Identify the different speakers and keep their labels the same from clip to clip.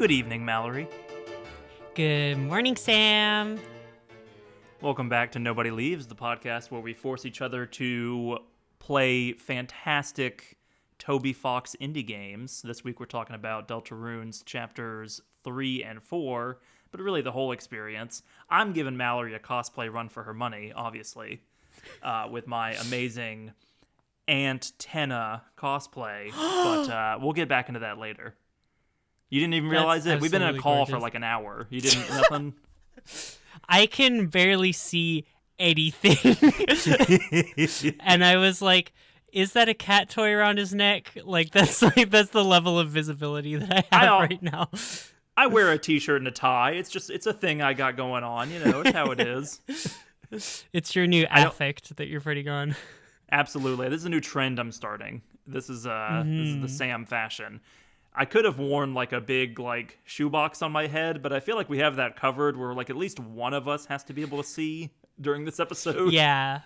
Speaker 1: Good evening, Mallory.
Speaker 2: Good morning, Sam.
Speaker 1: Welcome back to Nobody Leaves, the podcast where we force each other to play fantastic Toby Fox indie games. This week we're talking about Deltarune's Chapters 3 and 4, but really the whole experience. I'm giving Mallory a cosplay run for her money, obviously, with my amazing Aunt Tenna cosplay, but we'll get back into that later. You didn't even realize it? We've been in a call for like an hour. You didn't, nothing?
Speaker 2: I can barely see anything. And I was like, is that a cat toy around his neck? That's the level of visibility that I have right now.
Speaker 1: I wear a t-shirt and a tie. It's a thing I got going on, it's how it is.
Speaker 2: It's your new affect that you're putting on.
Speaker 1: Absolutely. This is a new trend I'm starting. This is the Sam fashion. I could have worn like a big shoebox on my head, but I feel like we have that covered where at least one of us has to be able to see during this episode.
Speaker 2: Yeah.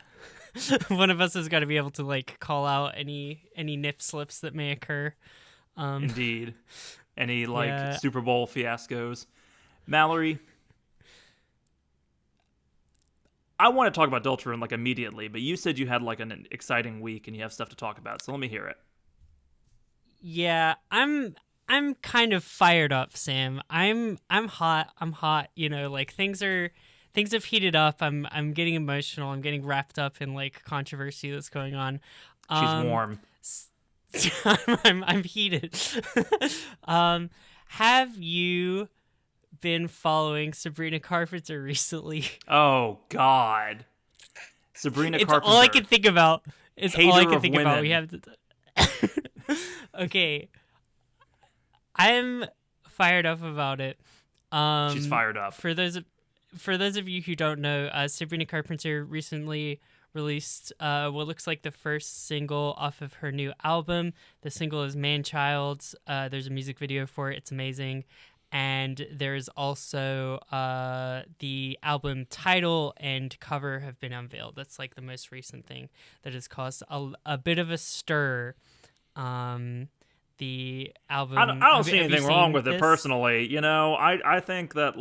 Speaker 2: One of us has got to be able to call out any nip slips that may occur.
Speaker 1: Indeed. Any Super Bowl fiascos. Mallory, I want to talk about Deltarune immediately, but you said you had an exciting week and you have stuff to talk about, so let me hear it.
Speaker 2: Yeah, I'm kind of fired up, Sam. I'm hot. Things have heated up. I'm getting emotional. I'm getting wrapped up in controversy that's going on.
Speaker 1: She's warm.
Speaker 2: I'm heated. Have you been following Sabrina Carpenter recently?
Speaker 1: Oh God, Sabrina Carpenter.
Speaker 2: It's all I can think about. It's all I can think about. We have to. Okay, I'm fired up about it.
Speaker 1: She's fired up.
Speaker 2: For those of you who don't know, Sabrina Carpenter recently released what looks like the first single off of her new album. The single is Man-Child. There's a music video for it. It's amazing. And there's also the album title and cover have been unveiled. That's the most recent thing that has caused a bit of a stir. The album.
Speaker 1: I don't see anything wrong with it personally. I think that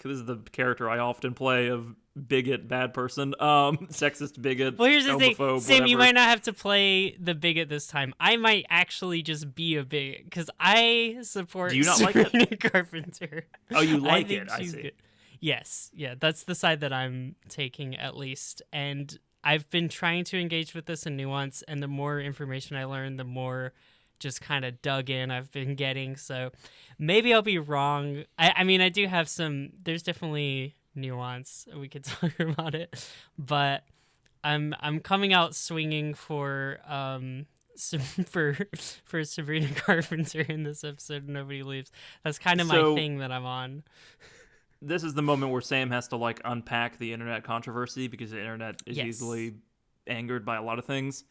Speaker 1: this is the character I often play of bigot, bad person, sexist bigot.
Speaker 2: Well, here's the thing, Sam.
Speaker 1: Whatever.
Speaker 2: You might not have to play the bigot this time. I might actually just be a bigot because I support.
Speaker 1: Do you not
Speaker 2: Sabrina
Speaker 1: like it?
Speaker 2: Carpenter.
Speaker 1: Oh, you like it? I see.
Speaker 2: Good. Yes, yeah, that's the side that I'm taking at least, and I've been trying to engage with this in nuance, and the more information I learn, the more just kind of dug in I've been getting. So maybe I'll be wrong. I mean, I do have there's definitely nuance. We could talk about it, but I'm coming out swinging for Sabrina Carpenter in this episode of Nobody Leaves. That's kind of my thing that I'm on.
Speaker 1: This is the moment where Sam has to unpack the internet controversy because the internet is easily angered by a lot of things.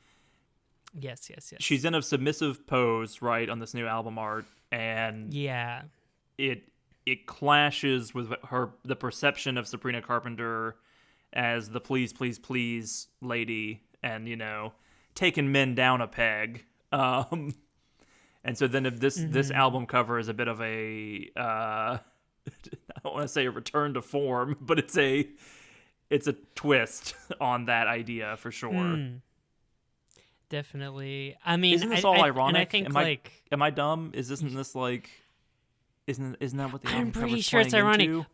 Speaker 2: Yes.
Speaker 1: She's in a submissive pose, right, on this new album art, and it clashes with the perception of Sabrina Carpenter as the please, please, please lady, and taking men down a peg. And so then if this album cover is a bit of a I don't want to say a return to form, but it's a twist on that idea for sure.
Speaker 2: Definitely. I mean,
Speaker 1: isn't this all ironic?
Speaker 2: And I think
Speaker 1: am I dumb? Isn't that what the album
Speaker 2: I'm pretty
Speaker 1: cover's
Speaker 2: sure it's
Speaker 1: playing
Speaker 2: ironic.
Speaker 1: into?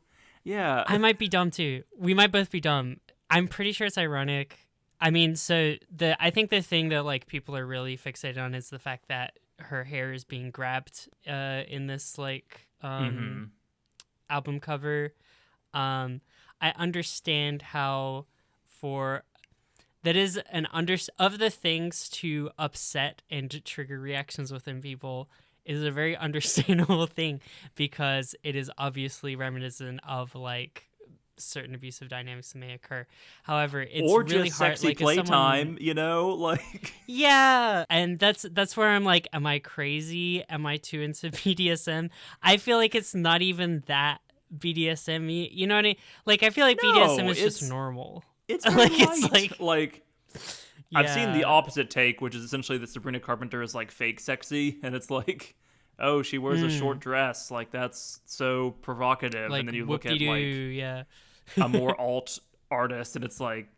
Speaker 1: Yeah.
Speaker 2: I might be dumb too. We might both be dumb. I'm pretty sure it's ironic. I mean, I think the thing that people are really fixated on is the fact that her hair is being grabbed in this album cover. I understand how that is of the things to upset and trigger reactions within people is a very understandable thing because it is obviously reminiscent of certain abusive dynamics that may occur. However, it's
Speaker 1: or
Speaker 2: really
Speaker 1: just
Speaker 2: hard.
Speaker 1: Sexy playtime,
Speaker 2: Yeah, and that's where I'm am I crazy? Am I too into BDSM? I feel like it's not even that BDSM-y. You know what I mean? I feel like BDSM is just normal.
Speaker 1: It's light. I've seen the opposite take, which is essentially that Sabrina Carpenter is fake sexy, and it's oh, she wears a short dress, like that's so provocative,
Speaker 2: Like,
Speaker 1: and then you look at
Speaker 2: whoop-de-doo,
Speaker 1: like
Speaker 2: yeah.
Speaker 1: a more alt artist, and it's like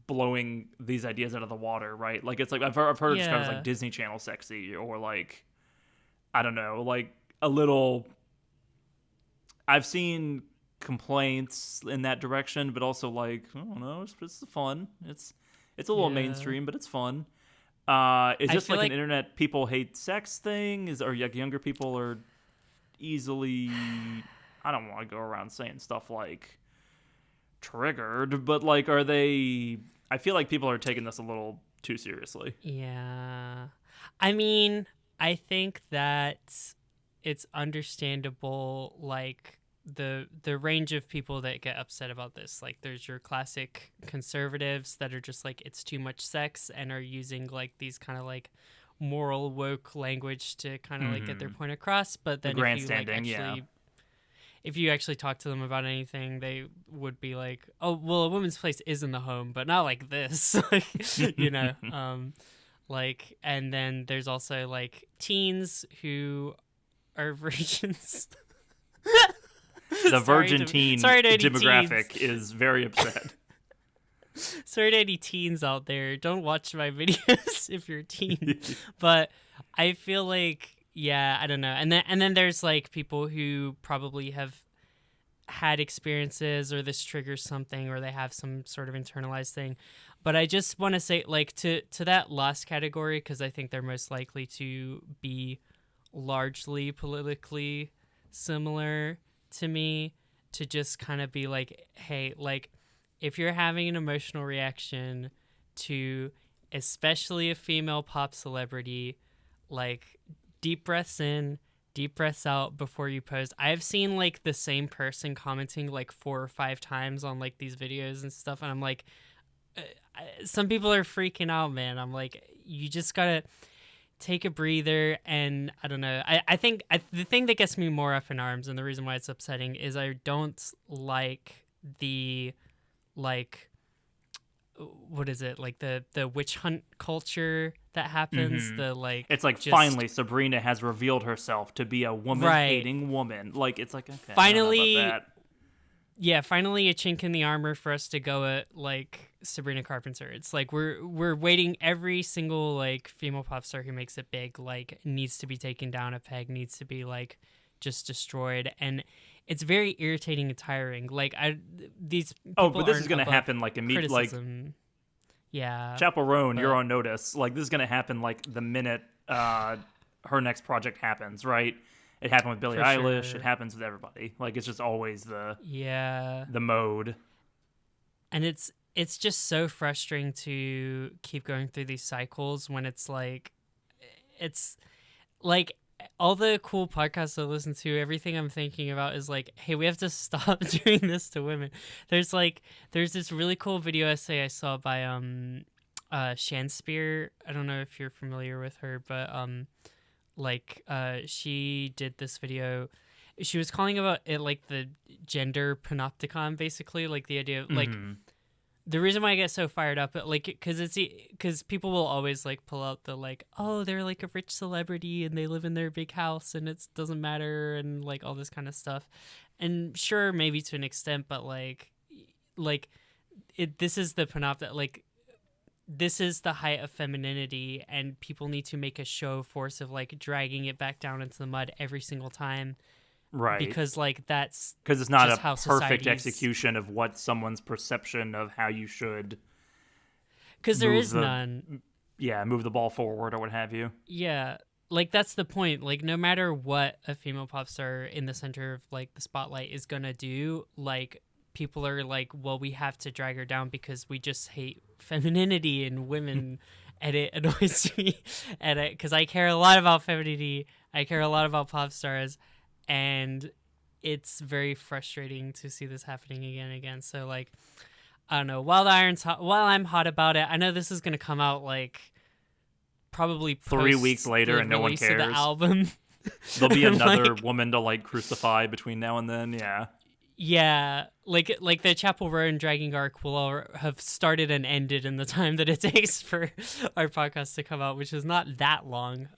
Speaker 1: blowing these ideas out of the water, right? Like it's like I've heard it described as
Speaker 2: Yeah.
Speaker 1: like Disney Channel sexy, or like I don't know, like a little. I've seen complaints in that direction, but also like I don't know, it's fun. It's a little
Speaker 2: Yeah.
Speaker 1: mainstream, but it's fun. Is
Speaker 2: I
Speaker 1: this
Speaker 2: feel
Speaker 1: like an
Speaker 2: like-
Speaker 1: internet people hate sex thing? Or like younger people are easily? I don't want to go around saying stuff like triggered, but like, are they? I feel like people are taking this a little too seriously.
Speaker 2: Yeah. I mean, I think that it's understandable, like the range of people that get upset about this. Like there's your classic conservatives that are just like it's too much sex and are using like these kind of like moral woke language to kind of like get their point across, but then if you like
Speaker 1: grandstanding,
Speaker 2: actually
Speaker 1: yeah.
Speaker 2: if you actually talk to them about anything, they would be like, "Oh, well, a woman's place is in the home, but not like this." Like, you know, like, and then there's also like teens who are virgins.
Speaker 1: The virgin teen
Speaker 2: sorry to any
Speaker 1: demographic
Speaker 2: teens.
Speaker 1: is very upset.
Speaker 2: Sorry to any teens out there. Don't watch my videos if you're a teen. But I feel like, yeah, I don't know. And then there's like people who probably have had experiences or this triggers something or they have some sort of internalized thing. But I just want to say, like, to that last category, because I think they're most likely to be largely politically similar to me, to just kind of be like, hey, like, if you're having an emotional reaction to especially a female pop celebrity, like, deep breaths in, deep breaths out before you post. I've seen like the same person commenting like 4 or 5 times on like these videos and stuff, and I'm like, some people are freaking out, man. I'm like, you just gotta take a breather. And I don't know. I think the thing that gets me more up in arms, and the reason why it's upsetting, is I don't like the like, what is it, like the witch hunt culture that happens. The like,
Speaker 1: It's like
Speaker 2: just,
Speaker 1: finally Sabrina has revealed herself to be a woman-hating woman. Like it's like okay,
Speaker 2: finally,
Speaker 1: I don't know about that.
Speaker 2: Yeah, finally a chink in the armor for us to go at like Sabrina Carpenter. It's like we're waiting. Every single like female pop star who makes it big like needs to be taken down a peg, needs to be like just destroyed, and it's very irritating and tiring. Like these people
Speaker 1: but this is
Speaker 2: aren't
Speaker 1: gonna
Speaker 2: above
Speaker 1: happen like immediately. Like
Speaker 2: criticism. Yeah,
Speaker 1: Chappell Roan, you're on notice. Like this is gonna happen like the minute her next project happens, right? It happened with Billie
Speaker 2: For
Speaker 1: Eilish.
Speaker 2: sure.
Speaker 1: It happens with everybody. Like it's just always the
Speaker 2: yeah.
Speaker 1: mode.
Speaker 2: And it's just so frustrating to keep going through these cycles when it's like all the cool podcasts I listen to, everything I'm thinking about is like, hey, we have to stop doing this to women. There's this really cool video essay I saw by Shanspeare. I don't know if you're familiar with her, but she did this video. She was calling about it like the gender panopticon, basically, like the idea of like the reason why I get so fired up, like, because people will always like pull out the like, oh, they're like a rich celebrity and they live in their big house and it doesn't matter and like all this kind of stuff, and sure, maybe to an extent, but this is the panoptic, like, this is the height of femininity, and people need to make a show force of like dragging it back down into the mud every single time.
Speaker 1: Right.
Speaker 2: Because like that's
Speaker 1: because it's not
Speaker 2: just
Speaker 1: a
Speaker 2: how
Speaker 1: perfect
Speaker 2: society's-
Speaker 1: execution of what someone's perception of how you should.
Speaker 2: Because there
Speaker 1: move
Speaker 2: is
Speaker 1: the-
Speaker 2: none.
Speaker 1: Yeah, move the ball forward or what have you.
Speaker 2: Yeah. Like that's the point. Like no matter what a female pop star in the center of like the spotlight is gonna do, like people are like, well, we have to drag her down because we just hate femininity and women. And it annoys me. And because I care a lot about femininity, I care a lot about pop stars. And it's very frustrating to see this happening again and again. So like, I don't know. While I'm hot about it, I know this is gonna come out like probably
Speaker 1: 3
Speaker 2: post
Speaker 1: weeks later
Speaker 2: the
Speaker 1: and no one
Speaker 2: release of
Speaker 1: cares.
Speaker 2: the album.
Speaker 1: There'll be
Speaker 2: And,
Speaker 1: another
Speaker 2: like,
Speaker 1: woman to like crucify between now and then. Yeah.
Speaker 2: Yeah, like the Chapel Roan dragging arc will all have started and ended in the time that it takes for our podcast to come out, which is not that long.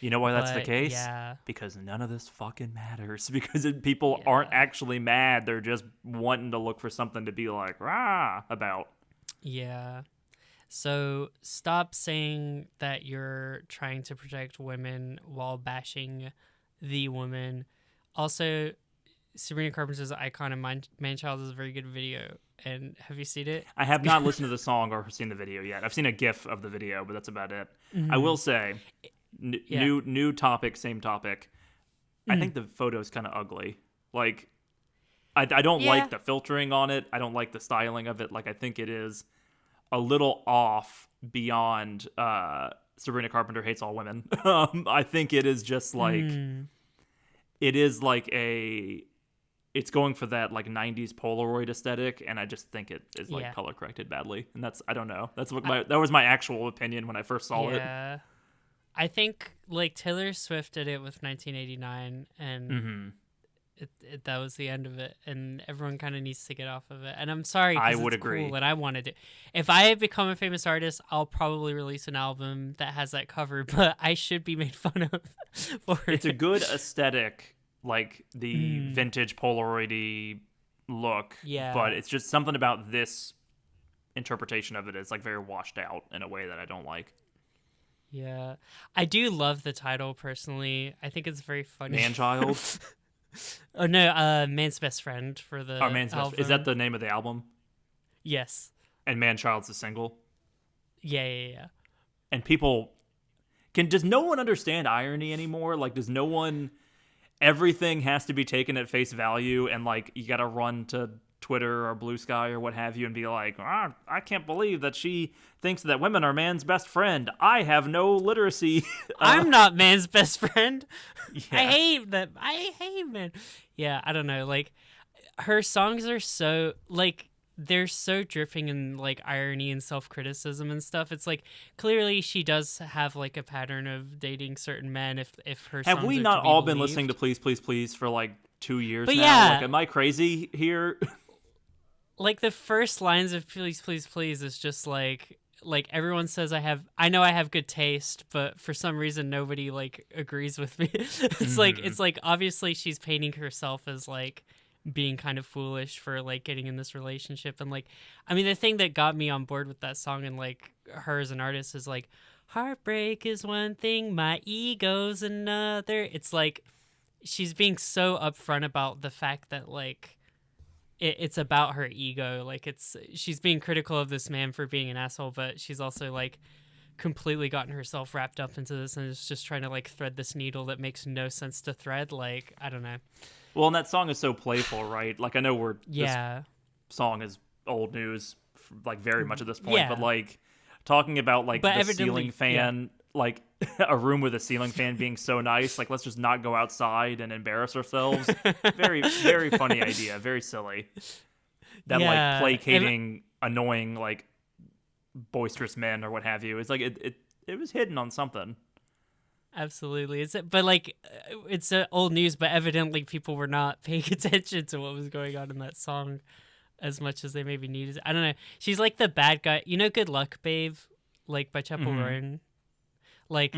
Speaker 1: You know why that's the
Speaker 2: But
Speaker 1: case?
Speaker 2: yeah,
Speaker 1: Because none of this fucking matters. Because people aren't
Speaker 2: yeah,
Speaker 1: actually mad. They're just wanting to look for something to be like, rah, about.
Speaker 2: yeah. So stop saying that you're trying to protect women while bashing the woman. Also, Sabrina Carpenter's Icon and Manchild is a very good video. And have you seen it?
Speaker 1: I have not listened to the song or seen the video yet. I've seen a GIF of the video, but that's about it. I will say,
Speaker 2: Yeah.
Speaker 1: new topic, same topic. I think the photo's kind of ugly. Like, I don't
Speaker 2: Yeah.
Speaker 1: like the filtering on it. I don't like the styling of it. Like, I think it is a little off beyond Sabrina Carpenter Hates All Women. I think it is just like, it is like it's going for that like 90s Polaroid aesthetic, and I just think it is like color corrected badly. And that's, I don't know. That's what that was my actual opinion when I first saw it.
Speaker 2: Yeah. I think like Taylor Swift did it with 1989, and that was the end of it, and everyone kind of needs to get off of it. And I'm sorry, 'cause
Speaker 1: I would
Speaker 2: it's
Speaker 1: agree.
Speaker 2: cool, and I wanted to. If I become a famous artist, I'll probably release an album that has that cover, but I should be made fun of for
Speaker 1: It's a
Speaker 2: it.
Speaker 1: good aesthetic, like the vintage Polaroid-y look.
Speaker 2: Yeah.
Speaker 1: But it's just something about this interpretation of it is like very washed out in a way that I don't like.
Speaker 2: Yeah, I do love the title personally. I think it's very funny.
Speaker 1: Manchild?
Speaker 2: Oh no, Man's Best Friend for the
Speaker 1: Man's Best.
Speaker 2: album.
Speaker 1: Is that the name of the album?
Speaker 2: Yes.
Speaker 1: And Manchild's the single?
Speaker 2: Yeah.
Speaker 1: And people does no one understand irony anymore? Like, does no one, everything has to be taken at face value, and like you gotta run to Twitter or Blue Sky or what have you and be like, I can't believe that she thinks that women are man's best friend. I have no literacy.
Speaker 2: I'm not man's best friend.
Speaker 1: Yeah.
Speaker 2: I hate that. I hate men. Yeah, I don't know. Like, her songs are so, like, they're so dripping in, like, irony and self-criticism and stuff. It's like, clearly she does have, like, a pattern of dating certain men if her songs
Speaker 1: Have we
Speaker 2: are
Speaker 1: not
Speaker 2: to be
Speaker 1: all been
Speaker 2: believed.
Speaker 1: listening to Please, Please, Please for like 2 years
Speaker 2: But
Speaker 1: now?
Speaker 2: yeah.
Speaker 1: Like, am I crazy here?
Speaker 2: Like, the first lines of Please, Please, Please is just, like everyone says I know I have good taste, but for some reason nobody like agrees with me. It's like obviously she's painting herself as like being kind of foolish for like getting in this relationship. And like, I mean, the thing that got me on board with that song and like her as an artist is like, heartbreak is one thing, my ego's another. It's like she's being so upfront about the fact that like it's about her ego. Like, she's being critical of this man for being an asshole, but she's also like completely gotten herself wrapped up into this and is just trying to like thread this needle that makes no sense to thread. Like, I don't know.
Speaker 1: Well, and that song is so playful, right? Like, I know
Speaker 2: Yeah.
Speaker 1: this song is old news, like very much at this point,
Speaker 2: Yeah.
Speaker 1: but like talking about like
Speaker 2: But
Speaker 1: the
Speaker 2: evidently-
Speaker 1: ceiling fan, like a room with a ceiling fan being so nice, like let's just not go outside and embarrass ourselves. Very, very funny idea, very silly. That
Speaker 2: Yeah.
Speaker 1: like placating, annoying, like boisterous men or what have you. It's like it was hidden on something.
Speaker 2: Absolutely. But like, it's old news, but evidently people were not paying attention to what was going on in that song as much as they maybe needed. I don't know. She's like the bad guy. You know Good Luck, Babe? Like by Chapel Roan? Like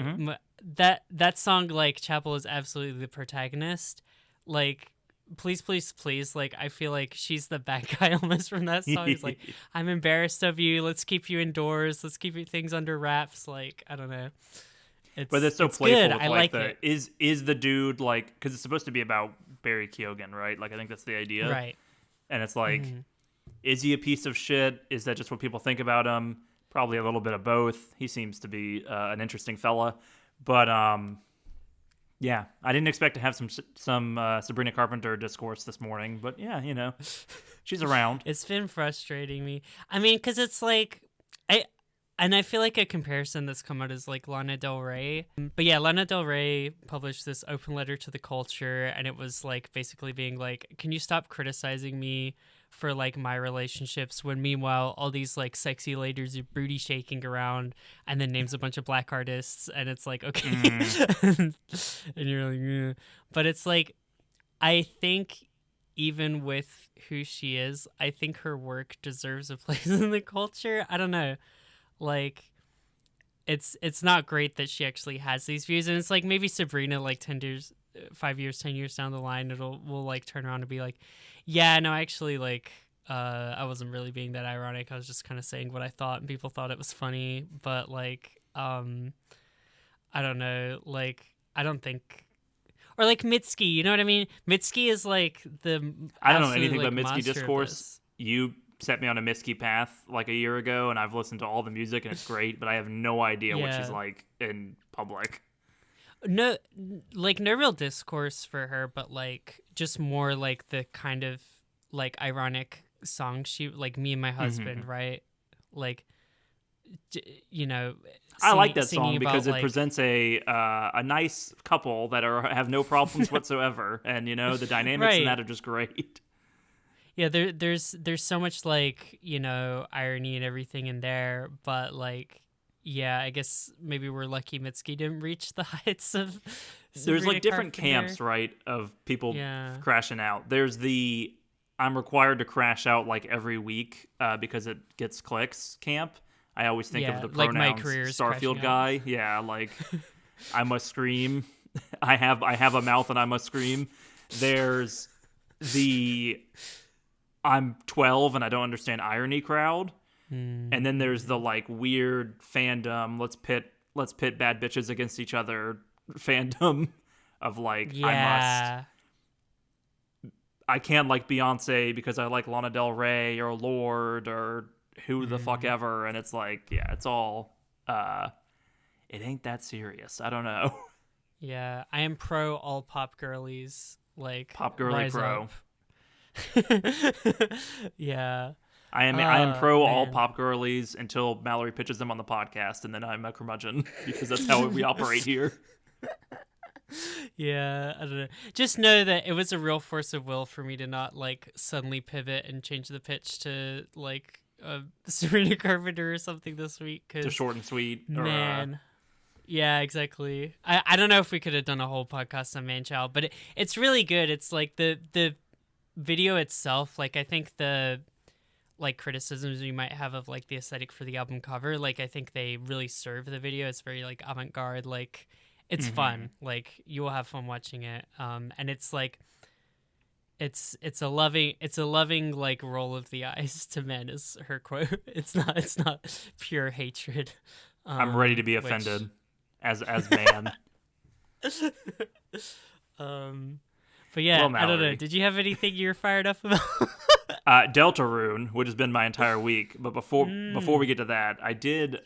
Speaker 2: that song, like Chapel is absolutely the protagonist. Like, Please, Please, Please. Like, I feel like she's the bad guy almost from that song. It's like, I'm embarrassed of you. Let's keep you indoors. Let's keep things under wraps. Like, I don't know.
Speaker 1: But it's so playful.
Speaker 2: Good.
Speaker 1: With,
Speaker 2: I like it.
Speaker 1: Is the dude like, because it's supposed to be about Barry Keoghan, right? Like I think that's the idea,
Speaker 2: Right.
Speaker 1: And it's like, is he a piece of shit? Is that just what people think about him? Probably a little bit of both. He seems to be an interesting fella, but yeah, I didn't expect to have some Sabrina Carpenter discourse this morning, but yeah, you know, she's around.
Speaker 2: It's been frustrating me. I mean, because it's like, I feel like a comparison that's come out is like Lana Del Rey. But yeah, Lana Del Rey published this open letter to the culture, and it was like basically being like, can you stop criticizing me for like my relationships when meanwhile all these like sexy ladies are booty shaking around, and then names a bunch of black artists, and it's like, okay. And you're like, but it's like, I think even with who she is, I think her work deserves a place in the culture. I don't know. Like, it's not great that she actually has these views, and it's like maybe Sabrina, like 5 years, 10 years down the line, will like turn around and be like, yeah, no, actually, like, I wasn't really being that ironic. I was just kind of saying what I thought, and people thought it was funny. But like, I don't know. Like, I don't think, or like Mitski. You know what I mean? Mitski is like the
Speaker 1: I don't know
Speaker 2: absolute,
Speaker 1: anything
Speaker 2: like,
Speaker 1: about Mitski
Speaker 2: monster of
Speaker 1: discourse.
Speaker 2: this.
Speaker 1: You set me on a Mitski path like a year ago, and I've listened to all the music, and it's great. But I have no idea what she's
Speaker 2: Yeah.
Speaker 1: like in public.
Speaker 2: No, like no real discourse for her, but like just more like the kind of like ironic song she like Me and My Husband, right? Like, you know,
Speaker 1: I like that
Speaker 2: singing
Speaker 1: song because
Speaker 2: about,
Speaker 1: it
Speaker 2: like,
Speaker 1: presents a nice couple that have no problems whatsoever, and the dynamics in
Speaker 2: right.
Speaker 1: that are just great.
Speaker 2: Yeah, there's so much, like, irony and everything in there, but like, yeah, I guess maybe we're lucky Mitski didn't reach the heights of
Speaker 1: There's
Speaker 2: Sabrina
Speaker 1: like different
Speaker 2: Carpenter.
Speaker 1: camps, right, of people
Speaker 2: Yeah.
Speaker 1: crashing out. There's the I'm required to crash out like every week because it gets clicks camp. I always think
Speaker 2: Yeah,
Speaker 1: of the
Speaker 2: like my
Speaker 1: pronouns
Speaker 2: career's crashing
Speaker 1: Starfield
Speaker 2: out.
Speaker 1: guy. Yeah, like I must scream. I have a mouth and I must scream. There's the I'm 12 and I don't understand irony crowd. And then there's the like weird fandom, let's pit bad bitches against each other fandom of like
Speaker 2: Yeah.
Speaker 1: I can't like Beyonce because I like Lana Del Rey or Lorde or who the fuck ever, and it's like, yeah, it's all it ain't that serious. I don't know.
Speaker 2: Yeah, I am pro all pop girlies, like,
Speaker 1: Pop girly
Speaker 2: rise
Speaker 1: pro.
Speaker 2: up. Yeah.
Speaker 1: I am pro all
Speaker 2: Man.
Speaker 1: pop girlies until Mallory pitches them on the podcast, and then I'm a curmudgeon because that's how we operate here.
Speaker 2: Yeah, I don't know. Just know that it was a real force of will for me to not like suddenly pivot and change the pitch to like Serena Carpenter or something this week. Cause,
Speaker 1: To short and sweet. Or,
Speaker 2: man. Yeah, exactly. I don't know if we could have done a whole podcast on Manchild, but it's really good. It's like the video itself. Like, I think the like criticisms you might have of like the aesthetic for the album cover, like I think they really serve the video. It's very like avant-garde, like it's fun. Like you will have fun watching it. And it's like it's a loving like roll of the eyes to men is her quote. It's not pure hatred.
Speaker 1: I'm ready to be offended as man.
Speaker 2: But yeah,
Speaker 1: Well,
Speaker 2: I don't know.
Speaker 1: Mallory.
Speaker 2: Did you have anything you were fired up about?
Speaker 1: Deltarune, which has been my entire week. But before we get to that, I did,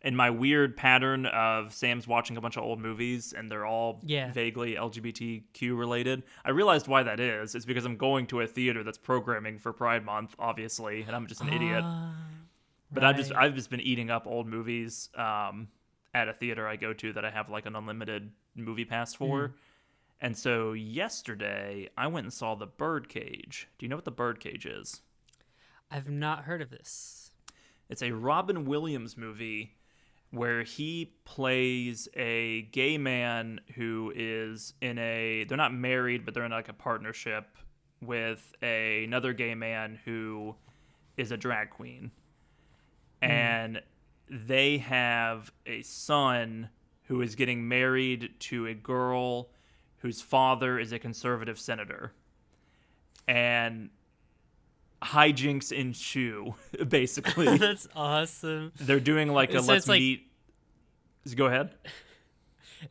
Speaker 1: in my weird pattern of Sam's watching a bunch of old movies, and they're all vaguely LGBTQ related. I realized why that is. It's because I'm going to a theater that's programming for Pride Month, obviously, and I'm just an idiot. But
Speaker 2: right.
Speaker 1: I've just been eating up old movies at a theater I go to that I have like an unlimited movie pass for. And so yesterday, I went and saw The Birdcage. Do you know what The Birdcage is?
Speaker 2: I've not heard of this.
Speaker 1: It's a Robin Williams movie where he plays a gay man who is they're not married, but they're in like a partnership with another gay man who is a drag queen. And they have a son who is getting married to a girl whose father is a conservative senator. And hijinks ensue, basically.
Speaker 2: That's awesome.
Speaker 1: They're doing like a
Speaker 2: So
Speaker 1: let's
Speaker 2: it's like-
Speaker 1: meet. Go ahead.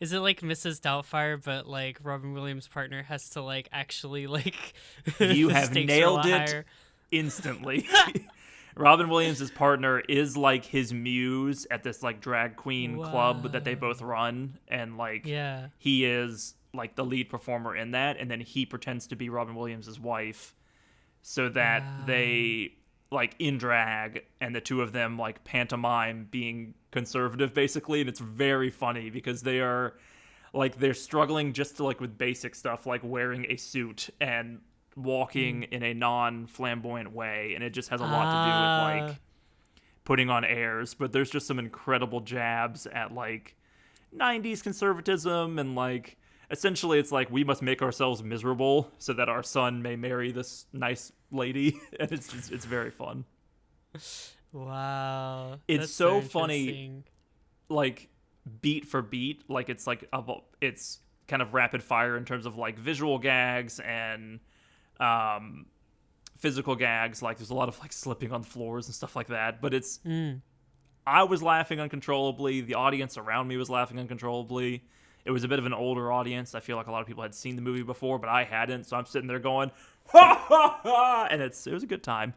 Speaker 2: Is it like Mrs. Doubtfire, but like Robin Williams' partner has to like actually like
Speaker 1: You have
Speaker 2: stakes are a
Speaker 1: nailed
Speaker 2: lot
Speaker 1: it
Speaker 2: higher?
Speaker 1: instantly. Robin Williams' partner is like his muse at this like drag queen club that they both run, and like
Speaker 2: Yeah.
Speaker 1: he is like the lead performer in that, and then he pretends to be Robin Williams' wife so that they like in drag, and the two of them like pantomime being conservative basically, and it's very funny because they're struggling just to like with basic stuff like wearing a suit and walking in a non-flamboyant way, and it just has a lot to do with like putting on airs. But there's just some incredible jabs at like 90s conservatism and like essentially it's like we must make ourselves miserable so that our son may marry this nice lady, and it's very fun.
Speaker 2: Wow.
Speaker 1: It's
Speaker 2: That's
Speaker 1: so funny,
Speaker 2: interesting.
Speaker 1: like beat for beat. Like it's kind of rapid fire in terms of like visual gags and um, physical gags. Like there's a lot of like slipping on floors and stuff like that. But it's
Speaker 2: Mm.
Speaker 1: I was laughing uncontrollably. The audience around me was laughing uncontrollably. It was a bit of an older audience. I feel like a lot of people had seen the movie before, but I hadn't. So I'm sitting there going, ha ha ha, and it was a good time.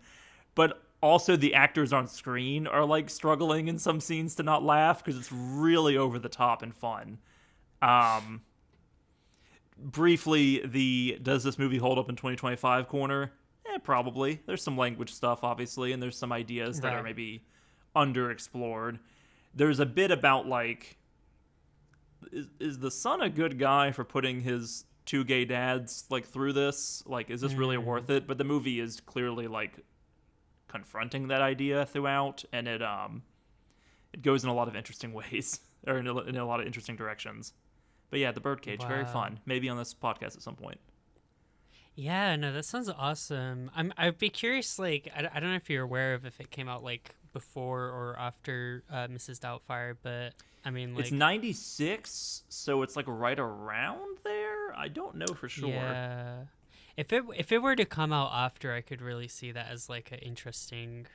Speaker 1: But also the actors on screen are like struggling in some scenes to not laugh because it's really over the top and fun. Um, Briefly, the does this movie hold up in 2025 corner? Probably. There's some language stuff, obviously, and there's some ideas that are
Speaker 2: Right.
Speaker 1: maybe underexplored. There's a bit about like, is the son a good guy for putting his two gay dads like through this? Like, is this really worth it? But the movie is clearly like confronting that idea throughout, and it goes in a lot of interesting ways, or in a lot of interesting directions. But yeah, the Birdcage, very
Speaker 2: Wow.
Speaker 1: fun. Maybe on this podcast at some point.
Speaker 2: Yeah, no, that sounds awesome. I'd be curious, like, I don't know if you're aware of if it came out like before or after Mrs. Doubtfire, but I mean,
Speaker 1: It's
Speaker 2: like,
Speaker 1: 96, so it's like right around there. I don't know for sure.
Speaker 2: yeah. If it were to come out after, I could really see that as like an interesting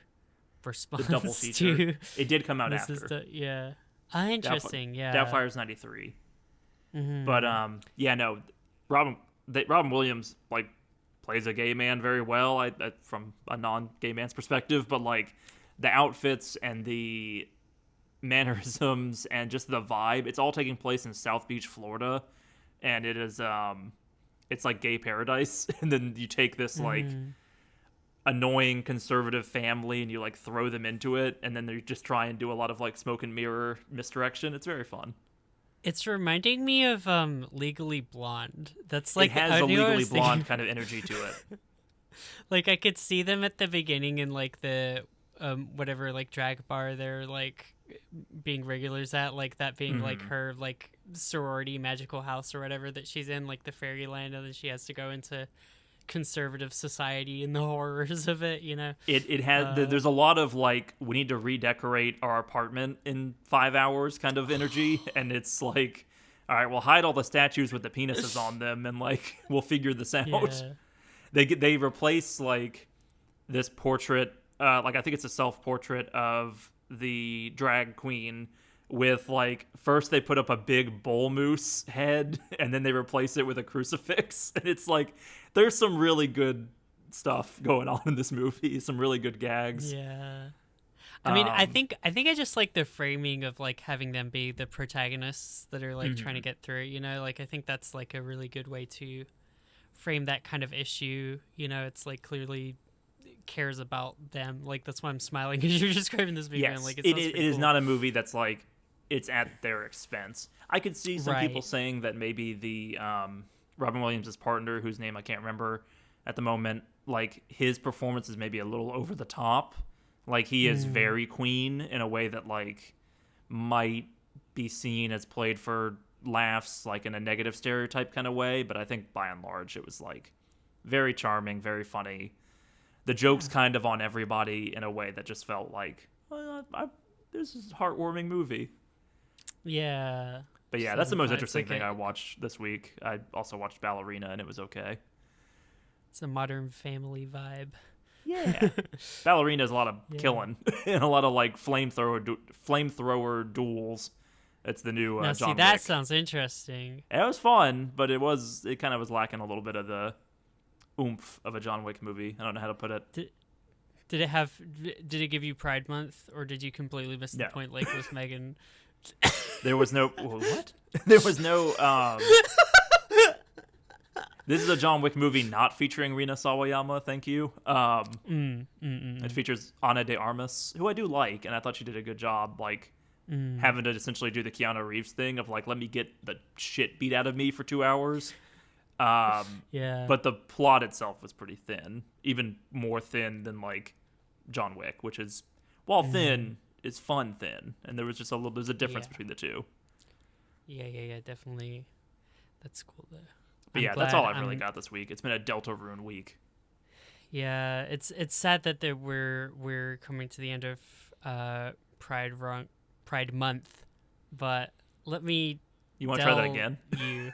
Speaker 1: The
Speaker 2: response
Speaker 1: double feature.
Speaker 2: to
Speaker 1: It did come out
Speaker 2: Mrs.
Speaker 1: after.
Speaker 2: Yeah. Ah, interesting. Yeah.
Speaker 1: Doubtfire's 93.
Speaker 2: Mhm.
Speaker 1: But yeah, no, Robin Williams like plays a gay man very well. From a non-gay man's perspective, but like the outfits and the mannerisms and just the vibe, it's all taking place in South Beach, Florida, and it's like gay paradise. And then you take this like annoying conservative family and you like throw them into it, and then they just try and do a lot of like smoke and mirror misdirection. It's very fun.
Speaker 2: It's reminding me of Legally Blonde. That's like
Speaker 1: It has
Speaker 2: I
Speaker 1: a
Speaker 2: knew I
Speaker 1: Legally
Speaker 2: was thinking-
Speaker 1: Blonde kind of energy to it.
Speaker 2: Like I could see them at the beginning in like the whatever like drag bar they're like being regulars at, like that being like her like sorority magical house or whatever that she's in, like the fairyland, and then she has to go into conservative society and the horrors of it, you know.
Speaker 1: It has there's a lot of like we need to redecorate our apartment in 5 hours kind of energy, and it's like, all right, we'll hide all the statues with the penises on them, and like we'll figure this out.
Speaker 2: Yeah.
Speaker 1: They replace like this portrait, like I think it's a self-portrait of the drag queen with like first they put up a big bull moose head and then they replace it with a crucifix, and it's like there's some really good stuff going on in this movie, some really good gags.
Speaker 2: Yeah. I mean, I think I just like the framing of like having them be the protagonists that are like trying to get through it, you know? Like I think that's like a really good way to frame that kind of issue, you know? It's like clearly cares about them. Like that's why I'm smiling because you're describing this movie.
Speaker 1: Yes,
Speaker 2: And, like,
Speaker 1: it is not a movie that's like it's at their expense. I could see some people
Speaker 2: Right.
Speaker 1: saying that maybe the Robin Williams' partner, whose name I can't remember at the moment, like his performance is maybe a little over the top. Like he is very Queen in a way that like might be seen as played for laughs, like in a negative stereotype kind of way. But I think by and large it was like very charming, very funny. The jokes kind of on everybody in a way that just felt like this is a heartwarming movie.
Speaker 2: Yeah.
Speaker 1: But yeah,
Speaker 2: So
Speaker 1: that's the most
Speaker 2: it's
Speaker 1: interesting
Speaker 2: like
Speaker 1: thing I watched this week. I also watched Ballerina, and it was okay.
Speaker 2: It's a Modern Family vibe.
Speaker 1: Yeah, Ballerina is a lot of
Speaker 2: Yeah.
Speaker 1: killing and a lot of like flamethrower duels. It's the new
Speaker 2: Now,
Speaker 1: John
Speaker 2: see, that
Speaker 1: Wick.
Speaker 2: sounds interesting.
Speaker 1: It was fun, but it kind of was lacking a little bit of the oomph of a John Wick movie. I don't know how to put it.
Speaker 2: Did it give you Pride Month, or did you completely miss the
Speaker 1: No.
Speaker 2: point, like with Megan?
Speaker 1: There was no what? There was no. This is a John Wick movie not featuring Rina Sawayama. Thank you. It features Ana de Armas, who I do like, and I thought she did a good job, like having to essentially do the Keanu Reeves thing of like, let me get the shit beat out of me for 2 hours.
Speaker 2: Yeah.
Speaker 1: But the plot itself was pretty thin, even more thin than like John Wick, which is while thin is fun thin, and there's a difference
Speaker 2: Yeah.
Speaker 1: between the two.
Speaker 2: Yeah, definitely. That's cool though.
Speaker 1: But yeah, that's all I've really got this week. It's been a Deltarune week.
Speaker 2: Yeah, it's sad that we're coming to the end of Pride Month, but let me.
Speaker 1: You want to try that again?
Speaker 2: You.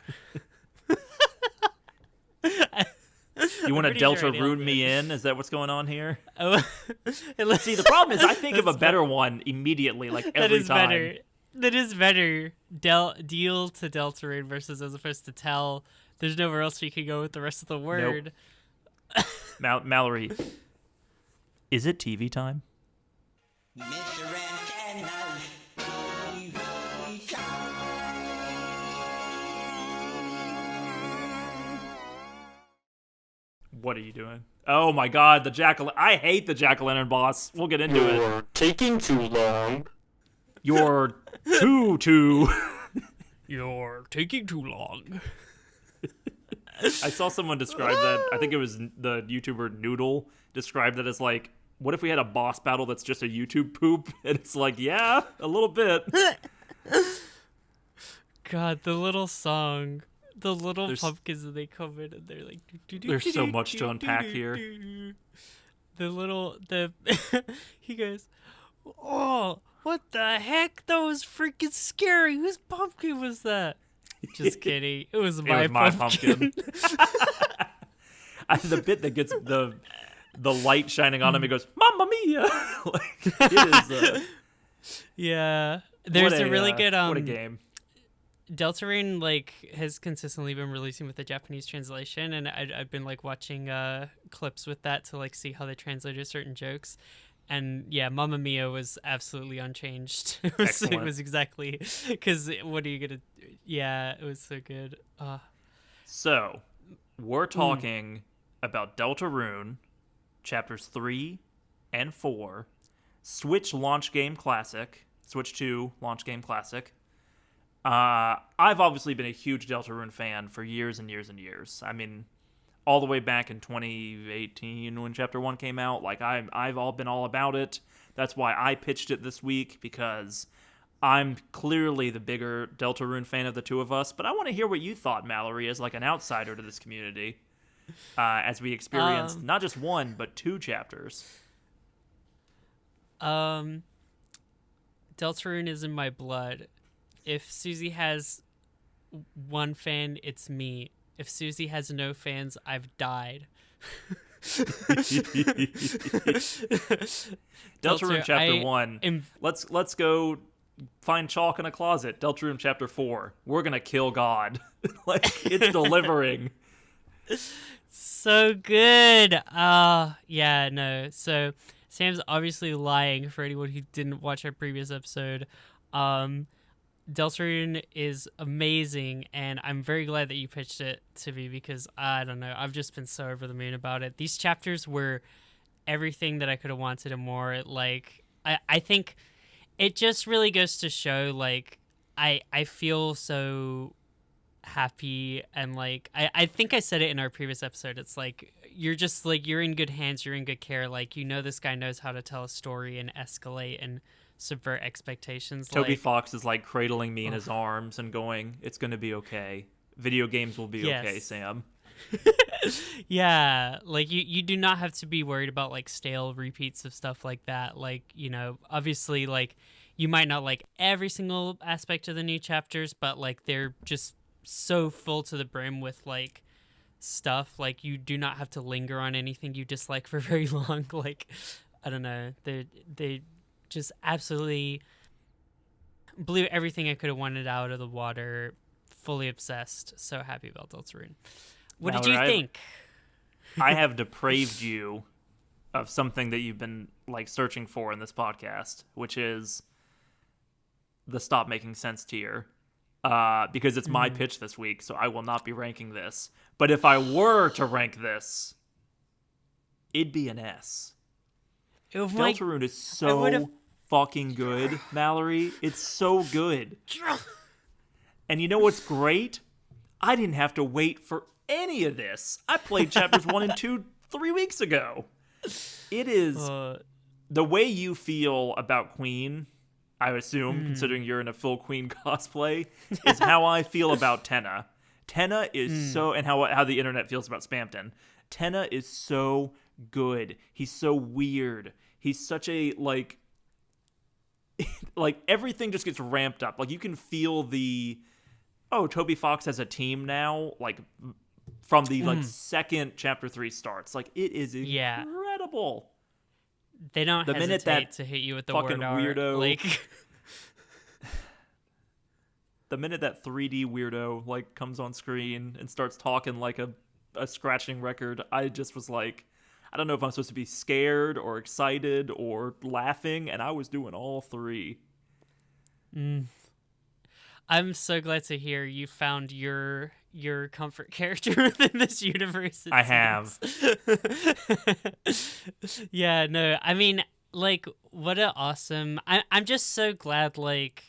Speaker 1: You want to Deltarune me in? Is that what's going on here?
Speaker 2: Oh,
Speaker 1: see, the problem is I think of a better one immediately, like every time.
Speaker 2: That is better. Deal to Deltarune versus as opposed to tell. There's nowhere else we could go with the rest of the word.
Speaker 1: Nope. Mallory, is it TV time?
Speaker 3: Mr. Antenna's TV show.
Speaker 1: What are you doing? Oh my god, I hate the jack-o'-lantern boss. We'll get into it.
Speaker 4: You're taking too long.
Speaker 1: You're
Speaker 2: You're taking too long.
Speaker 1: I saw someone describe that. I think it was the YouTuber Noodle described it as like, what if we had a boss battle that's just a YouTube poop? And it's like, yeah, a little bit.
Speaker 2: God, the little song. The little pumpkins that they come in and they're like...
Speaker 1: There's so much to unpack here.
Speaker 2: He goes, oh, what the heck? That was freaking scary. Whose pumpkin was that? Just kidding. It was my pumpkin.
Speaker 1: The bit that gets the light shining on him, he goes, Mamma Mia! Like, it is...
Speaker 2: yeah. There's a really good...
Speaker 1: what a game.
Speaker 2: Deltarune like has consistently been releasing with the Japanese translation, and I've been like watching clips with that to like see how they translated certain jokes. And yeah, Mamma Mia was absolutely unchanged. It was exactly because what are you gonna? Yeah, it was so good.
Speaker 1: So we're talking about Deltarune chapters 3 and 4, Switch launch game classic, Switch 2 launch game classic. I've obviously been a huge Deltarune fan for years and years and years. I mean, all the way back in 2018 when Chapter 1 came out. Like, I've been all about it. That's why I pitched it this week, because I'm clearly the bigger Deltarune fan of the two of us. But I want to hear what you thought, Mallory, as like an outsider to this community, as we experienced not just 1, but 2 chapters.
Speaker 2: Deltarune is in my blood. If Susie has one fan, it's me. If Susie has no fans, I've died.
Speaker 1: Deltarune Chapter 1. Let's go find chalk in a closet. Deltarune Chapter 4. We're going to kill God. Like, it's delivering.
Speaker 2: So good. Yeah, no. So Sam's obviously lying for anyone who didn't watch our previous episode. Deltarune is amazing, and I'm very glad that you pitched it to me because, I don't know, I've just been so over the moon about it. These chapters were everything that I could have wanted and more. Like, I think it just really goes to show, like, I feel so happy, and, like, I think I said it in our previous episode. It's like, you're just, like, you're in good hands, you're in good care. Like, you know this guy knows how to tell a story and escalate and subvert expectations.
Speaker 1: Toby Fox is like cradling me in his arms and going, it's going to be okay. Video games will be okay, Sam.
Speaker 2: Yeah, like you do not have to be worried about like stale repeats of stuff like that. Like, you know, obviously like you might not like every single aspect of the new chapters, but like they're just so full to the brim with like stuff. Like you do not have to linger on anything you dislike for very long. Like, I don't know. They just absolutely blew everything I could have wanted out of the water. Fully obsessed. So happy about Deltarune. What did you think?
Speaker 1: I have depraved you of something that you've been like searching for in this podcast, which is the stop making sense tier. Because it's my pitch this week, so I will not be ranking this. But if I were to rank this, it'd be an S. Deltarune is so fucking good, Mallory. It's so good. And you know what's great? I didn't have to wait for any of this. I played chapters 1 and 2 3 weeks ago. It is the way you feel about Queen, I assume, considering you're in a full Queen cosplay, is how I feel about Tenna. Tenna is so, and how the internet feels about Spamton. Tenna is so good. He's so weird. He's such a, like everything just gets ramped up. Like, you can feel Toby Fox has a team now, like, from the, like, second Chapter 3 starts. Like, it is incredible.
Speaker 2: They don't
Speaker 1: the minute
Speaker 2: hesitate
Speaker 1: that
Speaker 2: to hit you with the
Speaker 1: fucking
Speaker 2: word art.
Speaker 1: weirdo,
Speaker 2: Like,
Speaker 1: the minute that 3D weirdo, like, comes on screen and starts talking like a scratching record, I just was like, I don't know if I'm supposed to be scared or excited or laughing, and I was doing all three.
Speaker 2: I'm so glad to hear you found your comfort character within this universe.
Speaker 1: I have.
Speaker 2: Yeah, no, I mean, like, what an awesome... I'm just so glad, like...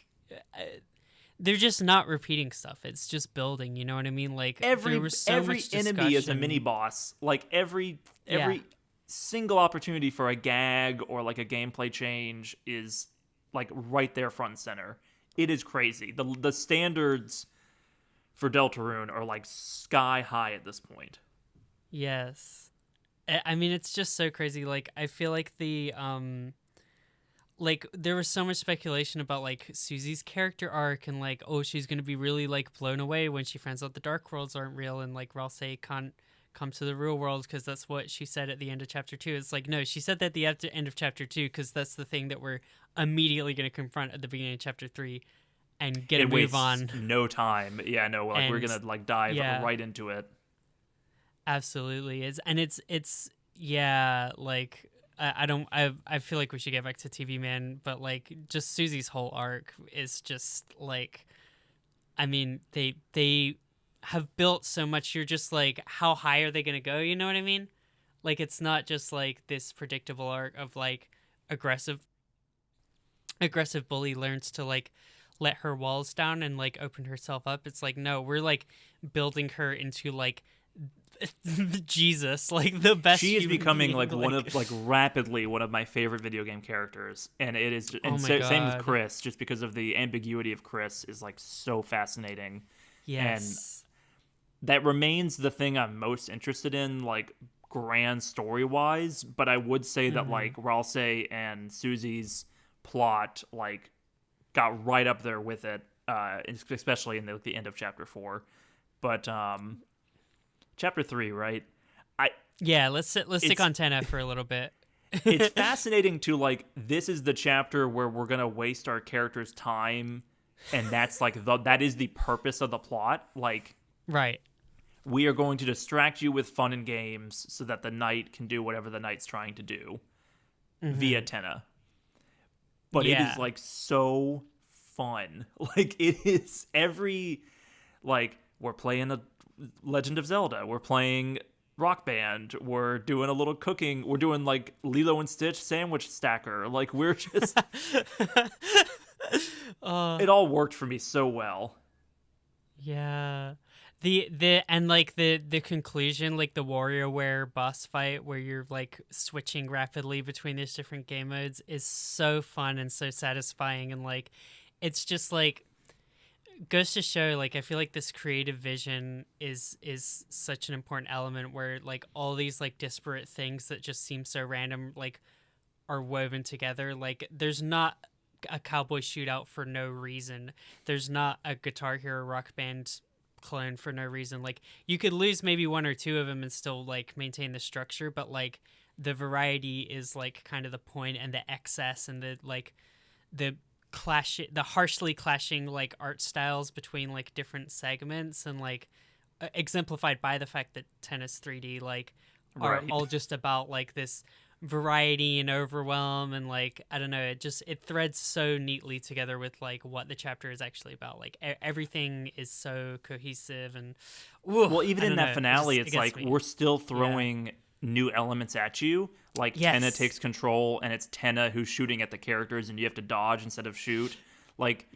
Speaker 2: they're just not repeating stuff. It's just building, you know what I mean? Like,
Speaker 1: every
Speaker 2: there was so much
Speaker 1: enemy is a
Speaker 2: discussion.
Speaker 1: mini boss. Like, every single opportunity for a gag or like a gameplay change is like right there front and center. It is crazy. The standards for Deltarune are like sky high at this point.
Speaker 2: Yes. I mean, it's just so crazy. Like, I feel like like, there was so much speculation about, like, Susie's character arc and, like, oh, she's going to be really, like, blown away when she finds out the Dark Worlds aren't real and, like, Ralsei can't come to the real world because that's what she said at the end of Chapter 2. It's like, no, she said that at the end of Chapter 2 because that's the thing that we're immediately going to confront at the beginning of Chapter 3 and get a move on.
Speaker 1: No time. Yeah, no, like, we're going to, like, dive right into it.
Speaker 2: Absolutely. It's like... I feel like we should get back to TV Man, but like just Susie's whole arc is just like, I mean, they have built so much. You're just like, how high are they going to go? You know what I mean? Like, it's not just like this predictable arc of like aggressive bully learns to like let her walls down and like open herself up. It's like, no, we're like building her into like Jesus, like the best.
Speaker 1: She is becoming
Speaker 2: being,
Speaker 1: like one of rapidly one of my favorite video game characters, and it is. And same with Chris, just because of the ambiguity of Chris is like so fascinating.
Speaker 2: Yes,
Speaker 1: and that remains the thing I'm most interested in, like grand story wise. But I would say that like Ralsei and Susie's plot like got right up there with it, especially in the end of Chapter 4. But Chapter 3, right?
Speaker 2: Let's stick on Tenna for a little bit.
Speaker 1: It's fascinating to like, this is the chapter where we're gonna waste our character's time, and that's like that is the purpose of the plot. Like,
Speaker 2: right,
Speaker 1: we are going to distract you with fun and games so that the knight can do whatever the knight's trying to do via Tenna. But it is like so fun. Like, it is like, we're playing a Legend of Zelda, we're playing Rock Band, we're doing a little cooking, we're doing like Lilo and Stitch sandwich stacker, like we're just it all worked for me so well.
Speaker 2: The conclusion, like the WarioWare boss fight where you're like switching rapidly between these different game modes, is so fun and so satisfying, and like it's just like goes to show, like, I feel like this creative vision is such an important element where like all these like disparate things that just seem so random like are woven together. Like, there's not a cowboy shootout for no reason. There's not a Guitar Hero Rock Band clone for no reason. Like, you could lose maybe one or two of them and still like maintain the structure, but like the variety is like kind of the point, and the excess and the like the harshly clashing like art styles between like different segments, and like exemplified by the fact that Tennis 3D like are all just about like this variety and overwhelm, and like I don't know, it threads so neatly together with like what the chapter is actually about. Like everything is so cohesive, and
Speaker 1: well, even in that finale, it's like we're still throwing new elements at you. Like, Tenna takes control, and it's Tenna who's shooting at the characters, and you have to dodge instead of shoot. Like,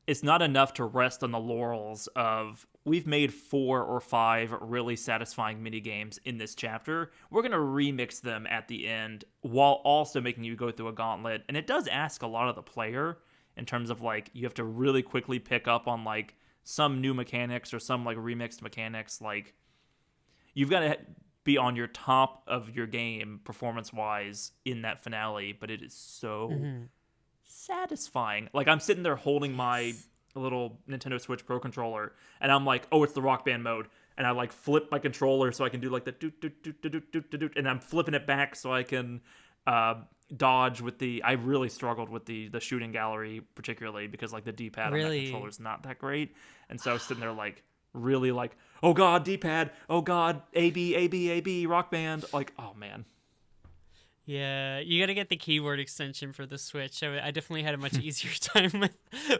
Speaker 1: it's not enough to rest on the laurels of, we've made 4 or 5 really satisfying mini games in this chapter. We're going to remix them at the end while also making you go through a gauntlet. And it does ask a lot of the player in terms of, like, you have to really quickly pick up on, like, some new mechanics or some like remixed mechanics. Like you've got to be on your top of your game performance wise in that finale, but it is so satisfying. Like I'm sitting there holding my little Nintendo Switch Pro controller, and I'm like, oh, it's the Rock Band mode, and I like flip my controller so I can do like the doot doot doot doot doot doot doot, and I'm flipping it back so I can dodge with the. I really struggled with the shooting gallery particularly because like the D-pad on that controller's not that great, and so I was sitting there like really like, oh god, D-pad, oh god, A B A B A B, Rock Band, like, oh man.
Speaker 2: Yeah, you got to get the keyboard extension for the Switch. I definitely had a much easier time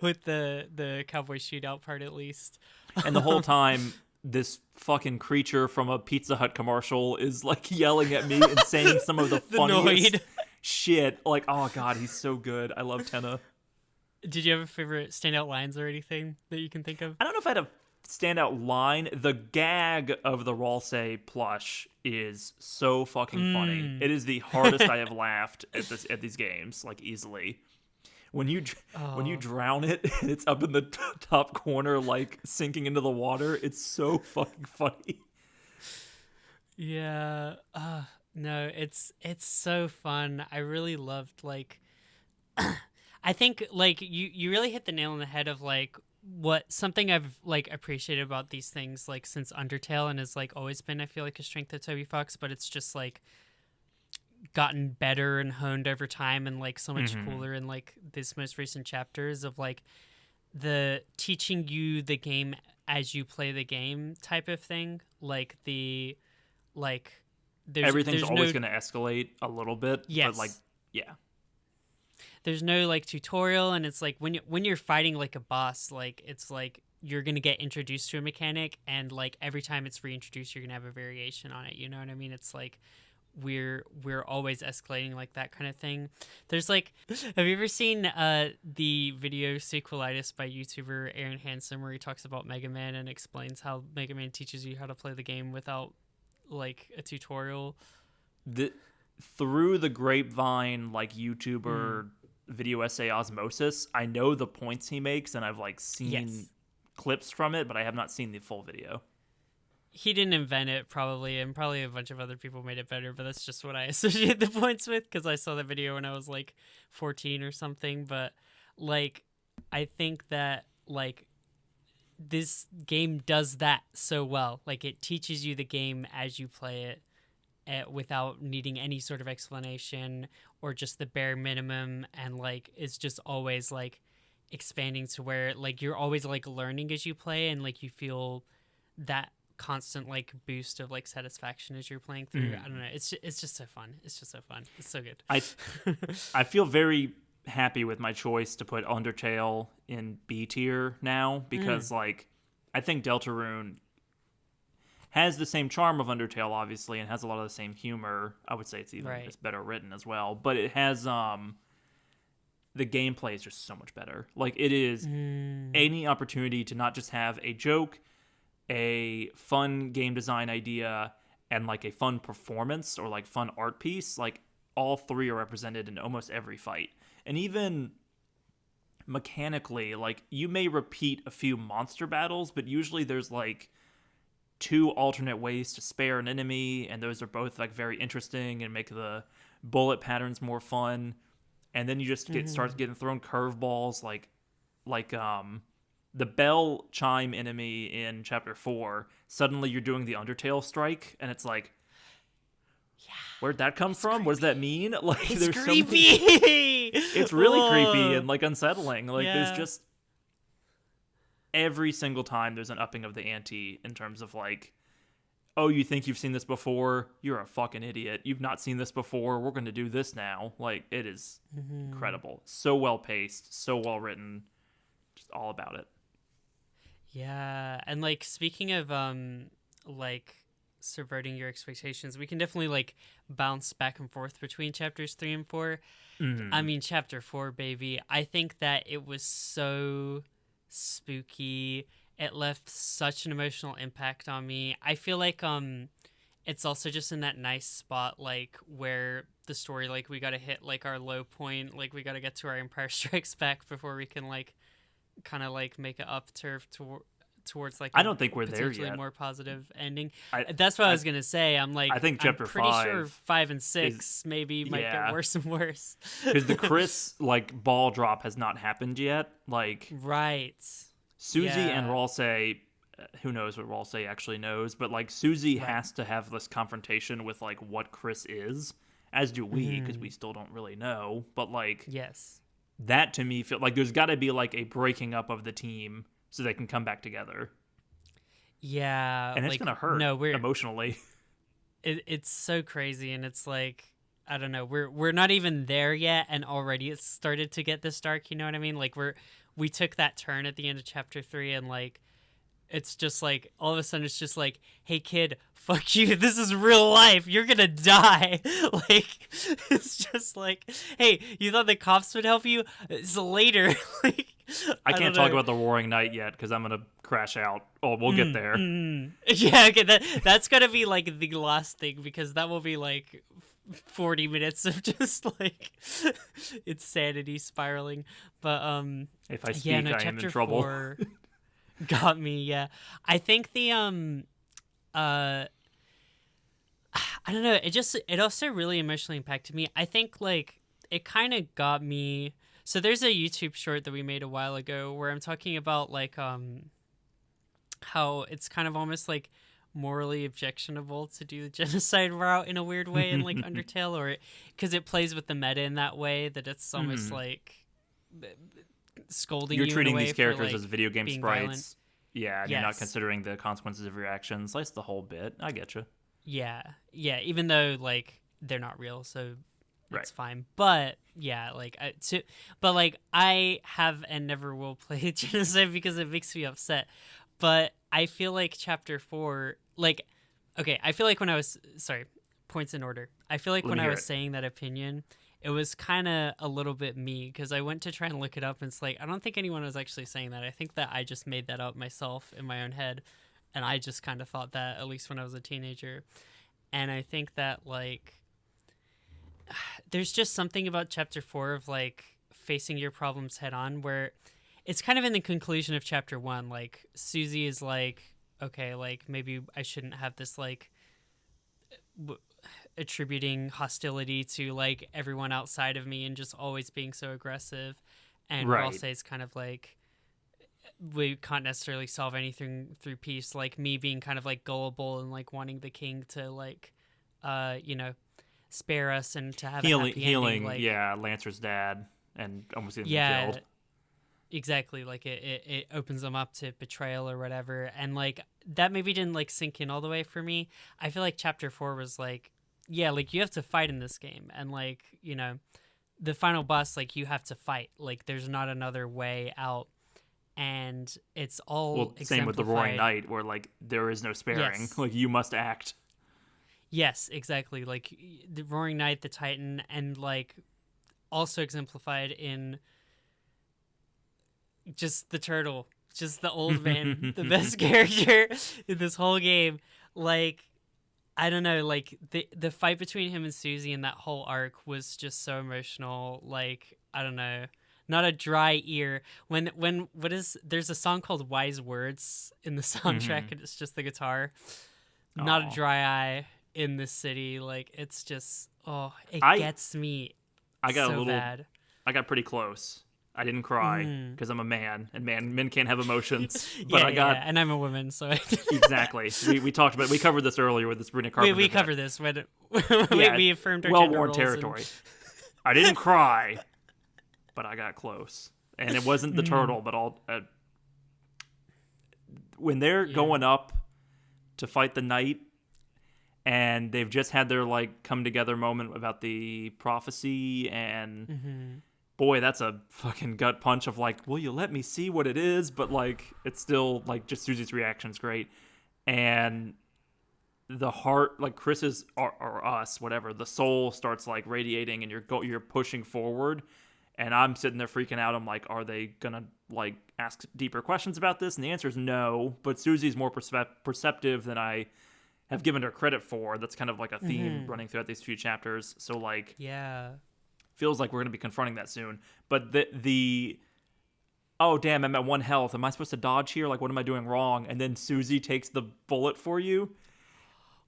Speaker 2: with the Cowboy Shootout part, at least.
Speaker 1: And the whole time, this fucking creature from a Pizza Hut commercial is like yelling at me and saying some of the funniest shit. Like, oh god, he's so good. I love Tenna.
Speaker 2: Did you have a favorite standout lines or anything that you can think of?
Speaker 1: I don't know if I had a standout line. The gag of the Ralsei plush is so fucking funny. It is the hardest I have laughed at these games, like easily. When you drown it and it's up in the top corner, like sinking into the water, it's so fucking funny.
Speaker 2: Yeah. No, it's so fun. I really loved like I think like you really hit the nail on the head of like what something I've like appreciated about these things like since Undertale and has like always been I feel like a strength of Toby Fox, but it's just like gotten better and honed over time and like so much cooler in like this most recent chapters of like the teaching you the game as you play the game type of thing. Like the like
Speaker 1: everything's always going to escalate a little bit.
Speaker 2: Yes.
Speaker 1: But like, yeah.
Speaker 2: There's no like tutorial, and it's like when you're fighting like a boss, like it's like you're gonna get introduced to a mechanic, and like every time it's reintroduced, you're gonna have a variation on it. You know what I mean? It's like we're always escalating like that kind of thing. There's like, have you ever seen the video Sequelitis by YouTuber Aaron Hansen where he talks about Mega Man and explains how Mega Man teaches you how to play the game without like a tutorial?
Speaker 1: Through the grapevine, like YouTuber video essay osmosis, I know the points he makes, and I've like seen clips from it, but I have not seen the full video.
Speaker 2: He didn't invent it, probably, and probably a bunch of other people made it better, but that's just what I associate the points with, because I saw the video when I was, like, 14 or something, but, like, I think that, like, this game does that so well. Like, it teaches you the game as you play it without needing any sort of explanation or just the bare minimum, and, like, it's just always, like, expanding to where, like, you're always, like, learning as you play, and, like, you feel that constant like boost of like satisfaction as you're playing through. I don't know, it's just so fun. It's just so fun. It's so good.
Speaker 1: I feel very happy with my choice to put Undertale in B tier now, because like I think Deltarune has the same charm of Undertale obviously, and has a lot of the same humor. I would say it's even it's better written as well, but it has the gameplay is just so much better. Like it is any opportunity to not just have a joke, a fun game design idea, and like a fun performance or like fun art piece, like all three are represented in almost every fight. And even mechanically, like you may repeat a few monster battles, but usually there's like two alternate ways to spare an enemy, and those are both like very interesting and make the bullet patterns more fun. And then you just start getting thrown curveballs, like the bell chime enemy in chapter 4, suddenly you're doing the Undertale strike, and it's like, where'd that come from? What does that mean? Like,
Speaker 2: It's
Speaker 1: there's
Speaker 2: creepy.
Speaker 1: It's really creepy and like unsettling. Like, there's just every single time there's an upping of the ante in terms of like, oh, you think you've seen this before? You're a fucking idiot. You've not seen this before. We're going to do this now. Like, it is incredible. So well paced, so well written, just all about it.
Speaker 2: Yeah, and like speaking of like subverting your expectations, we can definitely like bounce back and forth between chapters 3 and 4. I mean, chapter 4, baby. I think that it was so spooky. It left such an emotional impact on me. I feel like it's also just in that nice spot like where the story, like we got to hit like our low point, like we got to get to our Empire Strikes Back before we can like kind of like make it up towards like
Speaker 1: I don't think we're there
Speaker 2: potentially
Speaker 1: yet.
Speaker 2: more positive ending.
Speaker 1: I-
Speaker 2: That's what I
Speaker 1: I-
Speaker 2: was gonna say. I'm like,
Speaker 1: I think chapter
Speaker 2: I'm pretty sure
Speaker 1: 5
Speaker 2: 5 and 6 maybe might
Speaker 1: yeah.
Speaker 2: get worse and worse.
Speaker 1: Because the Chris like ball drop has not happened yet. Like
Speaker 2: Right.
Speaker 1: Susie
Speaker 2: Yeah.
Speaker 1: and Ralsei, who knows what Ralsei actually knows, but like Susie has to have this confrontation with like what Chris is, as do we, because we still don't really know. But like
Speaker 2: Yes.
Speaker 1: that to me feel like there's got to be like a breaking up of the team so they can come back together,
Speaker 2: Yeah.
Speaker 1: and it's
Speaker 2: like,
Speaker 1: gonna hurt
Speaker 2: No, we're
Speaker 1: emotionally.
Speaker 2: it's so crazy, and it's like I don't know, we're not even there yet, and already it's started to get this dark. You know what I mean? Like we took that turn at the end of chapter 3, and like it's just like all of a sudden it's just like, hey kid, fuck you, this is real life, you're gonna die. Like it's just like, hey, you thought the cops would help you? It's later. Like
Speaker 1: I
Speaker 2: don't
Speaker 1: can't talk
Speaker 2: know.
Speaker 1: about the Roaring Night yet because I'm gonna crash out. Oh, we'll get there.
Speaker 2: Yeah, okay, that's gonna be like the last thing, because that will be like 40 minutes of just like insanity spiraling. But
Speaker 1: If I speak,
Speaker 2: yeah, no,
Speaker 1: I am in
Speaker 2: chapter
Speaker 1: trouble.
Speaker 2: 4 got me. Yeah, I think the I don't know, it also really emotionally impacted me. I think like it kind of got me. So there's a YouTube short that we made a while ago where I'm talking about like how it's kind of almost like morally objectionable to do the genocide route in a weird way in like Undertale, or because it plays with the meta in that way that it's almost like scolding
Speaker 1: You're
Speaker 2: you
Speaker 1: treating
Speaker 2: in a way
Speaker 1: these characters
Speaker 2: for, like,
Speaker 1: as video game
Speaker 2: being
Speaker 1: sprites.
Speaker 2: violent.
Speaker 1: Yeah, and you're not
Speaker 2: Yes.
Speaker 1: considering the consequences of your actions. That's the whole bit. I get you.
Speaker 2: Yeah, even though like they're not real, so
Speaker 1: Right.
Speaker 2: it's fine. But yeah, like I have and never will play genocide because it makes me upset. But I feel like chapter 4, like, okay, I feel like when I was points in order. I feel like
Speaker 1: Let
Speaker 2: when
Speaker 1: me
Speaker 2: I
Speaker 1: hear
Speaker 2: was
Speaker 1: it.
Speaker 2: saying that opinion, it was kind of a little bit me, because I went to try and look it up, and it's like I don't think anyone was actually saying that. I think that I just made that up myself in my own head, and I just kind of thought that, at least when I was a teenager. And I think that like there's just something about chapter 4 of like facing your problems head on, where it's kind of in the conclusion of chapter 1. Like Susie is like, okay, like maybe I shouldn't have this like attributing hostility to like everyone outside of me and just always being so aggressive. And
Speaker 1: Right.
Speaker 2: Ralsei is kind of like, we can't necessarily solve anything through peace. Like me being kind of like gullible and like wanting the king to like, spare us and to have a happy
Speaker 1: Healing,
Speaker 2: ending. Like,
Speaker 1: yeah, Lancer's dad, and almost getting
Speaker 2: yeah,
Speaker 1: killed.
Speaker 2: exactly. Like it opens them up to betrayal or whatever. And like that maybe didn't like sink in all the way for me. I feel like chapter 4 was like, yeah, like you have to fight in this game, and like, the final boss, like you have to fight. Like there's not another way out. And it's all
Speaker 1: Well, same with the Roaring
Speaker 2: exemplified-
Speaker 1: Night, where like there is no sparing.
Speaker 2: Yes.
Speaker 1: Like you must act.
Speaker 2: Yes, exactly. Like the Roaring Knight, the Titan, and like also exemplified in just the turtle, just the old man, the best character in this whole game. Like, I don't know, like the fight between him and Susie in that whole arc was just so emotional. Like, I don't know, not a dry ear. There's a song called Wise Words in the soundtrack, and it's just the guitar. Not
Speaker 1: Aw.
Speaker 2: a dry eye in this city. Like, it's just, it
Speaker 1: I-
Speaker 2: gets me
Speaker 1: I got
Speaker 2: so
Speaker 1: a little.
Speaker 2: bad.
Speaker 1: I got pretty close. I didn't cry
Speaker 2: Mm.
Speaker 1: because I'm a man, and men can't have emotions. But I got
Speaker 2: and I'm a woman, so
Speaker 1: exactly. We talked about. We covered this earlier with this Sabrina Carpenter.
Speaker 2: we
Speaker 1: bit.
Speaker 2: covered this when
Speaker 1: Yeah,
Speaker 2: we affirmed our gender
Speaker 1: well-worn
Speaker 2: roles
Speaker 1: territory. I didn't cry, but I got close, and it wasn't the turtle, but all. When they're going up to fight the knight, and they've just had their like come together moment about the prophecy, and boy, that's a fucking gut punch of like, will you let me see what it is? But like, it's still like just Susie's reaction's great, and the heart, like Chris's or us, whatever, the soul starts like radiating, and you're pushing forward. And I'm sitting there freaking out. I'm like, are they gonna like ask deeper questions about this? And the answer is no. But Susie's more perceptive than I have given her credit for. That's kind of like a theme running throughout these few chapters. So like,
Speaker 2: Yeah.
Speaker 1: feels like we're gonna be confronting that soon. But the oh damn, I'm at 1 health. Am I supposed to dodge here? Like, what am I doing wrong? And then Susie takes the bullet for you.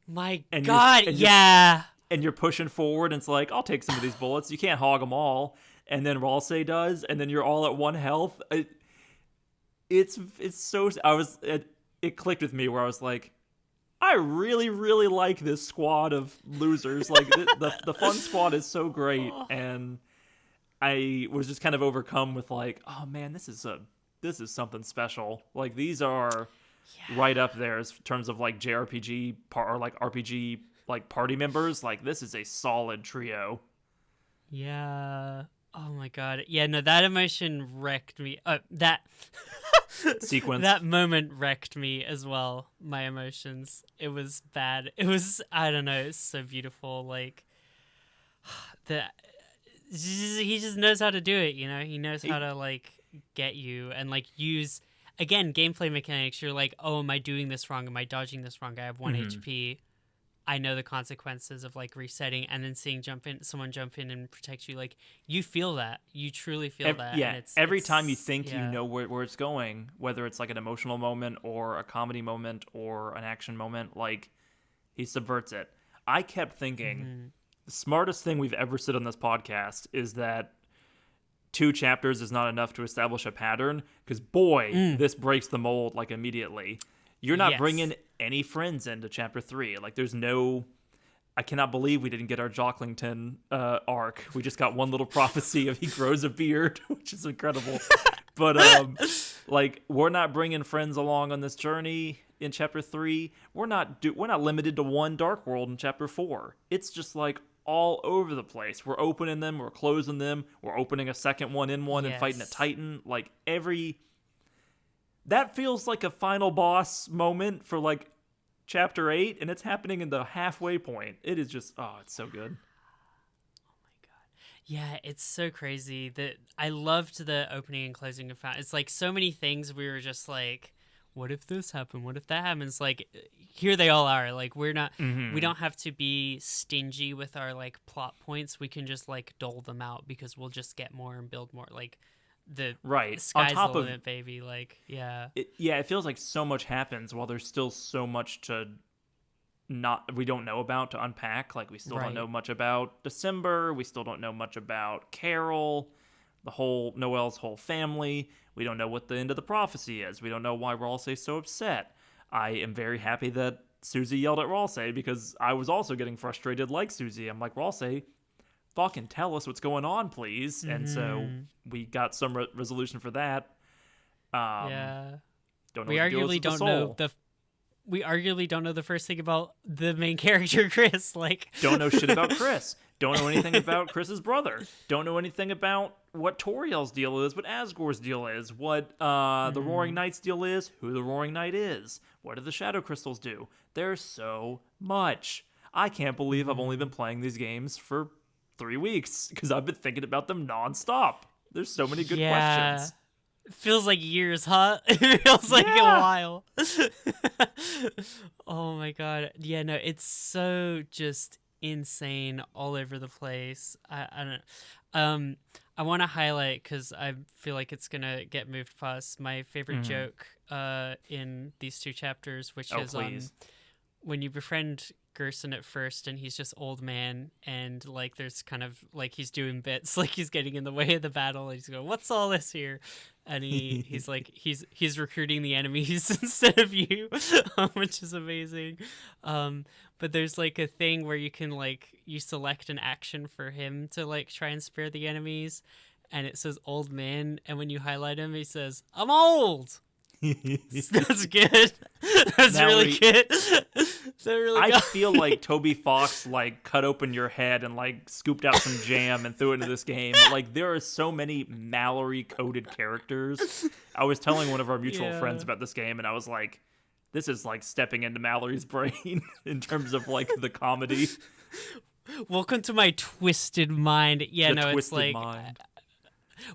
Speaker 2: My
Speaker 1: And
Speaker 2: God, yeah.
Speaker 1: And you're pushing forward, and it's like, I'll take some of these bullets. You can't hog them all. And then Ralsei does, and then you're all at 1 health. It's so... It clicked with me where I was like, I really, really like this squad of losers. Like, the fun squad is so great, and I was just kind of overcome with like, oh man, this is something special. Like, these are right up there in terms of like JRPG or like RPG like party members. Like, this is a solid trio.
Speaker 2: Yeah. Oh my God. Yeah, no, that emotion wrecked me. That
Speaker 1: Sequence.
Speaker 2: That moment wrecked me as well. My emotions. It was bad. It was, I don't know, it's so beautiful. Like, he just knows how to do it, you know? He knows how to, like, get you and, like, use, again, gameplay mechanics. You're like, oh, am I doing this wrong? Am I dodging this wrong? I have 1 HP. I know the consequences of, like, resetting and then seeing someone jump in and protect you. Like, you feel that. You truly feel that.
Speaker 1: Yeah,
Speaker 2: and
Speaker 1: every time you think you know where it's going, whether it's, like, an emotional moment or a comedy moment or an action moment, like, he subverts it. I kept thinking, the smartest thing we've ever said on this podcast is that 2 chapters is not enough to establish a pattern, because, boy, this breaks the mold, like, immediately. You're not bringing any friends into chapter 3. Like, there's no... I cannot believe we didn't get our Jocklington arc. We just got one little prophecy of he grows a beard, which is incredible. But, like, we're not bringing friends along on this journey in chapter 3. We're not limited to one Dark World in chapter 4. It's just, like, all over the place. We're opening them, we're closing them, we're opening a second one in one and fighting a Titan. Like, that feels like a final boss moment for, like, chapter 8, and it's happening in the halfway point. It is just, it's so good.
Speaker 2: Oh my God. Yeah, it's so crazy that I loved the opening and closing of It's like so many things we were just like, what if this happened? What if that happens? Like, here they all are. Like, we're not, we don't have to be stingy with our, like, plot points. We can just, like, dole them out because we'll just get more and build more. Like, the sky's
Speaker 1: on top
Speaker 2: the
Speaker 1: of
Speaker 2: limit, baby. Like,
Speaker 1: it feels like so much happens while there's still so much we don't know about to unpack. Like, we still don't know much about December. We still don't know much about Carol, Noelle's whole family. We don't know what the end of the prophecy is. We don't know why Ralsei's so upset. I am very happy that Susie yelled at Ralsei, because I was also getting frustrated like Susie. I'm like, Ralsei, fucking tell us what's going on, please. And so we got some resolution for that. Don't know. We arguably
Speaker 2: don't know the first thing about the main character, Chris. Like,
Speaker 1: don't know shit about Chris. Don't know anything about Chris's brother. Don't know anything about what Toriel's deal is, what Asgore's deal is, what the Roaring Knight's deal is, who the Roaring Knight is, what do the Shadow Crystals do. There's so much. I can't believe I've only been playing these games for 3 weeks, because I've been thinking about them nonstop. There's so many good questions.
Speaker 2: It feels like years, huh? It feels like a while. Oh my God. Yeah, no, it's so just insane all over the place. I don't I want to highlight, because I feel like it's gonna get moved past, my favorite joke in these 2 chapters, which is when you befriend Gerson at first, and he's just old man, and like there's kind of like he's doing bits, like he's getting in the way of the battle, and he's going, what's all this here? And he's like he's recruiting the enemies instead of you, which is amazing. But there's like a thing where you can you select an action for him to like try and spare the enemies, and it says old man, and when you highlight him, he says, I'm old. That's good. That's really good.
Speaker 1: I feel like Toby Fox cut open your head and scooped out some jam and threw it into this game. Like, there are so many Mallory coded characters. I was telling one of our mutual friends about this game, and I was like, this is like stepping into Mallory's brain in terms of the comedy.
Speaker 2: Welcome to my twisted mind. Yeah,
Speaker 1: the
Speaker 2: no,
Speaker 1: twisted
Speaker 2: it's
Speaker 1: mind.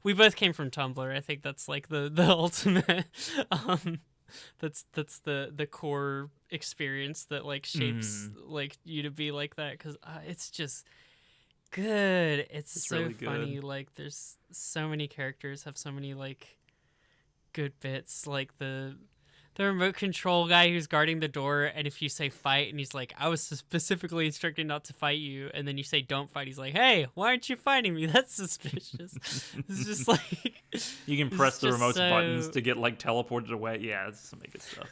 Speaker 2: We both came from Tumblr. I think that's the ultimate. That's the core experience that shapes you to be like that, because it's just good. It's so
Speaker 1: really
Speaker 2: funny.
Speaker 1: good.
Speaker 2: There's so many characters, have so many good bits, like the remote control guy who's guarding the door, and if you say fight, and he's like, I was specifically instructed not to fight you, and then you say don't fight, he's like, hey, why aren't you fighting me? That's suspicious. It's just like...
Speaker 1: You can press the remote
Speaker 2: so...
Speaker 1: buttons to get, like, teleported away. Yeah, it's some good stuff.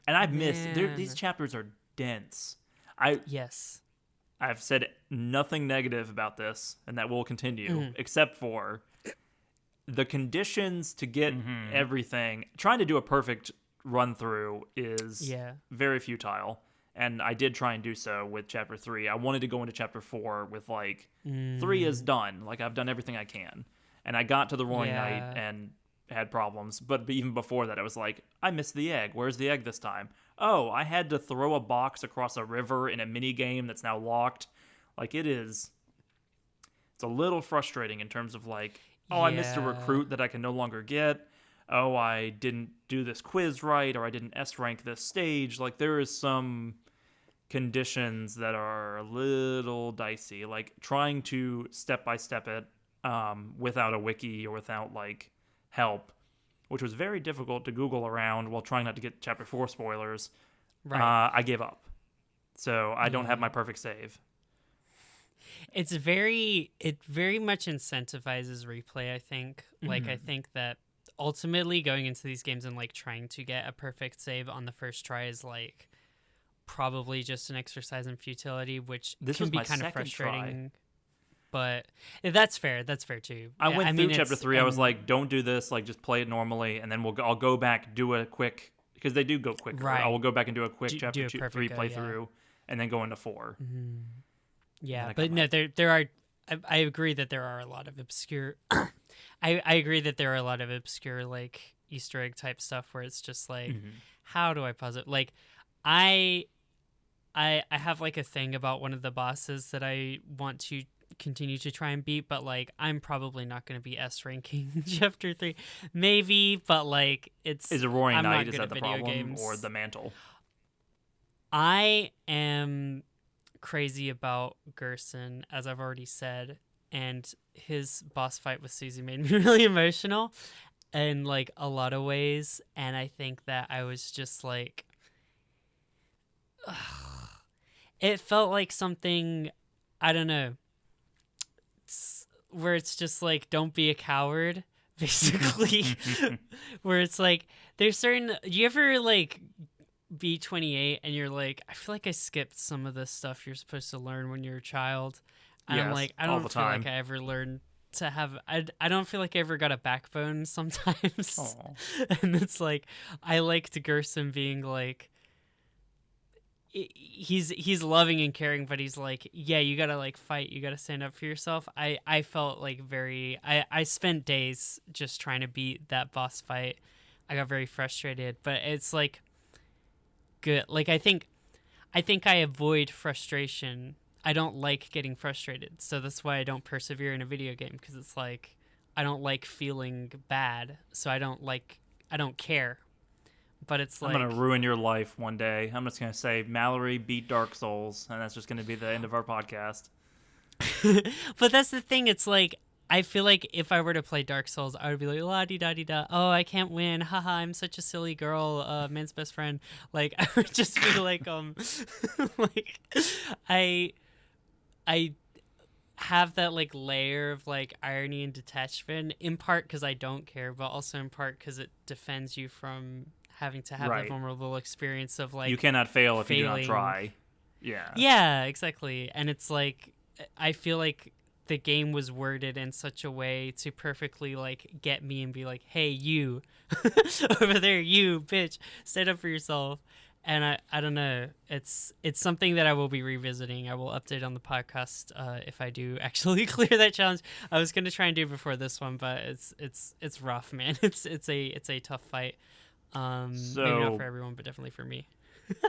Speaker 1: And I've missed... These chapters are dense.
Speaker 2: Yes.
Speaker 1: I've said nothing negative about this, and that will continue, except for the conditions to get everything. Trying to do a perfect run through is very futile, and I did try and do so with chapter 3. I wanted to go into chapter 4 with, like, 3 is done. Like, I've done everything I can. And I got to the Roaring Night and had problems. But even before that, I was like, I missed the egg. Where's the egg this time? Oh, I had to throw a box across a river in a mini game that's now locked. Like, it's a little frustrating in terms of, like, I missed a recruit that I can no longer get. Oh, I didn't do this quiz right, or I didn't S-rank this stage. Like, there is some conditions that are a little dicey. Like, trying to step-by-step it without a wiki or without, like, help, which was very difficult to Google around while trying not to get chapter 4 spoilers. Right. I gave up. So I don't have my perfect save.
Speaker 2: It very much incentivizes replay, I think. Like, I think that ultimately going into these games and, like, trying to get a perfect save on the first try is, like, probably just an exercise in futility, which can be kind of frustrating. But that's fair. That's fair too.
Speaker 1: I went through chapter 3. I was like, don't do this. Like, just play it normally, and then I'll go back, do a quick, because they do go quicker. Right. I will go back and do a quick chapter 3 playthrough, and then go into 4.
Speaker 2: Mm-hmm. Yeah, but no, there are. I agree that there are a lot of obscure. I agree that there are a lot of obscure, like, Easter egg type stuff where it's just like, how do I pause it? Like, I have, like, a thing about one of the bosses that I want to continue to try and beat, but, like, I'm probably not going to be S ranking chapter 3, maybe, but, like, is
Speaker 1: a Roaring Night, is that the problem, or the mantle?
Speaker 2: I am crazy about Gerson, as I've already said, and his boss fight with Susie made me really emotional in, like, a lot of ways, and I think that I was just like, it felt like something, I don't know, where it's just like, don't be a coward, basically. Where it's like, there's certain, you ever, like, be 28 and you're like, I feel like I skipped some of the stuff you're supposed to learn when you're a child, and I'm like, I don't feel like I ever learned to have, I don't feel like I ever got a backbone sometimes. And it's like, I liked Gerson being like, he's loving and caring, but he's like, yeah, you gotta, like, fight, you gotta stand up for yourself. I felt like I spent days just trying to beat that boss fight. I got very frustrated, but it's like good. Like, I think I avoid frustration. I don't like getting frustrated, so that's why I don't persevere in a video game, because it's like, I don't like feeling bad, so I don't care. But it's like, I'm
Speaker 1: going to ruin your life one day. I'm just going to say, Mallory beat Dark Souls, and that's just going to be the end of our podcast.
Speaker 2: But that's the thing. It's like, I feel like if I were to play Dark Souls, I would be like, la-di-da-di-da. Oh, I can't win. Haha, I'm such a silly girl. Man's best friend. Like, I would just be like, like, I have that, like, layer of, like, irony and detachment, in part because I don't care, but also in part because it defends you from having to have the vulnerable experience of, like,
Speaker 1: you cannot fail if you do not try.
Speaker 2: Yeah, exactly. And it's like, I feel like the game was worded in such a way to perfectly, like, get me and be like, hey, you over there, you bitch, stand up for yourself. And I don't know, it's something that I will be revisiting. I will update on the podcast if I do actually clear that challenge. I was going to try and do it before this one, but it's rough, man. It's a tough fight. Maybe not for everyone, but definitely for me.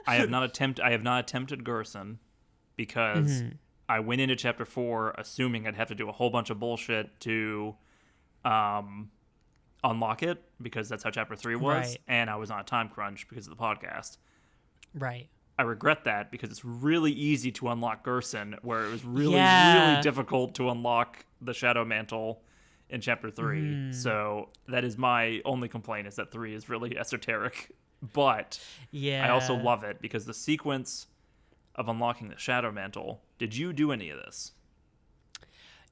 Speaker 1: I have not attempted Gerson because I went into chapter 4 assuming I'd have to do a whole bunch of bullshit to unlock it, because that's how chapter 3 was, and I was on a time crunch because of the podcast.
Speaker 2: Right.
Speaker 1: I regret that, because it's really easy to unlock Gerson, where it was really, really difficult to unlock the Shadow Mantle in chapter 3. So that is my only complaint, is that 3 is really esoteric. But
Speaker 2: Yeah.
Speaker 1: I also love it because the sequence of unlocking the Shadow Mantle. Did you do any of this?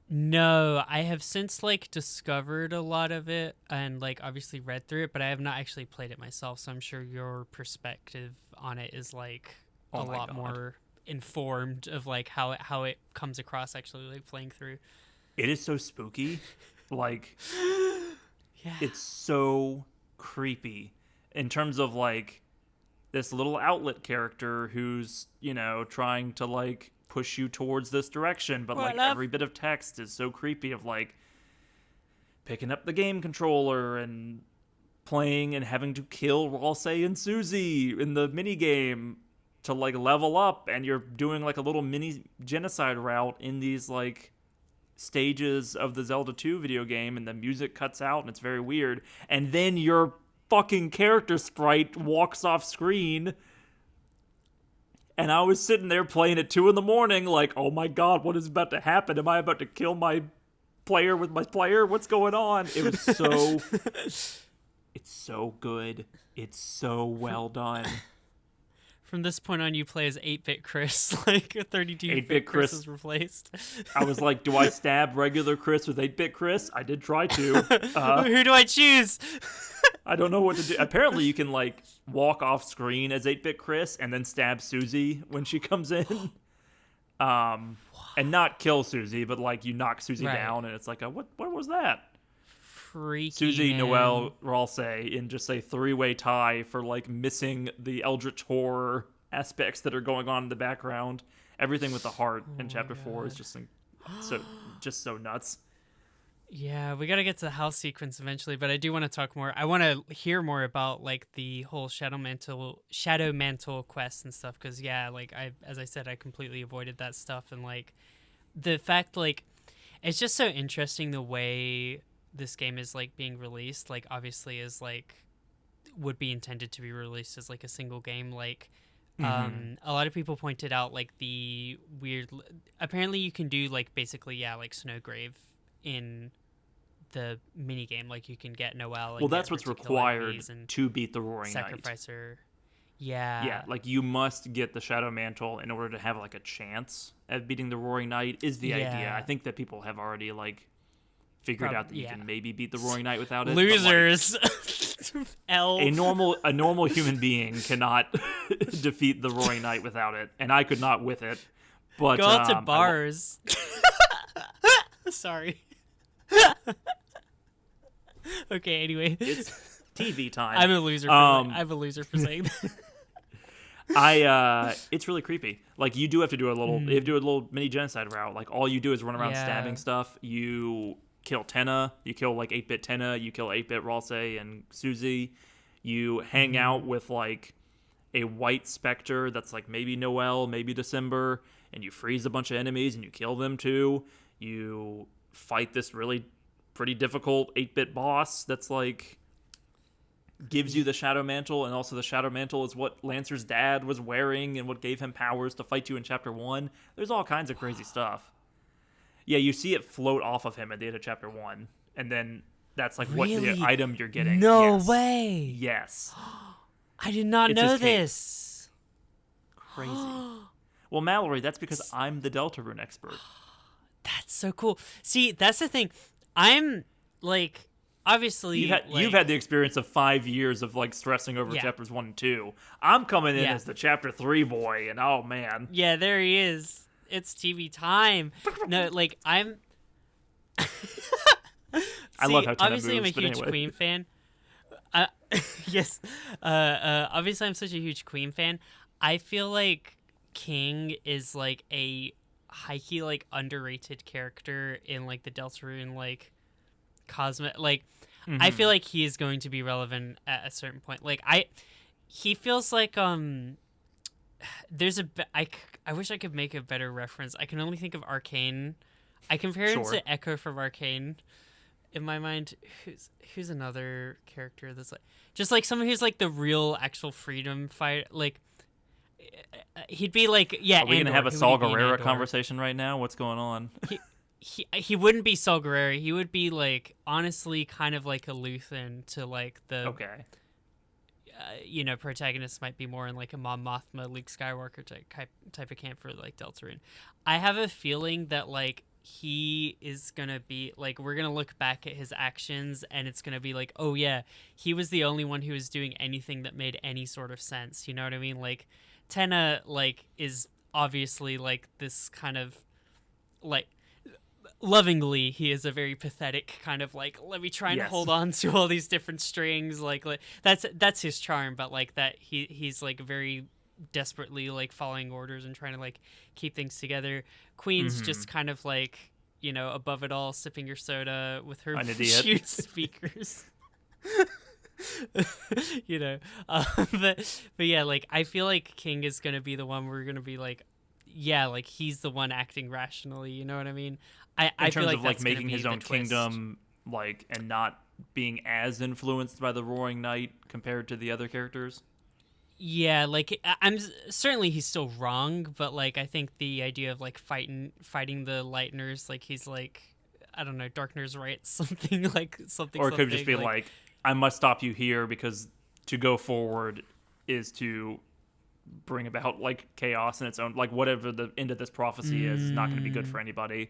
Speaker 2: No, I have since like discovered a lot of it and like obviously read through it, but I have not actually played it myself. So I'm sure your perspective on it is like a
Speaker 1: Oh my
Speaker 2: lot
Speaker 1: God.
Speaker 2: more informed of like how it comes across actually like playing through.
Speaker 1: It is so spooky. Like,
Speaker 2: Yeah.
Speaker 1: it's so creepy in terms of like this little outlet character who's, you know, trying to like push you towards this direction, but like every bit of text is so creepy of like picking up the game controller and playing and having to kill Ralsei and Susie in the mini game to like level up, and you're doing like a little mini genocide route in these like stages of the Zelda 2 video game, and the music cuts out and it's very weird, and then your fucking character sprite walks off screen, and I was sitting there playing at 2 a.m. like, oh my god, what is about to happen? Am I about to kill my player with my player? What's going on? It was so it's so good. It's so well done.
Speaker 2: From this point on, you play as 8-bit Chris, like 32-bit
Speaker 1: 8-bit
Speaker 2: Chris
Speaker 1: Chris.
Speaker 2: is replaced.
Speaker 1: I was like, do I stab regular Chris with 8-bit Chris? I did try to.
Speaker 2: Who do I choose?
Speaker 1: I don't know what to do. Apparently, you can like walk off screen as 8-bit Chris and then stab Susie when she comes in, and not kill Susie, but like you knock Susie
Speaker 2: Right.
Speaker 1: down, and it's like, what was that?
Speaker 2: Freaky
Speaker 1: Susie,
Speaker 2: man.
Speaker 1: Noelle, Ralsei in just a 3-way tie for like missing the Eldritch horror aspects that are going on in the background. Everything with the heart in chapter 4 is just so nuts.
Speaker 2: Yeah, we got to get to the house sequence eventually, but I do want to talk more. I want to hear more about like the whole Shadow Mantle quest and stuff, because yeah, like as I said, I completely avoided that stuff, and like the fact like it's just so interesting the way this game is like being released. Like obviously is like would be intended to be released as like a single game. Like a lot of people pointed out like the weird. Apparently, you can do like basically like Snowgrave in the mini game. Like you can get Noelle.
Speaker 1: Well, that's what's required
Speaker 2: and
Speaker 1: to beat the Roaring Knight.
Speaker 2: sacrifice her. Yeah.
Speaker 1: Yeah, like you must get the Shadow Mantle in order to have like a chance at beating the Roaring Knight is the idea. I think that people have already like figured out that you can maybe beat the Roaring Knight without it.
Speaker 2: Losers.
Speaker 1: L. A normal human being cannot defeat the Roaring Knight without it, and I could not with it. But
Speaker 2: go out to bars. Sorry. Okay. Anyway,
Speaker 1: it's TV time.
Speaker 2: I'm a loser. I'm a loser for saying that.
Speaker 1: It's really creepy. Like you do have to do a little, you have to do a little mini genocide route. Like all you do is run around stabbing stuff. You kill Tenna. You kill like 8-bit Tenna. You kill 8-bit Ralsei and Susie. You hang out with like a white specter that's like maybe Noelle, maybe December, and you freeze a bunch of enemies and you kill them too. You fight this really pretty difficult 8-bit boss that's like gives you the Shadow Mantle, and also the Shadow Mantle is what Lancer's dad was wearing and what gave him powers to fight you in chapter 1. There's all kinds of crazy stuff. Yeah, you see it float off of him at the end of chapter 1, and then that's like what the item you're getting.
Speaker 2: No way.
Speaker 1: Yes.
Speaker 2: I did not know this.
Speaker 1: Crazy. Well, Mallory, that's because I'm the Deltarune expert.
Speaker 2: That's so cool. See, that's the thing. I'm like, obviously,
Speaker 1: you've had the experience of 5 years of like stressing over chapters 1 and 2. I'm coming in as the chapter 3 boy, and oh man.
Speaker 2: Yeah, there he is. It's TV time. No, like I'm.
Speaker 1: I love how Tenna
Speaker 2: obviously
Speaker 1: moves,
Speaker 2: I'm a huge Queen fan. Yes. Obviously I'm such a huge Queen fan. I feel like King is like a high-key like underrated character in like the Deltarune like cosmic like I feel like he is going to be relevant at a certain point. Like he feels like there's I wish I could make a better reference. I can only think of Arcane. I compare him to Echo from Arcane in my mind. Who's another character that's like just like someone who's like the real actual freedom fighter. Like he'd be like
Speaker 1: Are we gonna have a Saul Guerrero conversation right now? What's going on?
Speaker 2: he wouldn't be Saul Guerrero. He would be like honestly kind of like a Luthen to like the
Speaker 1: Okay.
Speaker 2: Protagonists might be more in like a Mon Mothma, Luke Skywalker type of camp for like Deltarune. I have a feeling that like he is gonna be like, we're gonna look back at his actions and it's gonna be like, oh yeah, he was the only one who was doing anything that made any sort of sense. You know what I mean? Like Tenna like is obviously like this kind of like lovingly, he is a very pathetic kind of like, let me try and
Speaker 1: Yes.
Speaker 2: hold on to all these different strings, like that's his charm, but like that he's like very desperately like following orders and trying to like keep things together. Queen's just kind of like, above it all, sipping your soda with her
Speaker 1: An idiot.
Speaker 2: huge speakers. But yeah, like I feel like King is gonna be the one we're gonna be like, yeah, like he's the one acting rationally, you know what I mean? I
Speaker 1: In
Speaker 2: feel
Speaker 1: terms
Speaker 2: like
Speaker 1: of like
Speaker 2: that's gonna
Speaker 1: making
Speaker 2: be
Speaker 1: his
Speaker 2: the
Speaker 1: own
Speaker 2: twist.
Speaker 1: kingdom, like, and not being as influenced by the Roaring Knight compared to the other characters.
Speaker 2: Yeah, like I'm certainly he's still wrong, but like I think the idea of like fighting the Lightners, like he's like, I don't know, Darkner's right, something like something.
Speaker 1: Or it could just
Speaker 2: something,
Speaker 1: be like, I must stop you here because to go forward is to bring about like chaos in its own, like whatever the end of this prophecy is not going to be good for anybody.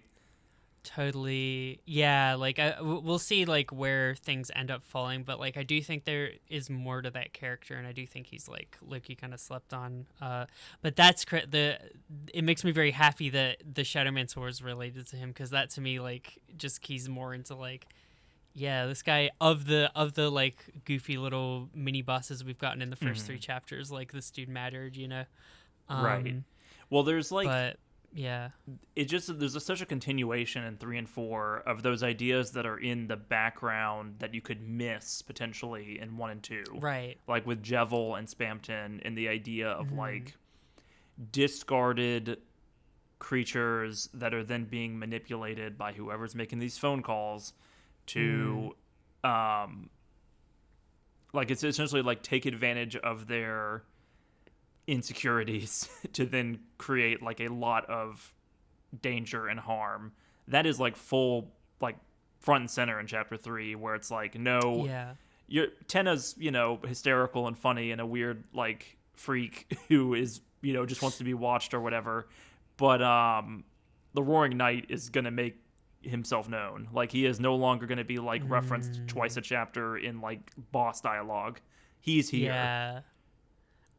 Speaker 2: Totally. Yeah, like we'll see like where things end up falling, but like I do think there is more to that character, and I do think he's like Loki kind of slept on. But that's it makes me very happy that the Shadowman sword is related to him, because that to me like just keys more into like, yeah, this guy of the like goofy little mini bosses we've gotten in the first 3 chapters, like this dude mattered,
Speaker 1: Right. Well, there's like,
Speaker 2: But yeah.
Speaker 1: there's such a continuation in 3 and 4 of those ideas that are in the background that you could miss potentially in 1 and 2.
Speaker 2: Right.
Speaker 1: Like with Jevil and Spamton, and the idea of like discarded creatures that are then being manipulated by whoever's making these phone calls to like, it's essentially like take advantage of their insecurities to then create like a lot of danger and harm. That is like full, like front and center in chapter 3, where it's like, no,
Speaker 2: Yeah.
Speaker 1: Tenna's, hysterical and funny and a weird like freak who is, just wants to be watched or whatever, but the Roaring Knight is gonna make himself known. Like, he is no longer gonna be like referenced twice a chapter in like boss dialogue. He's here.
Speaker 2: Yeah.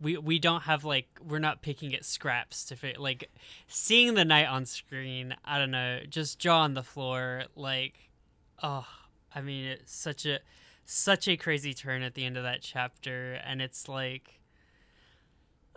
Speaker 2: We don't have like, we're not picking at scraps to fit, like seeing the knight on screen, I don't know, just jaw on the floor, like, oh, I mean, it's such a crazy turn at the end of that chapter, and it's like,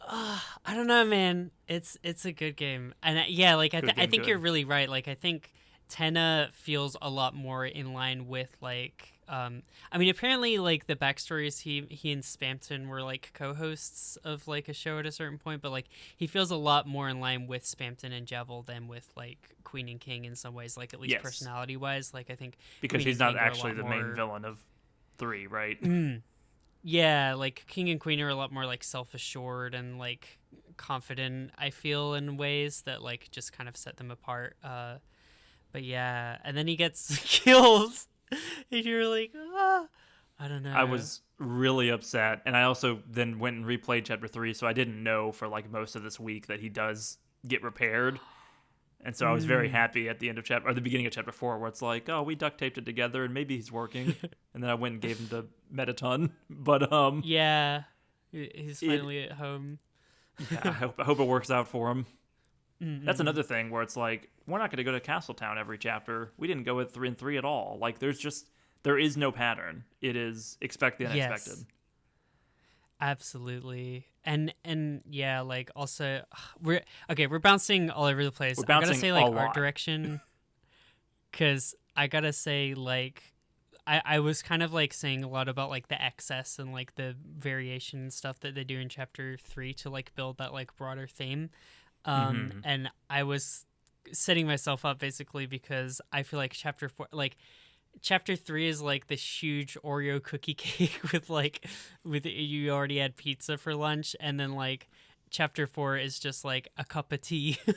Speaker 2: I don't know, man, it's a good game. And yeah, like I think
Speaker 1: good.
Speaker 2: you're really right. Like I think Tenna feels a lot more in line with like, I mean, apparently like the backstory is he and Spamton were like co-hosts of like a show at a certain point, but like he feels a lot more in line with Spamton and Jevil than with like Queen and King in some ways, like at least
Speaker 1: Yes.
Speaker 2: personality wise. Like I think
Speaker 1: Because
Speaker 2: Queen
Speaker 1: he's
Speaker 2: and
Speaker 1: not
Speaker 2: King are a
Speaker 1: actually
Speaker 2: lot
Speaker 1: the
Speaker 2: more...
Speaker 1: main villain of 3, right?
Speaker 2: Yeah, like King and Queen are a lot more like self-assured and like confident, I feel, in ways that like just kind of set them apart. But yeah, and then he gets killed, and you're like, I don't know.
Speaker 1: I was really upset, and I also then went and replayed chapter 3, so I didn't know for like most of this week that he does get repaired. And so I was very happy at the end of the beginning of chapter 4, where it's like, oh, we duct taped it together and maybe he's working. And then I went and gave him the Metaton. But
Speaker 2: yeah, he's finally at home.
Speaker 1: Yeah, I hope it works out for him. That's another thing where it's like, we're not going to go to Castletown every chapter. We didn't go with 3 and 3 at all. Like, there is no pattern. It is expect the unexpected.
Speaker 2: Yes. Absolutely. And yeah, like also we're bouncing all over the place.
Speaker 1: We're
Speaker 2: I gotta
Speaker 1: bouncing
Speaker 2: say
Speaker 1: a
Speaker 2: like
Speaker 1: lot.
Speaker 2: art direction, because I gotta say like I was kind of like saying a lot about like the excess and like the variation and stuff that they do in chapter 3 to like build that like broader theme. And I was setting myself up basically because I feel like chapter 4, like chapter 3 is like this huge Oreo cookie cake with you already had pizza for lunch, and then like chapter 4 is just like a cup of tea by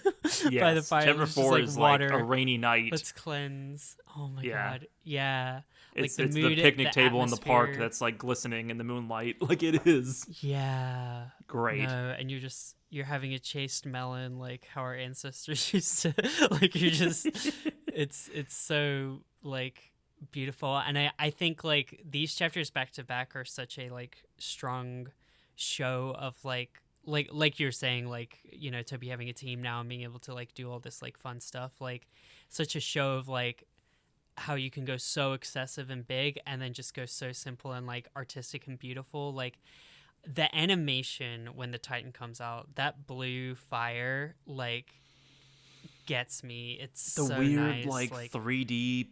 Speaker 1: Yes,
Speaker 2: the fire.
Speaker 1: chapter
Speaker 2: It's just,
Speaker 1: 4
Speaker 2: like,
Speaker 1: is
Speaker 2: water.
Speaker 1: like a rainy night.
Speaker 2: Let's cleanse. Oh my
Speaker 1: Yeah.
Speaker 2: god. Yeah.
Speaker 1: It's
Speaker 2: like
Speaker 1: the
Speaker 2: mood,
Speaker 1: picnic table in the park
Speaker 2: atmosphere.
Speaker 1: that's like glistening in the moonlight. Like it is
Speaker 2: Yeah.
Speaker 1: great.
Speaker 2: No, and you're having a chaste melon like how our ancestors used to like you're just it's so like beautiful. And I think like these chapters back to back are such a like strong show of like you're saying, like, you know, Toby having a team now and being able to like do all this like fun stuff, like such a show of like how you can go so excessive and big and then just go so simple and like artistic and beautiful. Like the animation when the Titan comes out, that blue fire like gets me. It's
Speaker 1: The
Speaker 2: so
Speaker 1: weird
Speaker 2: nice.
Speaker 1: like 3D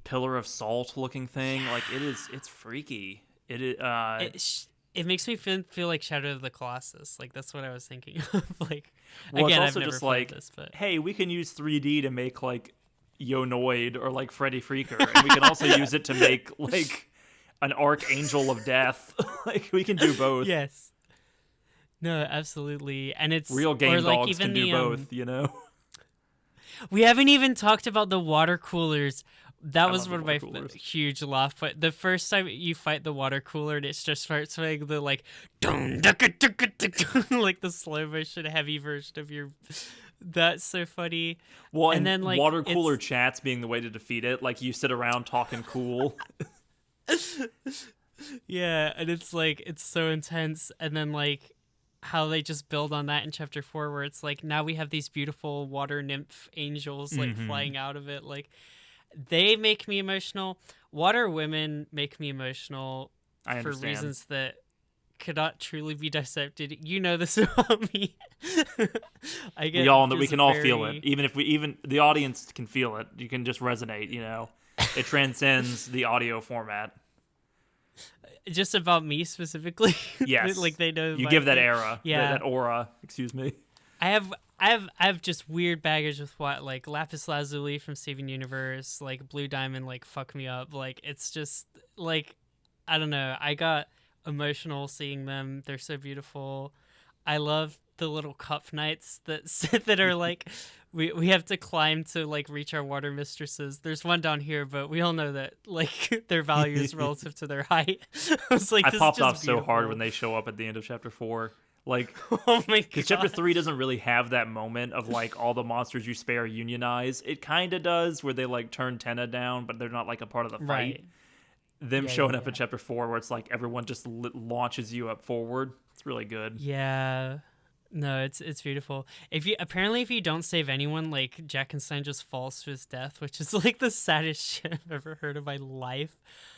Speaker 1: pillar of salt looking thing. Like it's freaky.
Speaker 2: It makes me feel like Shadow of the Colossus. Like that's what I was thinking of. Like
Speaker 1: Well,
Speaker 2: again,
Speaker 1: it's
Speaker 2: I've
Speaker 1: also
Speaker 2: never
Speaker 1: just
Speaker 2: played
Speaker 1: like,
Speaker 2: this, but
Speaker 1: hey, we can use 3D to make like Yonoid or like Freddy Freaker, and we can also use it to make like an Archangel of Death. Like we can do both.
Speaker 2: yes. No, absolutely. And it's
Speaker 1: Real game
Speaker 2: or, like,
Speaker 1: dogs
Speaker 2: even
Speaker 1: can do
Speaker 2: the,
Speaker 1: both, you know?
Speaker 2: We haven't even talked about the water coolers. That
Speaker 1: I
Speaker 2: was
Speaker 1: love
Speaker 2: one of
Speaker 1: the
Speaker 2: my
Speaker 1: water coolers.
Speaker 2: huge laugh. But the first time you fight the water cooler and it just starts playing the like, dun, ducka, ducka, ducka, like the slow motion heavy version of your. That's so funny.
Speaker 1: Well,
Speaker 2: And
Speaker 1: and
Speaker 2: then, like,
Speaker 1: water
Speaker 2: it's-
Speaker 1: cooler chats being the way to defeat it. Like you sit around talking cool.
Speaker 2: Yeah, and it's like it's so intense, and then like how they just build on that in chapter 4, where it's like now we have these beautiful water nymph angels like flying out of it. Like they make me emotional. Water women make me emotional
Speaker 1: I
Speaker 2: for
Speaker 1: understand.
Speaker 2: reasons that could not truly be dissected. You know this about me. I get
Speaker 1: We
Speaker 2: just
Speaker 1: can all feel
Speaker 2: very-
Speaker 1: it. Even the audience can feel it. You can just resonate, you know. It transcends the audio format.
Speaker 2: just about me specifically.
Speaker 1: Yes.
Speaker 2: like they know
Speaker 1: You
Speaker 2: my
Speaker 1: give that
Speaker 2: thing.
Speaker 1: era,
Speaker 2: Yeah.
Speaker 1: that aura, excuse me.
Speaker 2: I have just weird baggage with what like Lapis Lazuli from Steven Universe, like Blue Diamond, like fuck me up. Like it's just like I don't know. I got emotional seeing them. They're so beautiful. I love the little cup knights that are like we have to climb to like reach our water mistresses. There's one down here, but we all know that like their value is relative to their height. I was like,
Speaker 1: I
Speaker 2: this
Speaker 1: popped
Speaker 2: is just
Speaker 1: off so hard
Speaker 2: beautiful.
Speaker 1: when they show up at the end of chapter 4. Like,
Speaker 2: Oh my god.
Speaker 1: because chapter 3 doesn't really have that moment of like all the monsters you spare unionize. It kind of does, where they like turn Tenna down, but they're not like a part of the fight.
Speaker 2: Right.
Speaker 1: Them
Speaker 2: Yeah,
Speaker 1: showing
Speaker 2: yeah,
Speaker 1: up in
Speaker 2: yeah.
Speaker 1: chapter 4, where it's like everyone just launches you up forward. It's really good.
Speaker 2: Yeah. No, it's beautiful. If you don't save anyone, like Jackenstein just falls to his death, which is like the saddest shit I've ever heard in my life.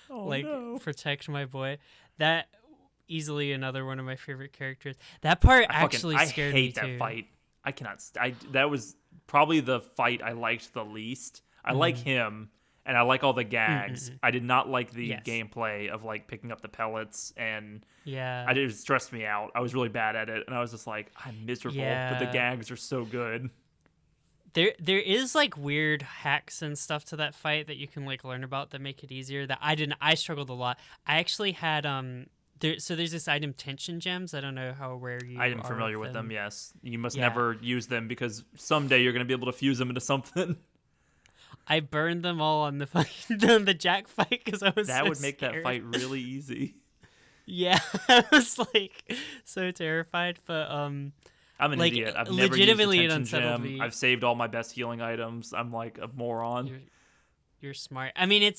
Speaker 1: Oh,
Speaker 2: like
Speaker 1: no.
Speaker 2: protect my boy. That easily another one of my favorite characters. That part actually
Speaker 1: I
Speaker 2: scared me
Speaker 1: hate that
Speaker 2: too.
Speaker 1: fight. I cannot. That was probably the fight I liked the least. I like him, and I like all the gags. I did not like the
Speaker 2: Yes.
Speaker 1: gameplay of like picking up the pellets, and
Speaker 2: Yeah.
Speaker 1: it stressed me out. I was really bad at it, and I was just like, I'm miserable. But the
Speaker 2: Yeah.
Speaker 1: gags are so good.
Speaker 2: There is like weird hacks and stuff to that fight that you can like learn about that make it easier. That I struggled a lot. I actually had there's this item, tension gems. I don't know how aware you
Speaker 1: I am
Speaker 2: are
Speaker 1: familiar with them. Yes, you must
Speaker 2: Yeah.
Speaker 1: never use them because someday you're going to be able to fuse them into something.
Speaker 2: I burned them all on the on the Jack fight because I was
Speaker 1: That
Speaker 2: so
Speaker 1: would make that
Speaker 2: scared.
Speaker 1: fight really easy.
Speaker 2: Yeah, I was like so terrified, but
Speaker 1: I'm an
Speaker 2: Like,
Speaker 1: idiot. I've never
Speaker 2: legitimately, it
Speaker 1: used a tension
Speaker 2: unsettled
Speaker 1: gem.
Speaker 2: me.
Speaker 1: I've saved all my best healing items. I'm like a moron.
Speaker 2: you're smart. I mean,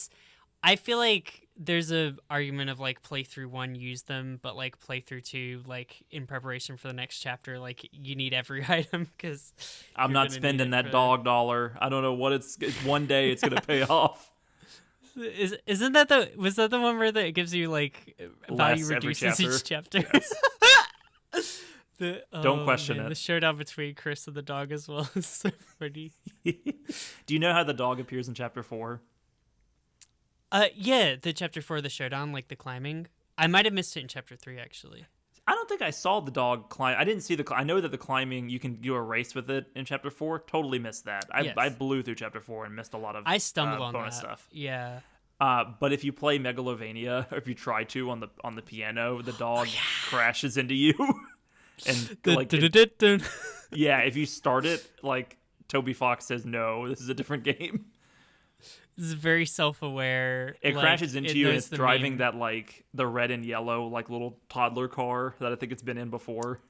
Speaker 2: I feel like there's a argument of like playthrough 1 use them, but like playthrough 2, like in preparation for the next chapter, like you need every item because
Speaker 1: I'm not spending that dog dollar. I don't know what it's one day it's gonna pay off.
Speaker 2: Isn't that was that the one where that gives you like value
Speaker 1: Less every
Speaker 2: reduces each chapter?
Speaker 1: Yes.
Speaker 2: Don't
Speaker 1: question it.
Speaker 2: The showdown between Chris and the dog as well is so funny.
Speaker 1: Do you know how the dog appears in chapter 4?
Speaker 2: Yeah, the chapter 4, the showdown, like the climbing. I might have missed it in chapter 3 actually.
Speaker 1: I don't think I saw the dog climb. I didn't see I know that the climbing, you can do a race with it in chapter 4. Totally missed that.
Speaker 2: Yes.
Speaker 1: I blew through chapter 4 and missed a lot of
Speaker 2: I stumbled on
Speaker 1: bonus
Speaker 2: that.
Speaker 1: stuff.
Speaker 2: Yeah.
Speaker 1: But if you play Megalovania, or if you try to on the piano, the
Speaker 2: Oh,
Speaker 1: dog crashes into you. And
Speaker 2: Dun,
Speaker 1: like,
Speaker 2: dun, dun, dun, dun.
Speaker 1: yeah, if you start it, like Toby Fox says, no, this is a different game.
Speaker 2: This is very self-aware.
Speaker 1: It
Speaker 2: like,
Speaker 1: crashes into
Speaker 2: it
Speaker 1: you and
Speaker 2: knows
Speaker 1: it's
Speaker 2: the
Speaker 1: driving
Speaker 2: meme.
Speaker 1: that like the red and yellow like little toddler car that I think it's been in before.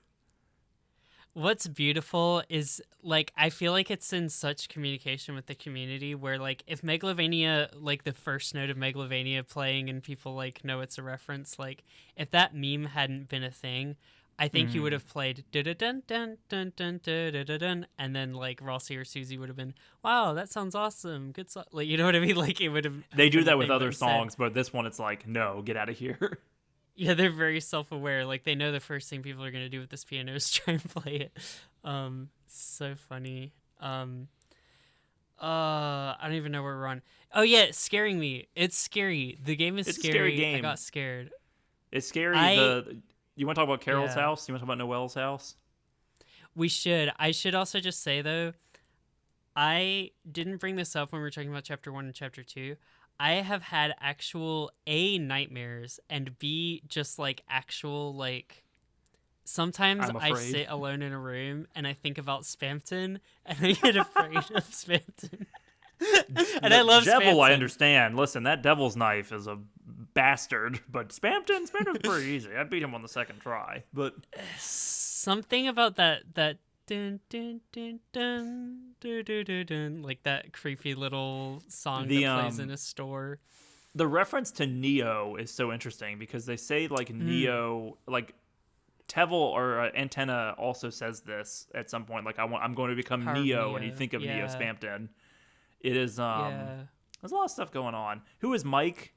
Speaker 2: What's beautiful is like I feel like it's in such communication with the community where like if Megalovania, like the first note of Megalovania playing and people like know it's a reference, like if that meme hadn't been a thing, I think you would have played dun dun dun dun dun dun dun, and then like Rossi or Susie would have been, wow, that sounds awesome, good song. Like you know what I mean? Like it would have.
Speaker 1: They do
Speaker 2: been the
Speaker 1: that with
Speaker 2: thing, but
Speaker 1: other
Speaker 2: instead-
Speaker 1: songs, but this one it's like, no, get out of here.
Speaker 2: Yeah, they're very self-aware. Like they know the first thing people are gonna do with this piano is try and play it. So funny. I don't even know where we're on. Oh yeah, it's scaring me. It's scary. The game is
Speaker 1: It's a
Speaker 2: scary.
Speaker 1: scary
Speaker 2: I
Speaker 1: game.
Speaker 2: got scared.
Speaker 1: It's scary.
Speaker 2: I-
Speaker 1: You want to talk about Carol's
Speaker 2: Yeah.
Speaker 1: house? You want to talk about Noelle's house?
Speaker 2: We should. I should also just say though, I didn't bring this up when we were talking about chapter 1 and chapter 2. I have had actual A, nightmares, and B, just like actual like sometimes
Speaker 1: I'm
Speaker 2: I
Speaker 1: afraid.
Speaker 2: sit alone in a room and I think about Spamton and I get afraid of Spamton. And I love
Speaker 1: Devil, I
Speaker 2: Spamton.
Speaker 1: understand. Listen, that devil's knife is a bastard, but Spamton's pretty easy. I beat him on the second try. But
Speaker 2: Something about that dun dun dun dun dun dun dun, dun like that creepy little song
Speaker 1: The,
Speaker 2: that plays in a store.
Speaker 1: the reference to Neo is so interesting because they say like Neo, like Tevel or Antenna also says this at some point. Like I'm going to become
Speaker 2: Power
Speaker 1: Neo, and you
Speaker 2: Neo,
Speaker 1: think of Neo
Speaker 2: yeah.
Speaker 1: Spamton. It is
Speaker 2: Yeah.
Speaker 1: There's a lot of stuff going on. Who is Mike?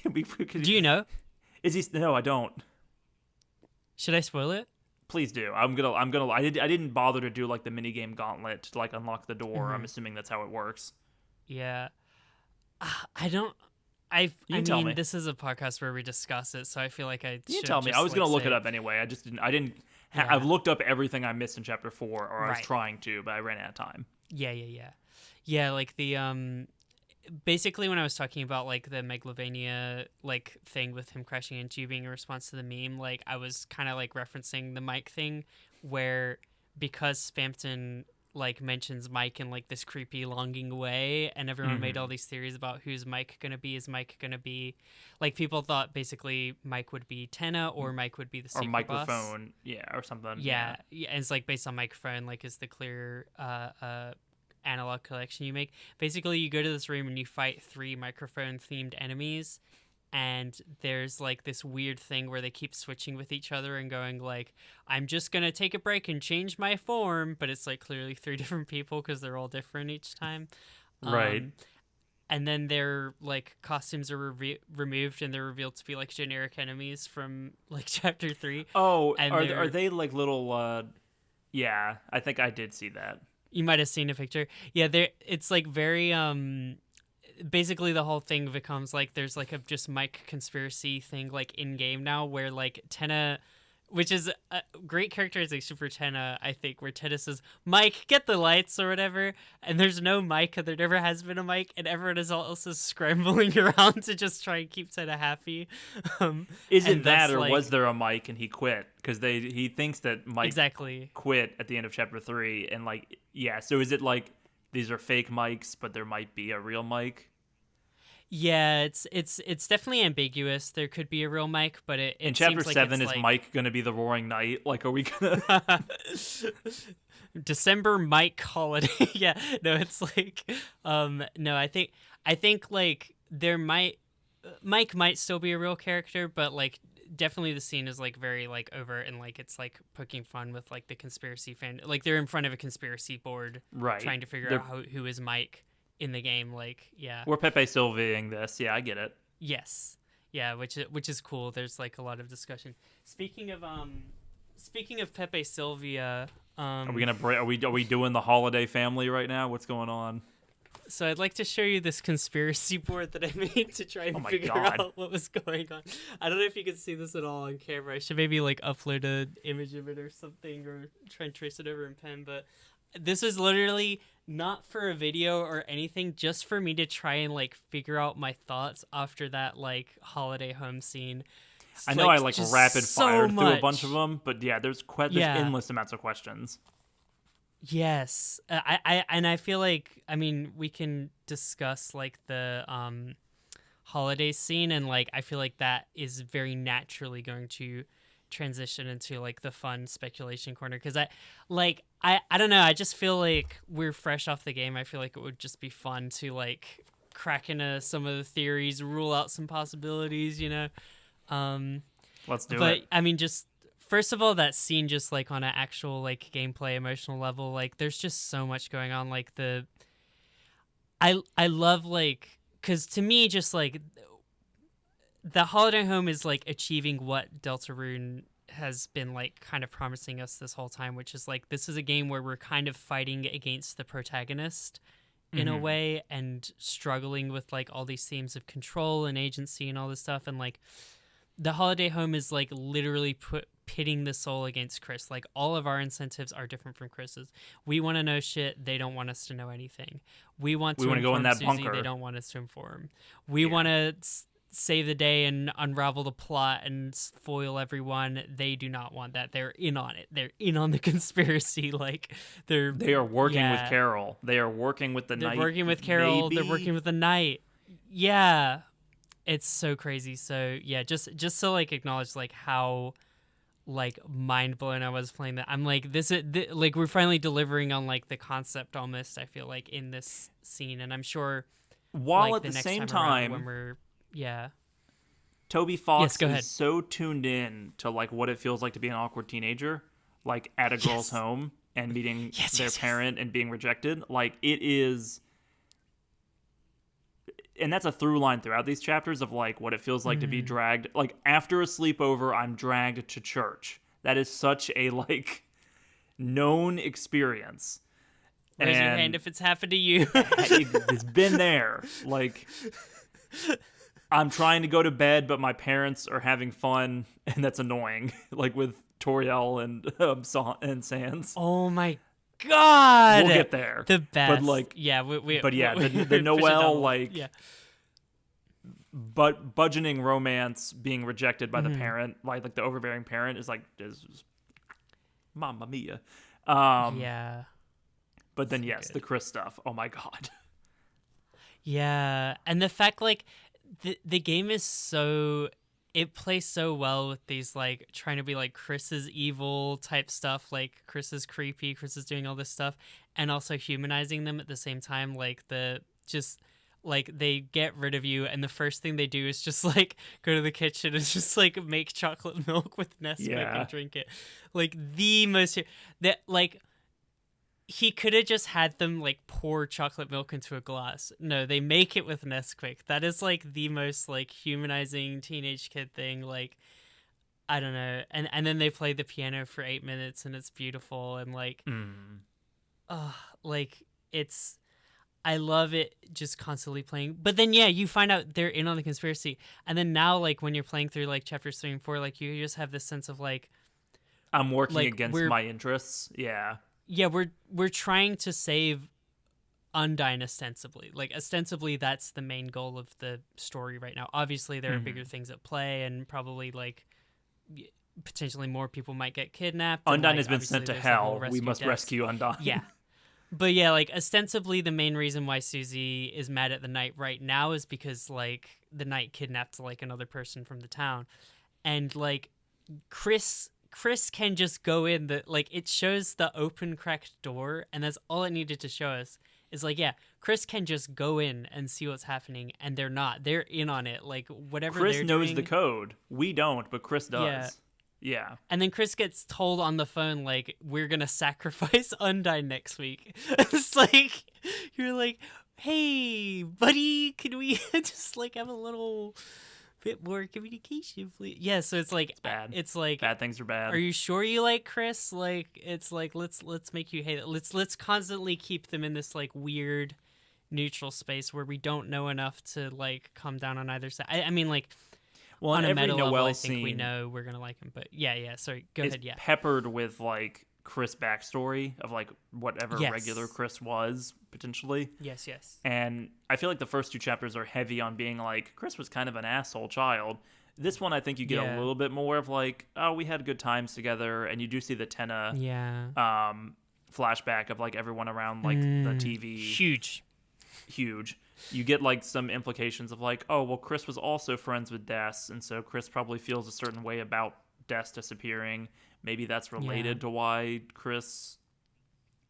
Speaker 2: Do you know?
Speaker 1: Is he? No, I don't.
Speaker 2: Should I spoil it?
Speaker 1: Please do. I'm gonna. I didn't bother to do like the mini game gauntlet to like unlock the door. I'm assuming that's how it works.
Speaker 2: Yeah. I don't. I
Speaker 1: can tell
Speaker 2: mean,
Speaker 1: me.
Speaker 2: this is a podcast where we discuss it, so I feel like I
Speaker 1: You
Speaker 2: should
Speaker 1: tell me.
Speaker 2: just,
Speaker 1: I was gonna
Speaker 2: like,
Speaker 1: look
Speaker 2: say
Speaker 1: it up anyway. I just didn't. I didn't.
Speaker 2: Yeah.
Speaker 1: I've looked up everything I missed in chapter 4, or I was
Speaker 2: Right.
Speaker 1: trying to, but I ran out of time.
Speaker 2: Yeah, like the basically when I was talking about like the Megalovania like thing with him crashing into you being a response to the meme, like I was kind of like referencing the Mike thing where because Spamton like mentions Mike in like this creepy longing way and everyone made all these theories about who's Mike gonna be. Is Mike gonna be like people thought basically Mike would be Tenna or Mike would be the
Speaker 1: Or
Speaker 2: secret boss.
Speaker 1: microphone, yeah, or something.
Speaker 2: Yeah, and it's like based on microphone, like is the clear analog collection you make. Basically, you go to this room and you fight 3 microphone themed enemies, and there's like this weird thing where they keep switching with each other and going like, I'm just gonna take a break and change my form, but it's like clearly 3 different people because they're all different each time.
Speaker 1: Right.
Speaker 2: And then their like costumes are removed and they're revealed to be like generic enemies from like chapter 3.
Speaker 1: Oh,
Speaker 2: And
Speaker 1: are
Speaker 2: they're-
Speaker 1: they like little? Yeah, I think I did see that.
Speaker 2: You might have seen a picture. Yeah, there. It's like very. Basically, the whole thing becomes like there's like a just Mike conspiracy thing like in game now, where like Tenna, which is a great characterization for Tenna, I think, where Tenna says, "Mike, get the lights" or whatever, and there's no Mike, and there never has been a Mike, and everyone else is scrambling around to just try and keep Tenna happy.
Speaker 1: Is it
Speaker 2: and
Speaker 1: that,
Speaker 2: thus,
Speaker 1: or
Speaker 2: like-
Speaker 1: was there a Mike and he quit? Because he thinks that Mike
Speaker 2: exactly?
Speaker 1: quit at the end of chapter 3, and like, yeah. So is it like these are fake mics, but there might be a real Mike?
Speaker 2: Yeah, it's definitely ambiguous. There could be a real Mike, but it
Speaker 1: In chapter
Speaker 2: seems like
Speaker 1: 7,
Speaker 2: it's
Speaker 1: is
Speaker 2: like...
Speaker 1: Mike going to be the Roaring Knight? Like, are we gonna?
Speaker 2: December Mike holiday. Yeah, no, it's like no, I think like there might Mike might still be a real character, but like definitely the scene is like very like overt and like it's like poking fun with like the conspiracy fan, like they're in front of a conspiracy board
Speaker 1: Right.
Speaker 2: trying to figure
Speaker 1: They're-
Speaker 2: out who is Mike in the game. Like yeah,
Speaker 1: We're Pepe Sylviaing this. Yeah, I get it.
Speaker 2: yes, yeah, which is cool. There's like a lot of discussion. Speaking of Pepe Sylvia,
Speaker 1: Are we gonna break? Are we doing the holiday family right now? What's going on?
Speaker 2: so I'd like to show you this conspiracy board that I made to try and
Speaker 1: Oh my
Speaker 2: figure
Speaker 1: God.
Speaker 2: out what was going on. I don't know if you can see this at all on camera. I should maybe like upload an image of it or something or try and trace it over in pen, but this is literally not for a video or anything, just for me to try and like figure out my thoughts after that like holiday home scene.
Speaker 1: I know I like
Speaker 2: just
Speaker 1: rapid
Speaker 2: so
Speaker 1: fired through a
Speaker 2: much.
Speaker 1: bunch of them, but yeah, there's there's endless amounts of questions.
Speaker 2: Yes, I feel like, I mean, we can discuss like the holiday scene, and like I feel like that is very naturally going to transition into like the fun speculation corner, because I don't know, I just feel like we're fresh off the game. I feel like it would just be fun to like crack into some of the theories, rule out some possibilities, you know.
Speaker 1: Let's do
Speaker 2: But
Speaker 1: it.
Speaker 2: I mean, just first of all, that scene, just like on an actual like gameplay emotional level, like there's just so much going on. Like I love, like, because to me, just like the holiday home is like achieving what Deltarune has been like kind of promising us this whole time, which is like, this is a game where we're kind of fighting against the protagonist in a way, and struggling with like all these themes of control and agency and all this stuff. And like the holiday home is like literally pitting the soul against Chris. Like all of our incentives are different from Chris's. We want to know shit, they don't want us to know anything. We want to
Speaker 1: go in that
Speaker 2: Susie,
Speaker 1: bunker.
Speaker 2: they don't want us to inform. We want to save the day and unravel the plot and foil everyone. They do not want that. They're in on it. They're in on the conspiracy. Like
Speaker 1: They are working with Carol. They are working with the
Speaker 2: they're
Speaker 1: Knight.
Speaker 2: working with Carol.
Speaker 1: Maybe?
Speaker 2: They're working with the Knight. Yeah, it's so crazy. So yeah, just to like acknowledge like how like mind blown I was playing that. I'm like, like we're finally delivering on like the concept almost. I feel like in this scene, and I'm sure
Speaker 1: While
Speaker 2: like,
Speaker 1: at the
Speaker 2: next
Speaker 1: same
Speaker 2: time around
Speaker 1: time,
Speaker 2: when we're
Speaker 1: Toby Fox
Speaker 2: go ahead.
Speaker 1: is so tuned in to like what it feels like to be an awkward teenager, like at a girl's home and meeting their parent and being rejected. Like it is, and that's a through line throughout these chapters of like what it feels like to be dragged. Like after a sleepover, I'm dragged to church. That is such a like known experience.
Speaker 2: Raise your hand if it's happened to you.
Speaker 1: It's been there. Like, I'm trying to go to bed, but my parents are having fun, and that's annoying. Like with Toriel and Sans.
Speaker 2: Oh my god!
Speaker 1: We'll get there.
Speaker 2: The best.
Speaker 1: But like,
Speaker 2: yeah,
Speaker 1: the Noelle like,
Speaker 2: yeah.
Speaker 1: but budgeting romance being rejected by the parent, like the overbearing parent is Mamma Mia.
Speaker 2: Yeah.
Speaker 1: But then yes, the Chris stuff. Oh my god.
Speaker 2: Yeah, and the fact like the game is so, it plays so well with these like trying to be like Chris is evil type stuff, like Chris is creepy, Chris is doing all this stuff, and also humanizing them at the same time. Like like they get rid of you, and the first thing they do is just like go to the kitchen and just like make chocolate milk with Nesquik and drink it. Like the most that like. He could have just had them like pour chocolate milk into a glass. No, they make it with Nesquik. That is like the most like humanizing teenage kid thing. Like, I don't know. And then they play the piano for 8 minutes, and it's beautiful, and like, like it's, I love it just constantly playing. But then yeah, you find out they're in on the conspiracy, and then now like when you're playing through like chapters 3 and 4, like you just have this sense of like,
Speaker 1: I'm working
Speaker 2: like,
Speaker 1: against my interests. Yeah.
Speaker 2: Yeah, we're trying to save Undyne ostensibly. Like ostensibly that's the main goal of the story right now. Obviously there are bigger things at play, and probably like potentially more people might get kidnapped.
Speaker 1: Undyne
Speaker 2: like,
Speaker 1: has been sent to hell. We must rescue Undyne.
Speaker 2: Yeah. But yeah, like ostensibly the main reason why Susie is mad at the Knight right now is because like the Knight kidnapped like another person from the town. And like Chris can just go in. The like it shows the open cracked door, and that's all it needed to show us. Is like, yeah, Chris can just go in and see what's happening, and they're in on it. Like whatever
Speaker 1: Chris
Speaker 2: they're
Speaker 1: knows
Speaker 2: doing,
Speaker 1: the code. We don't, but Chris does. Yeah.
Speaker 2: And then Chris gets told on the phone like, we're gonna sacrifice Undyne next week. It's like you're like, hey buddy, can we just like have a little bit more communication, please? Yeah, so it's like,
Speaker 1: It's bad.
Speaker 2: It's like,
Speaker 1: bad things are bad.
Speaker 2: are you sure you like Chris? Like, it's like, let's make you hate it. Let's constantly keep them in this like weird neutral space where we don't know enough to like come down on either side. I mean, like,
Speaker 1: well,
Speaker 2: on a
Speaker 1: every
Speaker 2: meta level,
Speaker 1: Noelle
Speaker 2: I think we
Speaker 1: scene
Speaker 2: know we're gonna like him. But yeah. Sorry, go
Speaker 1: is
Speaker 2: ahead. Yeah,
Speaker 1: peppered with like Chris backstory of like whatever
Speaker 2: Yes.
Speaker 1: regular Chris was potentially.
Speaker 2: yes.
Speaker 1: And I feel like the first two chapters are heavy on being like Chris was kind of an asshole child. This one, I think you get a little bit more of like, oh, we had good times together, and you do see the Tenna flashback of like everyone around like the TV. Huge. You get like some implications of like, oh, well, Chris was also friends with Des, and so Chris probably feels a certain way about Des disappearing. Maybe that's related to why Chris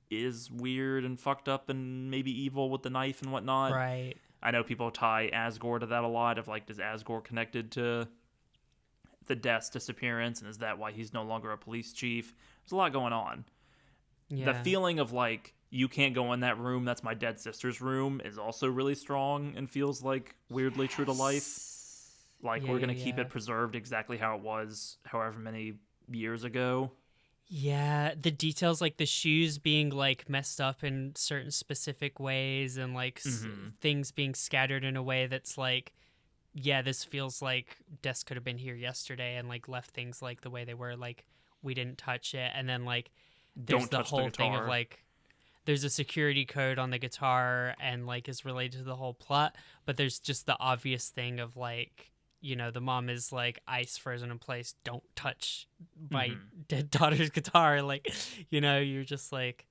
Speaker 1: is weird and fucked up and maybe evil with the knife and whatnot.
Speaker 2: Right.
Speaker 1: I know people tie Asgore to that a lot of like, is Asgore connected to the Des disappearance, and is that why he's no longer a police chief? There's a lot going on. The feeling of like, you can't go in that room, that's my dead sister's room, is also really strong and feels like weirdly true to life. Like, we're going to keep it preserved exactly how it was however many years ago.
Speaker 2: Yeah, the details, like the shoes being like messed up in certain specific ways, and like things being scattered in a way that's like, yeah, this feels like Des could have been here yesterday and like left things like the way they were, like we didn't touch it. And then like there's the whole thing of like, there's a security code on the guitar and like is related to the whole plot, but there's just the obvious thing of like, you know, the mom is like ice frozen in place, don't touch my dead daughter's guitar. Like, you know, you're just like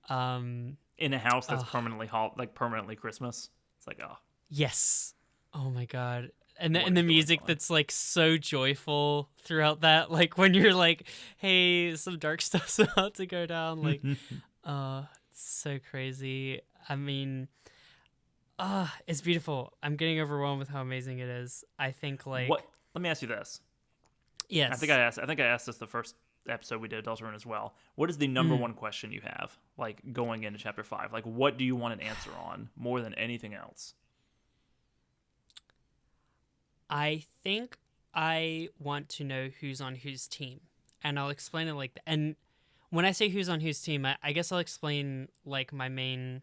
Speaker 1: in a house that's permanently hot, like permanently Christmas. It's like, oh
Speaker 2: yes, oh my god. And the music that's like so joyful throughout that, like when you're like, hey, some dark stuff's about to go down, like it's so crazy. I mean, it's beautiful. I'm getting overwhelmed with how amazing it is. I think like
Speaker 1: what? Let me ask you this.
Speaker 2: Yes.
Speaker 1: I think I asked this the first episode we did of Deltarune as well. What is the number one question you have, like going into chapter 5? Like, what do you want an answer on more than anything else?
Speaker 2: I think I want to know who's on whose team, and I'll explain it like that. And when I say who's on whose team, I guess I'll explain like my main.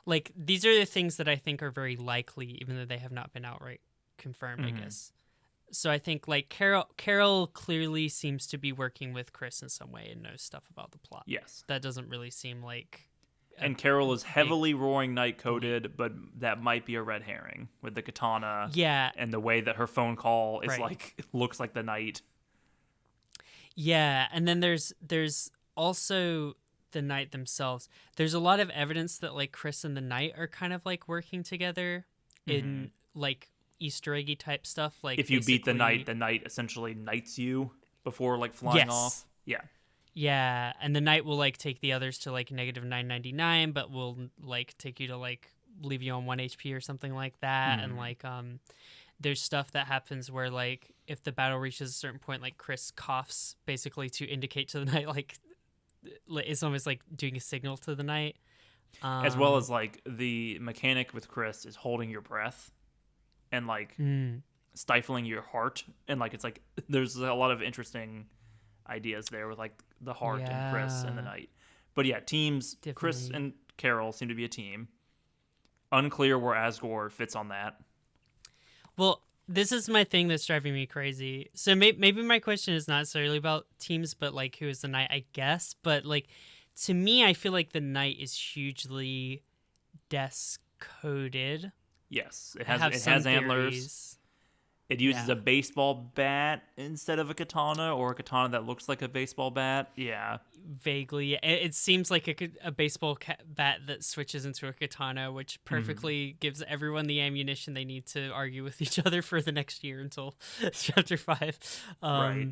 Speaker 2: Like, these are the things that I think are very likely, even though they have not been outright confirmed, I guess. So I think, like, Carol clearly seems to be working with Chris in some way and knows stuff about the plot.
Speaker 1: Yes.
Speaker 2: That doesn't really seem like...
Speaker 1: And Carol is heavily Roaring Knight coded, but that might be a red herring with the katana.
Speaker 2: Yeah.
Speaker 1: And the way that her phone call is like, looks like the Knight.
Speaker 2: Yeah, and then there's also... the Knight themselves. There's a lot of evidence that like Chris and the Knight are kind of like working together in like Easter eggy type stuff. Like
Speaker 1: if you beat the Knight essentially knights you before like flying off. Yeah.
Speaker 2: Yeah, and the Knight will like take the others to like negative 999, but will like take you to like leave you on 1 HP or something like that. And like there's stuff that happens where like if the battle reaches a certain point, like Chris coughs basically to indicate to the Knight like it's almost like doing a signal to the Knight.
Speaker 1: As well as like the mechanic with Chris is holding your breath and like stifling your heart, and like it's like there's a lot of interesting ideas there with like the heart and Chris and the Knight. But yeah, teams. Definitely. Chris and Carol seem to be a team. Unclear where Asgore fits on that.
Speaker 2: Well, this is my thing that's driving me crazy. So maybe my question is not necessarily about teams, but like who is the Knight, I guess. But like to me, I feel like the Knight is hugely Des-coded.
Speaker 1: Yes, it has antlers. It uses a baseball bat instead of a katana, or a katana that looks like a baseball bat. Yeah.
Speaker 2: Vaguely. It seems like a baseball bat that switches into a katana, which perfectly gives everyone the ammunition they need to argue with each other for the next year until chapter 5.
Speaker 1: Right.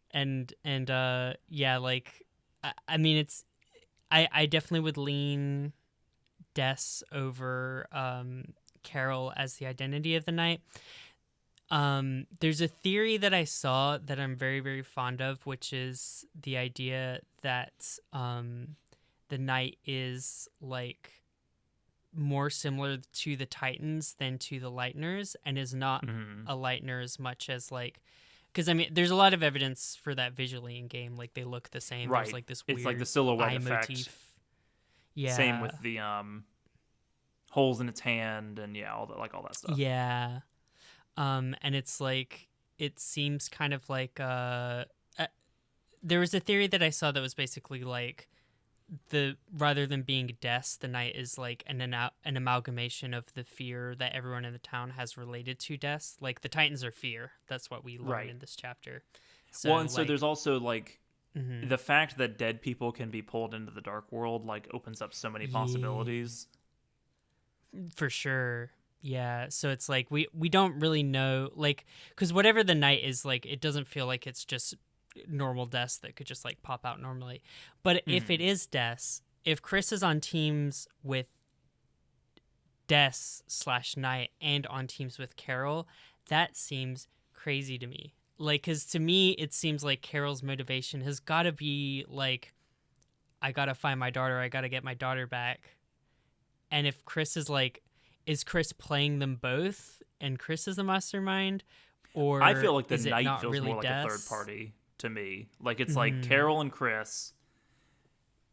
Speaker 2: And yeah, like, I mean, it's... I definitely would lean Des over Carol as the identity of the Knight. There's a theory that I saw that I'm very, very fond of, which is the idea that the Knight is like more similar to the Titans than to the Lightners, and is not a Lightner as much as like, because I mean, there's a lot of evidence for that visually in game. Like they look the same.
Speaker 1: Right.
Speaker 2: There's like this weird
Speaker 1: it's like the silhouette
Speaker 2: eye
Speaker 1: effect.
Speaker 2: motif. Yeah.
Speaker 1: Same with the holes in its hand and all that stuff.
Speaker 2: Yeah. And it's like, it seems kind of like, there was a theory that I saw that was basically like the rather than being deaths, the night is like an amalgamation of the fear that everyone in the town has related to deaths. Like the Titans are fear. That's what we learn
Speaker 1: Right.
Speaker 2: in this chapter. So,
Speaker 1: Well, and so there's also like
Speaker 2: mhm.
Speaker 1: the fact that dead people can be pulled into the dark world like opens up so many possibilities.
Speaker 2: For sure. Yeah, so it's like we don't really know, like, because whatever the night is, like, it doesn't feel like it's just normal deaths that could just like pop out normally. But if it is deaths, if Chris is on teams with deaths / night and on teams with Carol, that seems crazy to me. Like, because to me, it seems like Carol's motivation has got to be like, I got to find my daughter, I got to get my daughter back. And if Chris is like, is Chris playing them both and Chris is the mastermind? Or
Speaker 1: I feel like the
Speaker 2: is it
Speaker 1: night
Speaker 2: not
Speaker 1: feels
Speaker 2: really
Speaker 1: more like a third
Speaker 2: deaths?
Speaker 1: party to me. Like it's like Carol and Chris,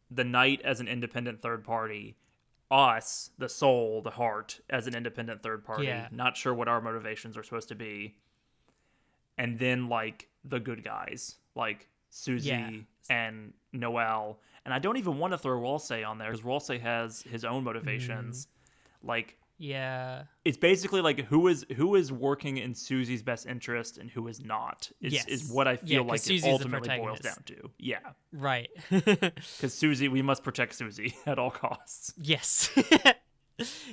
Speaker 1: the night as an independent third party, us, the soul, the heart, as an independent third party.
Speaker 2: Yeah.
Speaker 1: Not sure what our motivations are supposed to be. And then like the good guys, like Susie and Noelle. And I don't even want to throw Rolsey on there because Rolsey has his own motivations. Like,
Speaker 2: Yeah.
Speaker 1: it's basically like who is working in Susie's best interest and who is not is what I feel
Speaker 2: 'cause
Speaker 1: like
Speaker 2: Susie's
Speaker 1: it
Speaker 2: the
Speaker 1: ultimately boils
Speaker 2: protagonist.
Speaker 1: down to. Yeah,
Speaker 2: Right.
Speaker 1: because Susie, we must protect Susie at all costs.
Speaker 2: Yes.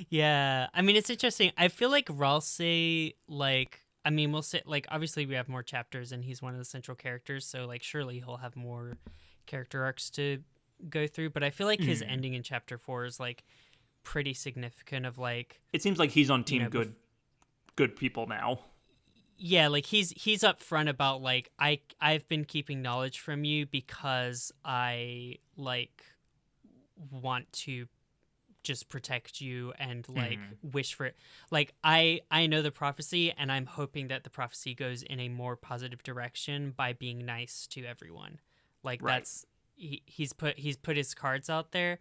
Speaker 2: Yeah. I mean, it's interesting. I feel like Ralsei, like, I mean, we'll say, like, obviously we have more chapters and he's one of the central characters. So, like, surely he'll have more character arcs to go through. But I feel like his ending in chapter 4 is, like, pretty significant of, like,
Speaker 1: It seems like he's on team
Speaker 2: know,
Speaker 1: good people now.
Speaker 2: yeah, like he's upfront about like I've been keeping knowledge from you because I like want to just protect you and like wish for it. Like I know the prophecy and I'm hoping that the prophecy goes in a more positive direction by being nice to everyone. Like
Speaker 1: Right.
Speaker 2: that's he's put his cards out there,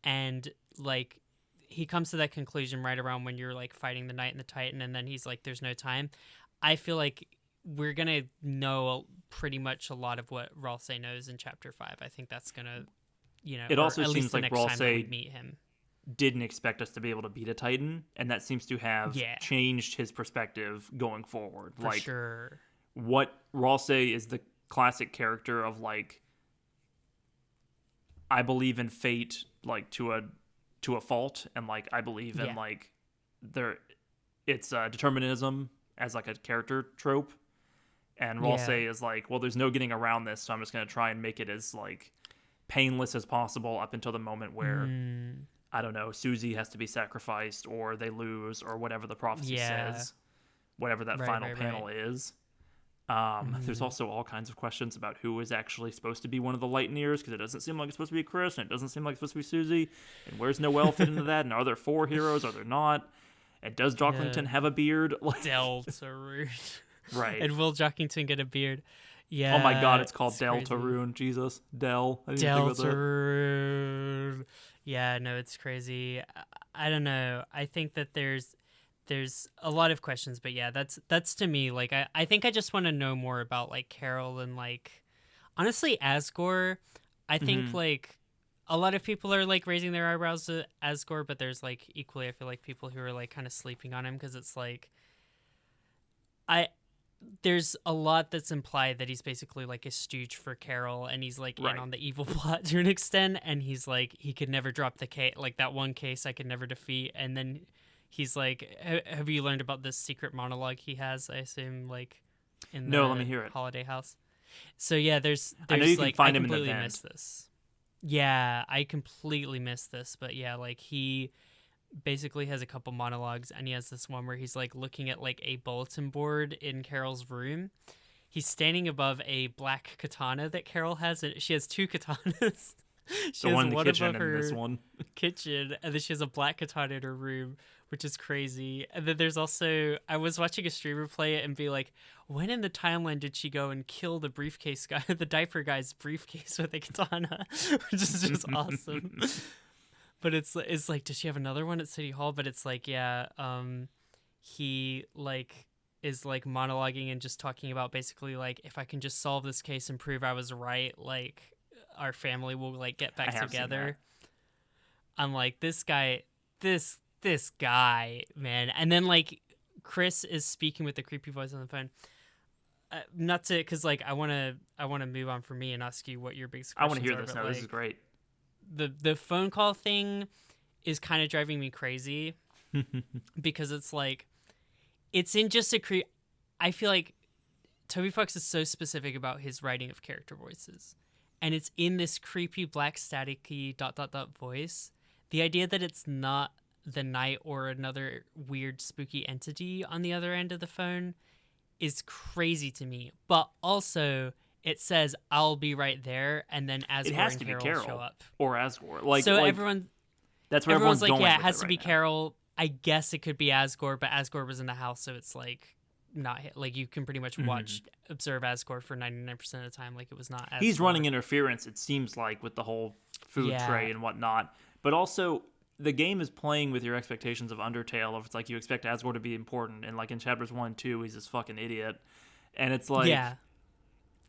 Speaker 2: and like he comes to that conclusion right around when you're like fighting the Knight and the Titan, and then he's like, there's no time. I feel like we're gonna know pretty much a lot of what Ralsei knows in chapter 5. I think that's gonna,
Speaker 1: It
Speaker 2: or
Speaker 1: also
Speaker 2: at
Speaker 1: seems
Speaker 2: least the
Speaker 1: like
Speaker 2: next time that we
Speaker 1: Ralsei
Speaker 2: meet him.
Speaker 1: didn't expect us to be able to beat a Titan, and that seems to have
Speaker 2: Yeah.
Speaker 1: changed his perspective going forward.
Speaker 2: For sure.
Speaker 1: What Ralsei is the classic character of like, I believe in fate, like to a fault, and like I believe in like it's determinism as like a character trope, and Ralsei is like, well, there's no getting around this, so I'm just gonna try and make it as like painless as possible up until the moment where I don't know, Susie has to be sacrificed or they lose or whatever the prophecy says, whatever that final panel is. There's also all kinds of questions about who is actually supposed to be one of the Lightyears, because it doesn't seem like it's supposed to be Chris, and it doesn't seem like it's supposed to be Susie. And where's Noelle fit into that? And are there 4 heroes? Are there not? And does Jocklington have a beard?
Speaker 2: Deltarune.
Speaker 1: Right.
Speaker 2: And will Jockington get a beard? Yeah.
Speaker 1: Oh my god, it's called
Speaker 2: crazy.
Speaker 1: Deltarune. Jesus. Del. I didn't even think about that.
Speaker 2: Deltarune. Yeah, no, it's crazy. I don't know. I think that there's a lot of questions, but yeah, that's to me, like, I think I just want to know more about, like, Carol and, like, honestly, Asgore. I think, like, a lot of people are, like, raising their eyebrows to Asgore, but there's, like, equally, I feel like people who are, like, kind of sleeping on him, because it's, like, there's a lot that's implied that he's basically like a stooge for Carol, and he's like in on the evil plot to an extent, and he's like, he could never drop the case, like that one case I could never defeat. And then he's like, have you learned about this secret monologue he has, I assume, like in the
Speaker 1: let me hear it.
Speaker 2: holiday house? So yeah, there's
Speaker 1: I know you
Speaker 2: like,
Speaker 1: can find
Speaker 2: I
Speaker 1: him in the
Speaker 2: completely
Speaker 1: vent.
Speaker 2: missed this. Yeah, I completely missed this, but yeah, like he basically has a couple monologues, and he has this one where he's like looking at like a bulletin board in Carol's room. He's standing above a black katana that Carol has, and she has 2 katanas. She
Speaker 1: The
Speaker 2: has
Speaker 1: one in the
Speaker 2: one
Speaker 1: kitchen
Speaker 2: above
Speaker 1: and
Speaker 2: her
Speaker 1: this one.
Speaker 2: kitchen, and then she has a black katana in her room, which is crazy. And then there's also, I was watching a streamer play it and be like, when in the timeline did she go and kill the briefcase guy, the diaper guy's briefcase with a katana, which is just awesome. But it's like, does she have another one at City Hall? But it's like, yeah, he like is like monologuing and just talking about basically like, if I can just solve this case and prove I was right, like our family will like get back
Speaker 1: have seen
Speaker 2: together.
Speaker 1: that.
Speaker 2: I'm like, this guy, this guy, man. And then like Chris is speaking with the creepy voice on the phone. Not to, because like I want to move on from me and ask you what your biggest
Speaker 1: I
Speaker 2: questions
Speaker 1: want to hear
Speaker 2: are,
Speaker 1: this
Speaker 2: but,
Speaker 1: now.
Speaker 2: like,
Speaker 1: This is great.
Speaker 2: The phone call thing is kind of driving me crazy because it's like, it's in just a I feel like Toby Fox is so specific about his writing of character voices, and it's in this creepy black staticky ... voice. The idea that it's not the night or another weird spooky entity on the other end of the phone is crazy to me. But also it says I'll be right there, and then Asgore
Speaker 1: It has
Speaker 2: and
Speaker 1: to be
Speaker 2: Carol
Speaker 1: Carol
Speaker 2: show up.
Speaker 1: or Asgore. Like,
Speaker 2: So
Speaker 1: like,
Speaker 2: everyone
Speaker 1: that's where
Speaker 2: everyone's
Speaker 1: everyone's
Speaker 2: like,
Speaker 1: going.
Speaker 2: yeah, it
Speaker 1: with
Speaker 2: has to
Speaker 1: right
Speaker 2: be
Speaker 1: now.
Speaker 2: Carol. I guess it could be Asgore, but Asgore was in the house, so it's like not like you can pretty much observe Asgore for 99% of the time, like it was not Asgore.
Speaker 1: He's running interference, it seems like, with the whole food
Speaker 2: Yeah.
Speaker 1: tray and whatnot. But also, the game is playing with your expectations of Undertale. If it's like you expect Asgore to be important, and like in chapters 1 and 2, he's this fucking idiot, and it's like,
Speaker 2: Yeah.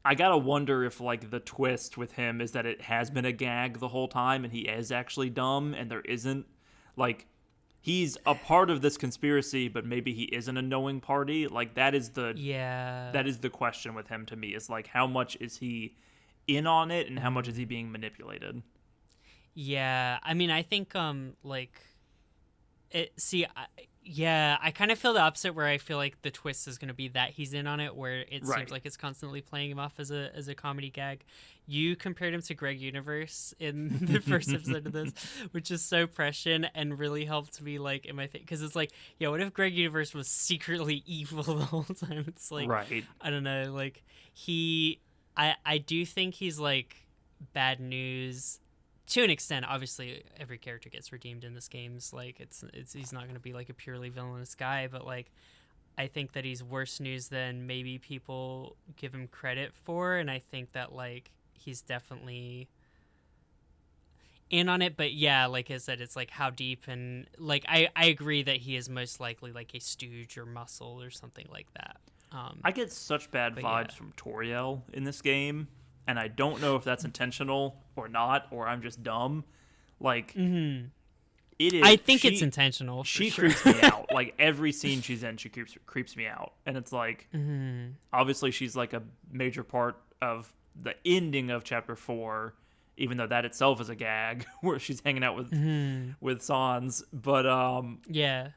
Speaker 1: I gotta wonder if like the twist with him is that it has been a gag the whole time, and he is actually dumb, and there isn't like. He's a part of this conspiracy, but maybe he isn't a knowing party. Like that is the question with him to me, is like how much is he in on it and how much is he being manipulated?
Speaker 2: Yeah, I mean, I think like it. See, I kind of feel the opposite, where I feel like the twist is going to be that he's in on it, where it
Speaker 1: Right.
Speaker 2: seems like it's constantly playing him off as a comedy gag. You compared him to Greg Universe in the first episode of this, which is so prescient and really helped me like in my thing, because it's like, yeah, what if Greg Universe was secretly evil the whole time? It's like,
Speaker 1: Right.
Speaker 2: I don't know, like I do think he's like bad news. To an extent, obviously, every character gets redeemed in this games. Like, it's he's not going to be like a purely villainous guy, but like, I think that he's worse news than maybe people give him credit for, and I think that like he's definitely in on it. But yeah, like I said, it's like how deep, and like I agree that he is most likely like a stooge or muscle or something like that.
Speaker 1: I get such bad vibes from Toriel in this game, and I don't know if that's intentional or not, or I'm just dumb. Like, it is.
Speaker 2: I think it's intentional.
Speaker 1: She
Speaker 2: for sure.
Speaker 1: creeps me out. Like every scene she's in, she creeps me out, and it's like, obviously she's like a major part of the ending of chapter 4, even though that itself is a gag where she's hanging out with Sans. But
Speaker 2: Yeah.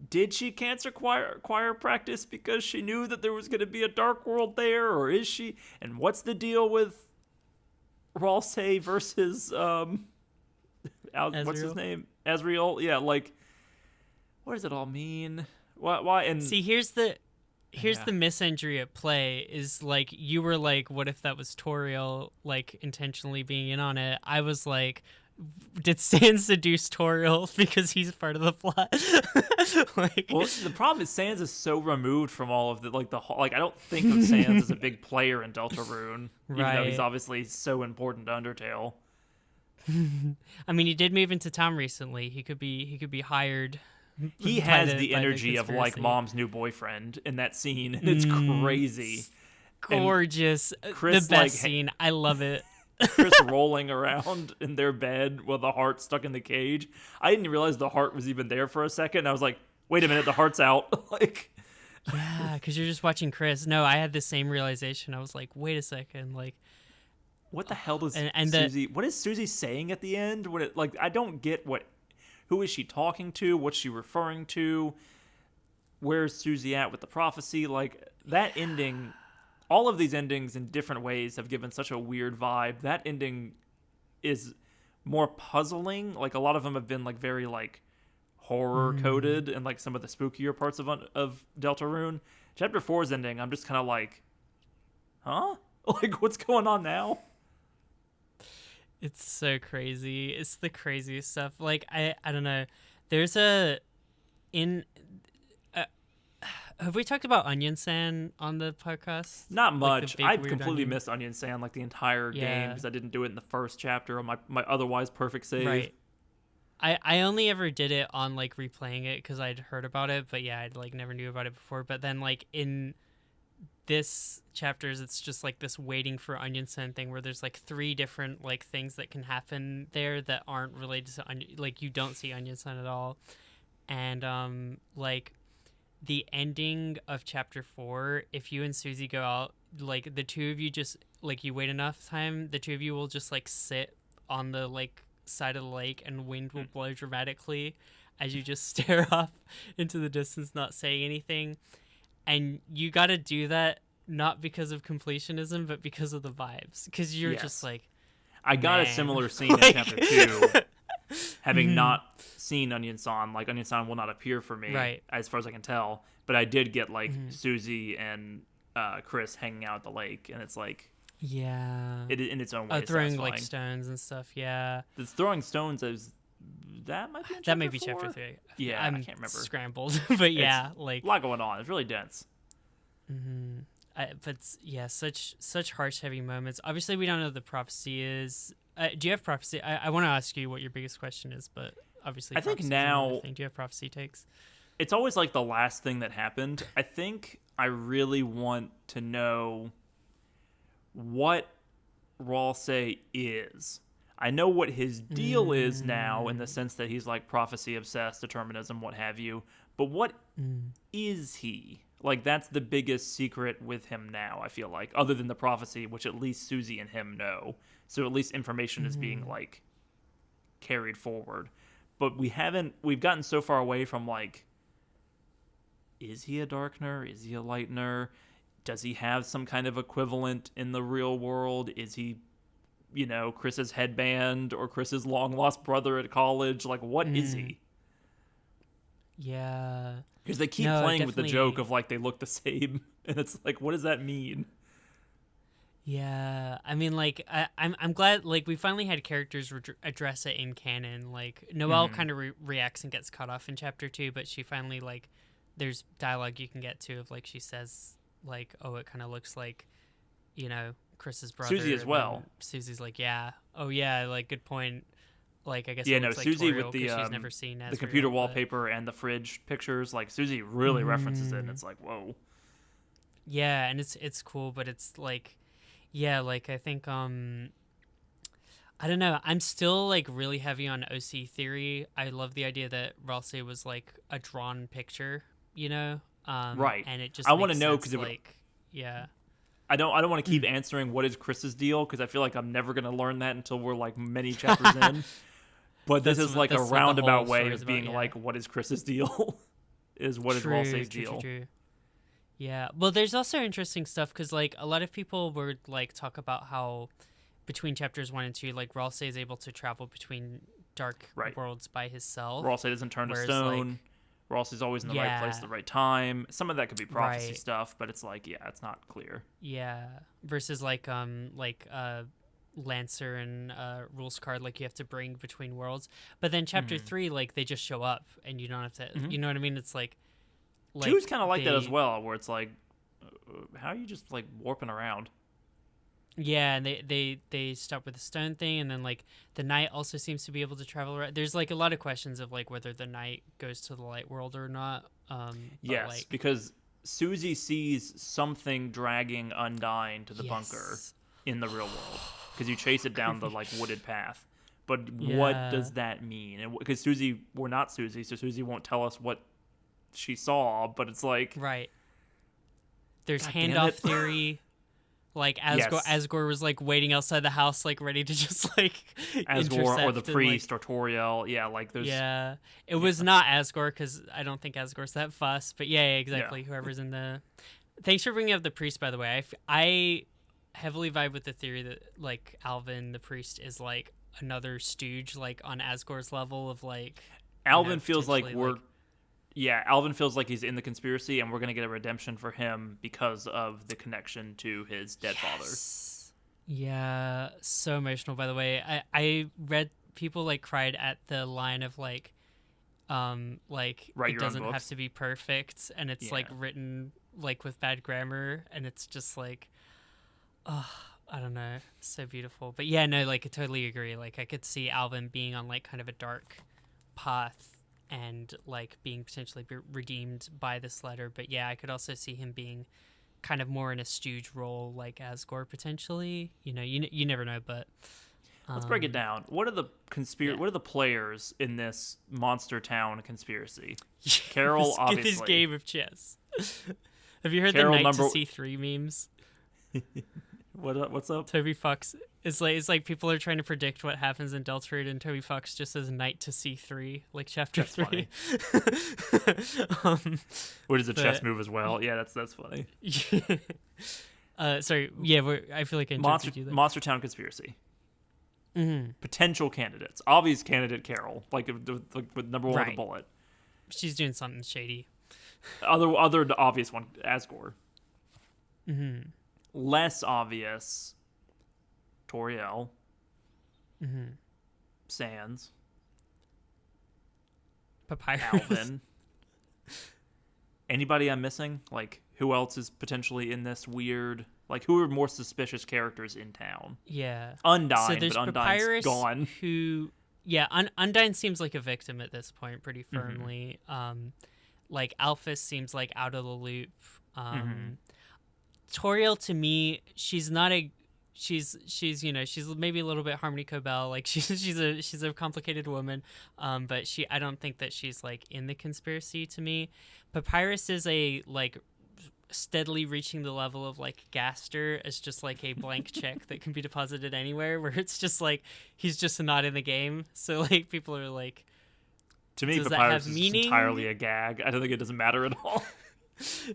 Speaker 1: did she cancel choir practice because she knew that there was going to be a dark world there, or is she? And what's the deal with Ralsei versus what's his name? Azrael? Yeah, like, what does it all mean? Why? And
Speaker 2: See, here's the misinjury at play is like, you were like, what if that was Toriel like intentionally being in on it? I was like, did Sans seduce Toriel because he's part of the plot? Like,
Speaker 1: well, the problem is Sans is so removed from all of the I don't think of Sans as a big player in Deltarune, even though he's
Speaker 2: Right.
Speaker 1: obviously so important to Undertale.
Speaker 2: I mean, he did move into town recently. He could be hired.
Speaker 1: He
Speaker 2: by
Speaker 1: has
Speaker 2: the-
Speaker 1: the
Speaker 2: by the
Speaker 1: energy of like
Speaker 2: conspiracy.
Speaker 1: mom's new boyfriend in that scene, and it's crazy. And
Speaker 2: Gorgeous.
Speaker 1: Chris,
Speaker 2: the
Speaker 1: like,
Speaker 2: best scene. I love it.
Speaker 1: Chris rolling around in their bed with the heart stuck in the cage. I didn't realize the heart was even there for a second. I was like, wait a minute, the heart's out. Like,
Speaker 2: Yeah, because you're just watching Chris. No, I had the same realization. I was like, wait a second, like,
Speaker 1: what the hell does
Speaker 2: and
Speaker 1: Susie? What is Susie saying at the end? I don't get what. Who is she talking to? What's she referring to? Where's Susie at with the prophecy? Like, that ending. All of these endings in different ways have given such a weird vibe. That ending is more puzzling. Like, a lot of them have been like very like horror coded, and like some of the spookier parts of Deltarune. Chapter 4's ending, I'm just kind of like, huh? Like, what's going on now?
Speaker 2: it's so crazy. It's the craziest stuff. Like, I don't know. There's have we talked about Onion San on the podcast?
Speaker 1: Not
Speaker 2: Like,
Speaker 1: much.
Speaker 2: the big
Speaker 1: I
Speaker 2: weird
Speaker 1: completely
Speaker 2: onion?
Speaker 1: missed Onion Sand like the entire game
Speaker 2: Yeah.
Speaker 1: because I didn't do it in the first chapter on my otherwise perfect save.
Speaker 2: Right. I only ever did it on like replaying it because I'd heard about it, but yeah, I'd like never knew about it before. But then like in this chapters, it's just like this waiting for onion sun thing where there's like 3 different like things that can happen there that aren't related to onion, like you don't see onion sun at all. And like the ending of chapter 4, if you and Susie go out, like the two of you just like you wait enough time, the two of you will just like sit on the like side of the lake and wind will blow dramatically as you just stare off into the distance, not saying anything. And you got to do that not because of completionism, but because of the vibes. Because you're just like,
Speaker 1: I got a
Speaker 2: man.
Speaker 1: similar scene in chapter 2. Having not seen Onion San, like Onion San will not appear for me,
Speaker 2: Right.
Speaker 1: as far as I can tell. But I did get like Susie and Chris hanging out at the lake, and it's like,
Speaker 2: yeah,
Speaker 1: it in its own way.
Speaker 2: throwing
Speaker 1: satisfying.
Speaker 2: like stones and stuff. Yeah,
Speaker 1: The throwing stones is that might be in
Speaker 2: that may be
Speaker 1: chapter 4?
Speaker 2: chapter 3.
Speaker 1: Yeah,
Speaker 2: I'm
Speaker 1: I can't remember.
Speaker 2: scrambled, but yeah, like
Speaker 1: A lot going on. It's really dense.
Speaker 2: but yeah, such harsh, heavy moments. Obviously, we don't know what the prophecy is. Do you have prophecy? I want to ask you what your biggest question is, but obviously,
Speaker 1: I think
Speaker 2: prophecy is
Speaker 1: now-
Speaker 2: another thing. Do you have prophecy takes?
Speaker 1: It's always like the last thing that happened. I think I really want to know what Ralsei is. I know what his deal is now in the sense that he's like prophecy obsessed, determinism, what have you. But what is he? Like, that's the biggest secret with him now, I feel like, other than the prophecy, which at least Susie and him know. So at least information is being like carried forward. But we've gotten so far away from like, is he a Darkner? Is he a Lightener? Does he have some kind of equivalent in the real world? Is he, Chris's headband or Chris's long lost brother at college? Like, what is he?
Speaker 2: Yeah.
Speaker 1: Because they keep playing with the joke of like they look the same, and it's like, what does that mean?
Speaker 2: Yeah, I mean, like, I'm glad, like, we finally had characters address it in canon. Like, Noelle kind of reacts and gets cut off in chapter 2, but she finally, like, there's dialogue you can get to of, like, she says, like, oh, it kind of looks like, Chris's brother.
Speaker 1: Susie as
Speaker 2: and
Speaker 1: well.
Speaker 2: then Susie's like, yeah, oh, yeah, like, good point. Like, I guess
Speaker 1: Yeah,
Speaker 2: it
Speaker 1: no,
Speaker 2: looks like
Speaker 1: Susie
Speaker 2: Toriel,
Speaker 1: with the
Speaker 2: 'cause she's never seen
Speaker 1: the
Speaker 2: Azrael,
Speaker 1: computer
Speaker 2: but-
Speaker 1: wallpaper and the fridge pictures. Like, Susie really references it, and it's like, whoa.
Speaker 2: Yeah, and it's cool, but it's like, yeah, like I think I don't know. I'm still like really heavy on OC theory. I love the idea that Ralsei was like a drawn picture,
Speaker 1: Right.
Speaker 2: And it just
Speaker 1: I wanna
Speaker 2: makes
Speaker 1: know
Speaker 2: sense,
Speaker 1: 'cause it would-
Speaker 2: like, yeah,
Speaker 1: I don't want to keep answering what is Chris's deal, because I feel like I'm never going to learn that until we're like many chapters in. But this is like a
Speaker 2: that's what the
Speaker 1: roundabout
Speaker 2: whole
Speaker 1: way
Speaker 2: story's
Speaker 1: of being
Speaker 2: about, yeah.
Speaker 1: like, what is Chris's deal? Is what is Ralsei's deal?
Speaker 2: True. Yeah. Well, there's also interesting stuff because like a lot of people were like talk about how between chapters 1 and 2, like Ralsei is able to travel between dark
Speaker 1: Right.
Speaker 2: worlds by himself.
Speaker 1: Ralsei doesn't turn to
Speaker 2: Whereas,
Speaker 1: stone. Ralsei's always in the right place
Speaker 2: Yeah.
Speaker 1: at the right time. Some of that could be prophecy
Speaker 2: Right.
Speaker 1: stuff, but it's like, yeah, it's not clear.
Speaker 2: Yeah, versus like Lancer and Rules card, like you have to bring between worlds. But then chapter 3, like they just show up and you don't have to. You know what I mean? It's like
Speaker 1: Two's kind of like that as
Speaker 2: they-
Speaker 1: well, where it's like, how are you just like warping around?
Speaker 2: Yeah, and they start with the stone thing, and then like the knight also seems to be able to travel around. There's like a lot of questions of like whether the knight goes to the light world or not. But,
Speaker 1: Yes,
Speaker 2: like,
Speaker 1: because Susie sees something dragging Undyne to the bunker
Speaker 2: yes.
Speaker 1: in the real world, because you chase it down the like wooded path. But
Speaker 2: Yeah.
Speaker 1: what does that mean? And because Susie, we're not Susie, so Susie won't tell us what she saw. But it's like,
Speaker 2: Right. There's
Speaker 1: God damn
Speaker 2: handoff
Speaker 1: it.
Speaker 2: theory. Like Asgore was like waiting outside the house, like ready to just like
Speaker 1: Asgore or
Speaker 2: intercept
Speaker 1: the
Speaker 2: and,
Speaker 1: priest or Toriel. Yeah, like there's.
Speaker 2: Yeah, it was not Asgore because I don't think Asgore's that fuss. But yeah, exactly.
Speaker 1: Yeah.
Speaker 2: Whoever's in the. Thanks for bringing up the priest, by the way. I heavily vibe with the theory that like Alvin the priest is like another stooge, like on Asgore's level of like.
Speaker 1: Alvin feels like
Speaker 2: potentially,
Speaker 1: we're. Yeah, Alvin feels like he's in the conspiracy, and we're gonna get a redemption for him because of the connection to his dead father.
Speaker 2: Yeah, so emotional. By the way, I read people like cried at the line of like
Speaker 1: Write
Speaker 2: it
Speaker 1: your own
Speaker 2: doesn't have
Speaker 1: books.
Speaker 2: to be perfect, and it's like
Speaker 1: Yeah.
Speaker 2: written like with bad grammar, and it's just like, oh, I don't know, so beautiful. But yeah, no, like I totally agree. Like I could see Alvin being on like kind of a dark path and like being potentially redeemed by this letter. But yeah, I could also see him being kind of more in a stooge role like Asgore potentially. You never know, but
Speaker 1: Let's break it down. What are the What are the players in this Monster Town conspiracy? Carol, obviously.
Speaker 2: This game of chess. Have you heard
Speaker 1: Carol,
Speaker 2: the Knight to C3 memes?
Speaker 1: What's up?
Speaker 2: Toby Fox. It's like people are trying to predict what happens in Deltarune, and Toby Fox just says Knight to C3, like chapter
Speaker 1: That's
Speaker 2: 3.
Speaker 1: What is a chess move as well? Yeah, that's funny.
Speaker 2: Sorry. Yeah, I feel like I interrupted you there.
Speaker 1: Monster Town conspiracy.
Speaker 2: Mm-hmm.
Speaker 1: Potential candidates. Obvious candidate Carol, like with number one with a bullet.
Speaker 2: She's doing something shady.
Speaker 1: Other obvious one, Asgore.
Speaker 2: Mm-hmm.
Speaker 1: Less obvious, Toriel.
Speaker 2: Mm-hmm.
Speaker 1: Sans.
Speaker 2: Papyrus.
Speaker 1: Alvin. Anybody I'm missing? Like, who else is potentially in this weird... Like, who are more suspicious characters in town?
Speaker 2: Yeah.
Speaker 1: Undyne,
Speaker 2: so there's
Speaker 1: but Undyne's
Speaker 2: Papyrus
Speaker 1: gone.
Speaker 2: Who... Yeah, Undyne seems like a victim at this point pretty firmly. Mm-hmm. Like, Alphys seems like out of the loop. Toriel, to me, she's not a... She's she's maybe a little bit Harmony Cobell. Like, she's a complicated woman. But I don't think that she's, like, in the conspiracy to me. Papyrus is a, like... steadily reaching the level of like Gaster as just like a blank check that can be deposited anywhere, where it's just like he's just not in the game, so like people are like,
Speaker 1: to me Papyrus is just entirely a gag. I don't think it doesn't matter at all.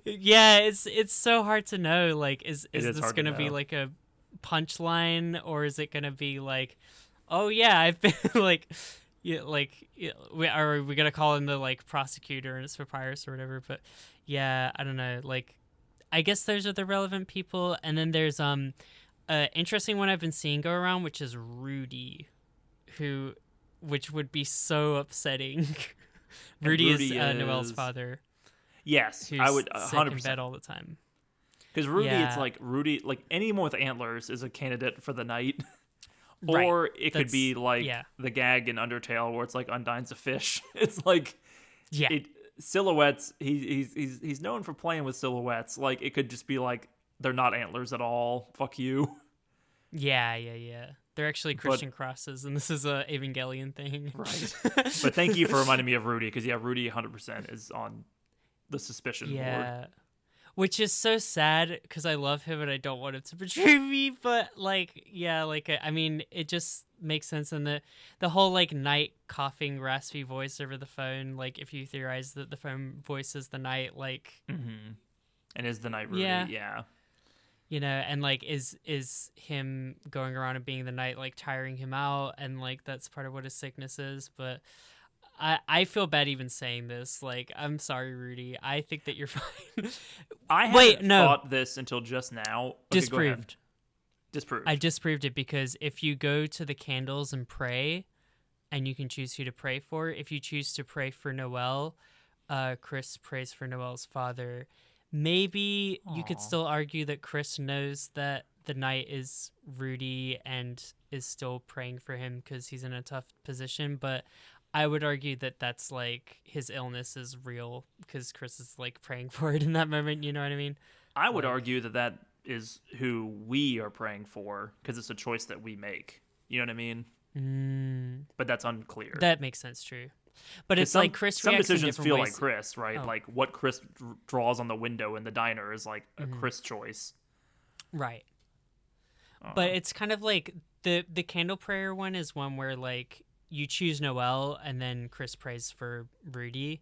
Speaker 2: Yeah, it's so hard to know, like is this gonna be like a punchline, or is it gonna be like, oh yeah, I've been like, yeah, like, are we gonna call in the like prosecutor and it's Papyrus or whatever? But yeah, I don't know, like I guess those are the relevant people. And then there's interesting one I've been seeing go around, which is Rudy, which would be so upsetting. Rudy is Noelle's father.
Speaker 1: Yes, I would 100%
Speaker 2: in bed all the time.
Speaker 1: Because Rudy, it's like Rudy, like anyone with antlers is a candidate for the night. Or
Speaker 2: right.
Speaker 1: it could be like the gag in Undertale where it's like Undyne's a fish. It's like silhouettes. He's known for playing with silhouettes. Like it could just be like they're not antlers at all. Fuck you.
Speaker 2: Yeah. They're actually Christian crosses, and this is a Evangelion thing.
Speaker 1: Right. But thank you for reminding me of Rudy, because Rudy 100% is on the suspicion board.
Speaker 2: Which is so sad, because I love him and I don't want him to betray me, but I mean, it just makes sense. And the whole like Knight coughing raspy voice over the phone, like if you theorize that the phone voice is the Knight, like
Speaker 1: and is the Knight Rudy,
Speaker 2: and like is him going around and being the Knight like tiring him out, and like that's part of what his sickness is. But I feel bad even saying this. Like, I'm sorry, Rudy. I think that you're fine.
Speaker 1: I haven't thought this until just now. Okay,
Speaker 2: disproved.
Speaker 1: Disproved.
Speaker 2: I disproved it, because if you go to the candles and pray, and you can choose who to pray for. If you choose to pray for Noelle, Chris prays for Noelle's father. Maybe you could still argue that Chris knows that the Knight is Rudy and is still praying for him because he's in a tough position, but I would argue that that's like his illness is real because Chris is like praying for it in that moment. You know what I mean?
Speaker 1: I would argue that is who we are praying for because it's a choice that we make. You know what I mean? But that's unclear.
Speaker 2: That makes sense. True. But it's like Chris.
Speaker 1: Some decisions feel
Speaker 2: ways.
Speaker 1: like Chris, right? Like what Chris draws on the window in the diner is like a Chris choice.
Speaker 2: Right. But it's kind of like the candle prayer one is one where like you choose Noelle and then Chris prays for Rudy.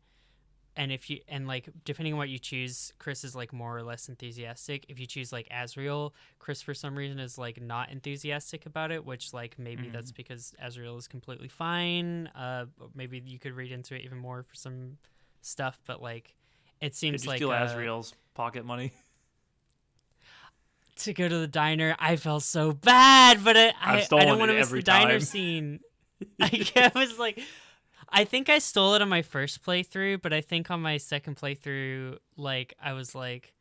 Speaker 2: And like depending on what you choose, Chris is like more or less enthusiastic. If you choose like Azrael, Chris for some reason is like not enthusiastic about it, which like maybe that's because Azrael is completely fine. Maybe you could read into it even more for some stuff, but like it seems
Speaker 1: Did you
Speaker 2: like
Speaker 1: steal Azrael's pocket money?
Speaker 2: To go to the diner, I felt so bad, but I don't want to miss the diner
Speaker 1: time.
Speaker 2: scene. I was like, I think I stole it on my first playthrough, but I think on my second playthrough, like I was like,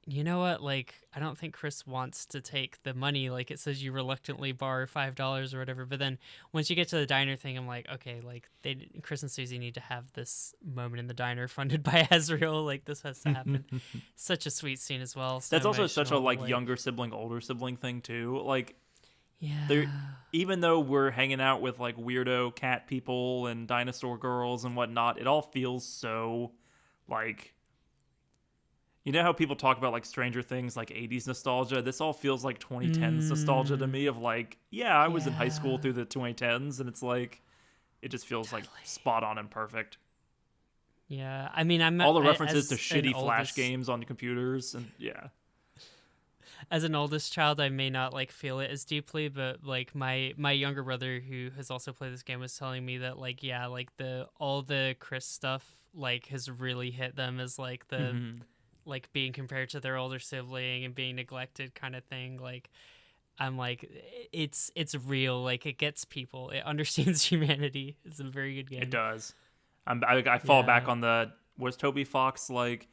Speaker 2: you know what? Like, I don't think Chris wants to take the money. Like, it says you reluctantly borrow $5 or whatever. But then once you get to the diner thing, I'm like, okay, like Chris and Susie need to have this moment in the diner funded by Azrael. Like, this has to happen. Such a sweet scene as well. So
Speaker 1: That's also such a
Speaker 2: emotional,
Speaker 1: like younger sibling, older sibling thing too. Like,
Speaker 2: yeah.
Speaker 1: even though we're hanging out with like weirdo cat people and dinosaur girls and whatnot, it all feels so like. You know how people talk about like Stranger Things, like 80s nostalgia? This all feels like 2010s nostalgia to me of like, yeah, I was in high school through the 2010s, and it's like, it just feels like spot on and perfect.
Speaker 2: Yeah, I mean, I'm
Speaker 1: all the references to
Speaker 2: as
Speaker 1: shitty
Speaker 2: an
Speaker 1: Flash
Speaker 2: oldest-
Speaker 1: games on computers, and yeah.
Speaker 2: As an oldest child, I may not like feel it as deeply, but like my younger brother who has also played this game was telling me that like, yeah, like all the Chris stuff like has really hit them as like the like being compared to their older sibling and being neglected kind of thing. Like, I'm like, it's real. Like, it gets people. It understands humanity. It's a very good game.
Speaker 1: It does. I fall back on was Toby Fox like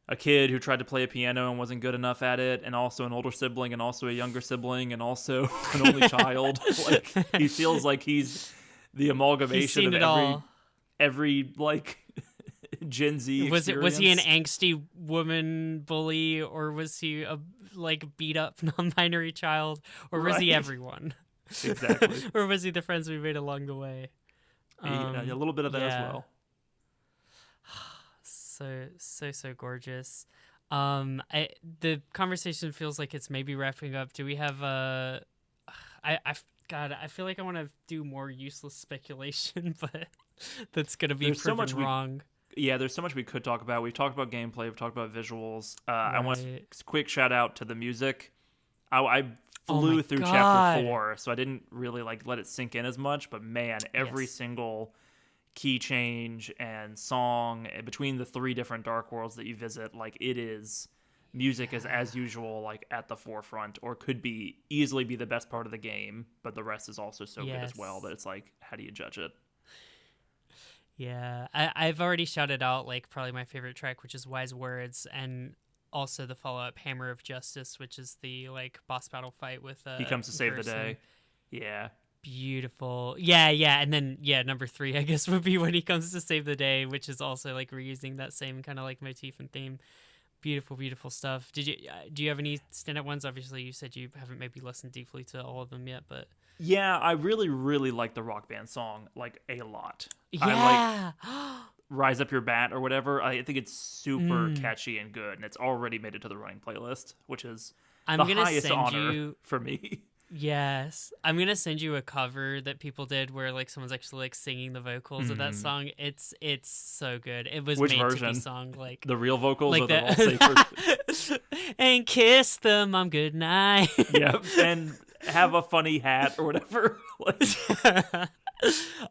Speaker 1: a kid who tried to play a piano and wasn't good enough at it, and also an older sibling and also a younger sibling and also an only child? Like, he feels like he's the amalgamation of every like Gen Z experience.
Speaker 2: Was he an angsty woman bully, or was he a like beat up non-binary child, or was he everyone?
Speaker 1: Exactly.
Speaker 2: Or was he the friends we made along the way?
Speaker 1: A little bit of that as well.
Speaker 2: So gorgeous. The conversation feels like it's maybe wrapping up. Do we have God, I feel like I want to do more useless speculation, but that's gonna be proven wrong.
Speaker 1: There's so much we could talk about. We've talked about gameplay. We've talked about visuals. I want a quick shout out to the music. I flew through chapter 4, so I didn't really like let it sink in as much. But man, every single key change and song between the 3 different Dark Worlds that you visit, like music is as usual, like at the forefront, or could easily be the best part of the game. But the rest is also so good as well that it's like, how do you judge it?
Speaker 2: Yeah, I've already shouted out like probably my favorite track, which is Wise Words, and also the follow-up Hammer of Justice, which is the like boss battle fight with
Speaker 1: he comes to save the day. Yeah,
Speaker 2: beautiful. Yeah, and then number 3 I guess would be when he comes to save the day, which is also like reusing that same kind of like motif and theme. Beautiful stuff. Do you have any standout ones? Obviously you said you haven't maybe listened deeply to all of them yet, but
Speaker 1: yeah, I really like the Rock Band song like a lot.
Speaker 2: Yeah.
Speaker 1: I like Rise Up Your Bat or whatever. I think it's super catchy and good, and it's already made it to the running playlist, which is the highest honor for me.
Speaker 2: Yes, I'm gonna send you a cover that people did where like someone's actually like singing the vocals of that song. It's so good. It was
Speaker 1: Which
Speaker 2: made
Speaker 1: version?
Speaker 2: to be sung like
Speaker 1: the real vocals
Speaker 2: like
Speaker 1: or the all safe
Speaker 2: and kiss the mom goodnight.
Speaker 1: Yep, and have a funny hat or whatever.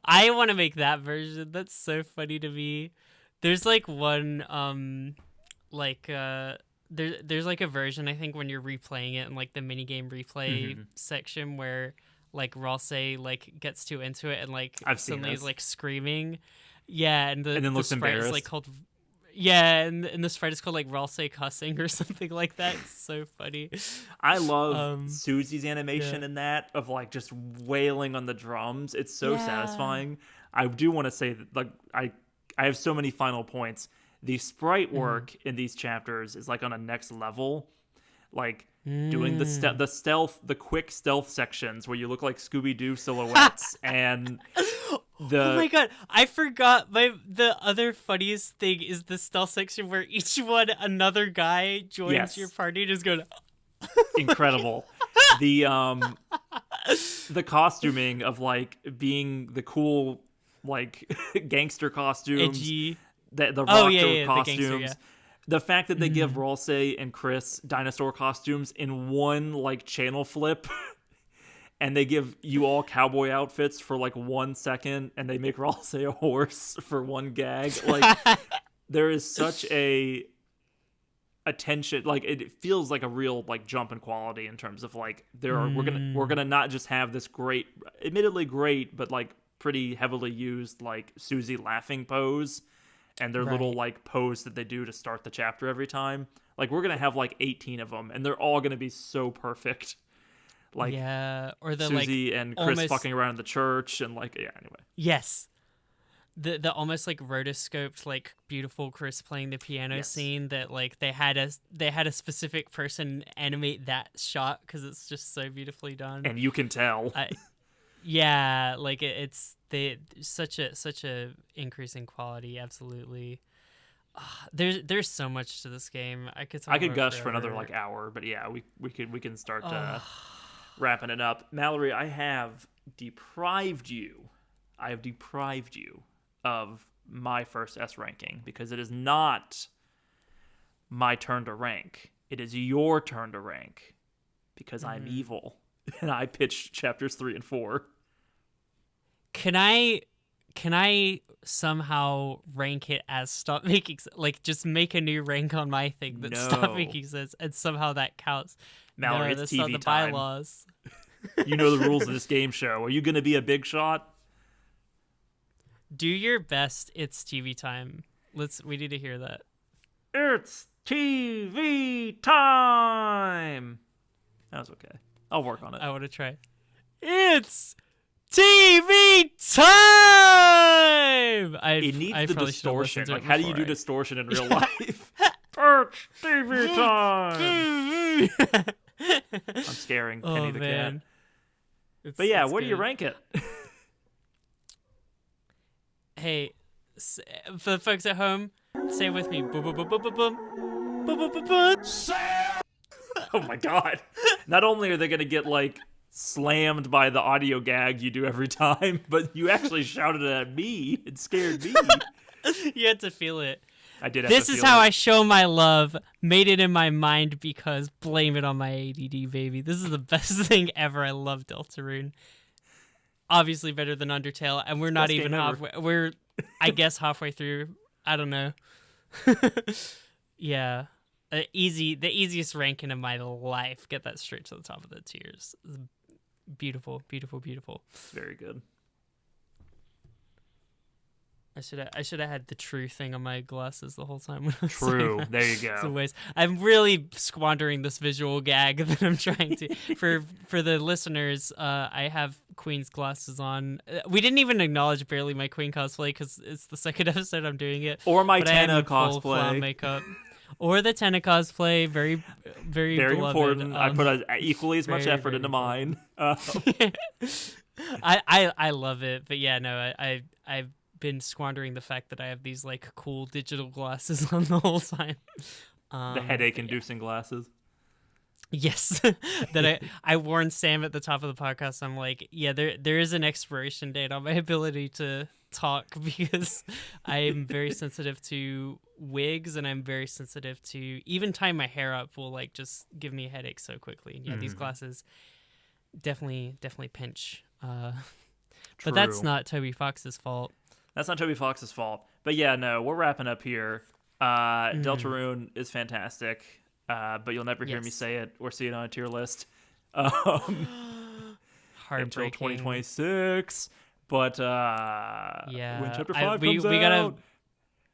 Speaker 2: I want to make that version. That's so funny to me. There's like one there's like a version I think when you're replaying it in like the minigame replay section where like Ralsei like gets too into it and like suddenly is like screaming. Yeah, and then looks embarrassed. Is, like called and the sprite is called like Ralsei cussing or something like that. It's so funny.
Speaker 1: I love Susie's animation in that of like just wailing on the drums. It's so satisfying. I do want to say that like I have so many final points. The sprite work in these chapters is like on a next level. Like doing the quick stealth sections where you look like Scooby-Doo silhouettes and oh
Speaker 2: my god, I forgot the other funniest thing is the stealth section where each one another guy joins your party and is going
Speaker 1: incredible. The costuming of like being the cool like gangster costumes.
Speaker 2: Edgy.
Speaker 1: The rocker
Speaker 2: costumes.
Speaker 1: The fact that they give Ralsei and Chris dinosaur costumes in one like channel flip and they give you all cowboy outfits for like 1 second and they make Ralsei a horse for one gag. Like there is such a attention, like it feels like a real like jump in quality in terms of like we're gonna not just have this great, admittedly great, but like pretty heavily used like Susie laughing pose. and their little like pose that they do to start the chapter every time. Like we're gonna have like 18 of them, and they're all gonna be so perfect. Like
Speaker 2: or the
Speaker 1: Susie
Speaker 2: like
Speaker 1: and Chris
Speaker 2: almost...
Speaker 1: fucking around in the church, and like anyway.
Speaker 2: Yes. The almost like rotoscoped like beautiful Chris playing the piano scene that like they had a specific person animate that shot because it's just so beautifully done,
Speaker 1: and you can tell.
Speaker 2: Like it's such a increase in quality. Absolutely. There's so much to this game. I could
Speaker 1: gush for another like hour, but yeah, we can start wrapping it up. Mallory, I have deprived you of my first S ranking because it is not my turn to rank. It is your turn to rank because I'm evil and I pitched chapters 3 and 4.
Speaker 2: Can I somehow rank it as stop making like just make a new rank on my thing that stop making sense and somehow that counts?
Speaker 1: Mallory,
Speaker 2: no,
Speaker 1: it's
Speaker 2: that's
Speaker 1: TV
Speaker 2: not the
Speaker 1: time.
Speaker 2: bylaws.
Speaker 1: You know the rules of this game show. Are you going to be a big shot?
Speaker 2: Do your best. It's TV time. We need to hear that.
Speaker 1: It's TV time. That was okay. I'll work on it.
Speaker 2: I want to try. It's TV time.
Speaker 1: It needs the distortion. Like, how do you do distortion in real life? It's TV time. I'm scaring Penny the cat. But yeah, where do you rank it?
Speaker 2: Hey, for the folks at home, say it with me.
Speaker 1: Oh my god. Not only are they going to get, like, slammed by the audio gag you do every time, but you actually shouted it at me. It scared me.
Speaker 2: You had to feel it.
Speaker 1: I did have to feel it.
Speaker 2: This is how I show my love. Made it in my mind because blame it on my ADD, baby. This is the best thing ever. I love Deltarune. Obviously better than Undertale, and we're not even halfway. We're, I guess, halfway through. I don't know. Yeah, the easiest ranking of my life. Get that straight to the top of the tiers. Beautiful, beautiful, beautiful.
Speaker 1: It's very good.
Speaker 2: I should have had the true thing on my glasses the whole time. When I was
Speaker 1: True. There you go.
Speaker 2: Some ways. I'm really squandering this visual gag that I'm trying to. For the listeners, I have Queen's glasses on. We didn't even acknowledge barely my Queen cosplay because it's the second episode I'm doing it.
Speaker 1: Or my Tenna
Speaker 2: cosplay. Makeup. Or the Tenna cosplay. Very, very,
Speaker 1: very
Speaker 2: beloved.
Speaker 1: important. I put equally as much effort into mine.
Speaker 2: I love it, but yeah, no, I've been squandering the fact that I have these like cool digital glasses on the whole time.
Speaker 1: The headache-inducing glasses.
Speaker 2: Yes, that I warned Sam at the top of the podcast. I'm like, yeah, there is an expiration date on my ability to talk because I am very sensitive to wigs and I'm very sensitive to even tying my hair up will like just give me a headache so quickly. And yeah, these glasses definitely pinch. But that's not Toby Fox's fault.
Speaker 1: That's not Toby Fox's fault. But yeah, no, we're wrapping up here. Deltarune is fantastic, but you'll never hear me say it or see it on a tier list until 2026. But
Speaker 2: yeah,
Speaker 1: when Chapter 5 comes out...
Speaker 2: We gotta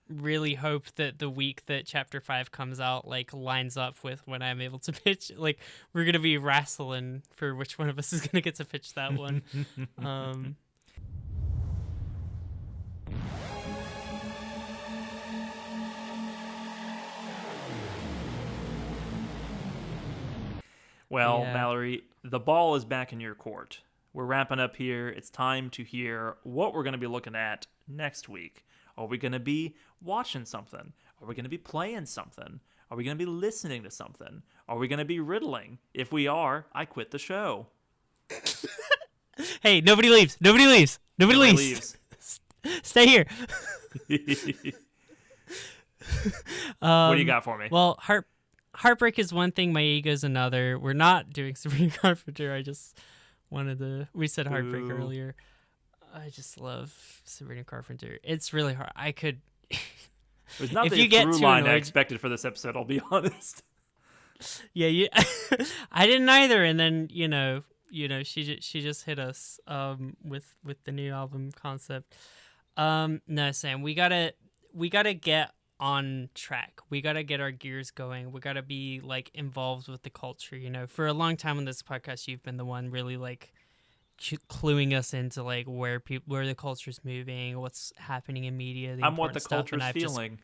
Speaker 2: really hope that the week that Chapter 5 comes out like lines up with when I'm able to pitch. Like, we're gonna be wrestling for which one of us is gonna get to pitch that one.
Speaker 1: Well, Mallory, the ball is back in your court. We're wrapping up here. It's time to hear what we're going to be looking at next week. Are we going to be watching something? Are we going to be playing something? Are we going to be listening to something? Are we going to be riddling? If we are, I quit the show.
Speaker 2: Hey, nobody leaves. Nobody leaves. Nobody leaves. Stay here.
Speaker 1: What do you got for me?
Speaker 2: Well, Heartbreak is one thing, my ego's another. We're not doing Sabrina Carpenter. I just wanted to... We said Heartbreak earlier. I just love Sabrina Carpenter. It's really hard. I could...
Speaker 1: There's not the through line I expected for this episode, I'll be honest.
Speaker 2: Yeah, I didn't either. And then, you know, she just hit us with the new album concept. No, Sam, we gotta we gotta get on track. We gotta get our gears going. We gotta be like involved with the culture. You know, for a long time on this podcast, you've been the one really like cluing us into like where the culture's moving, what's happening in media.
Speaker 1: I'm what the
Speaker 2: stuff,
Speaker 1: culture's feeling.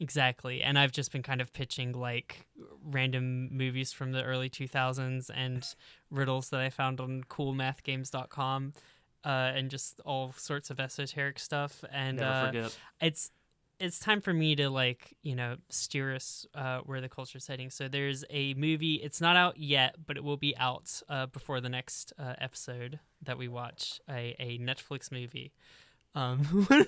Speaker 2: Exactly. And I've just been kind of pitching like random movies from the early 2000s and riddles that I found on coolmathgames.com and just all sorts of esoteric stuff. And
Speaker 1: Never forget.
Speaker 2: it's time for me to like, you know, steer us where the culture's heading. So there's a movie. It's not out yet, but it will be out before the next episode that we watch, a Netflix movie.
Speaker 1: Oh,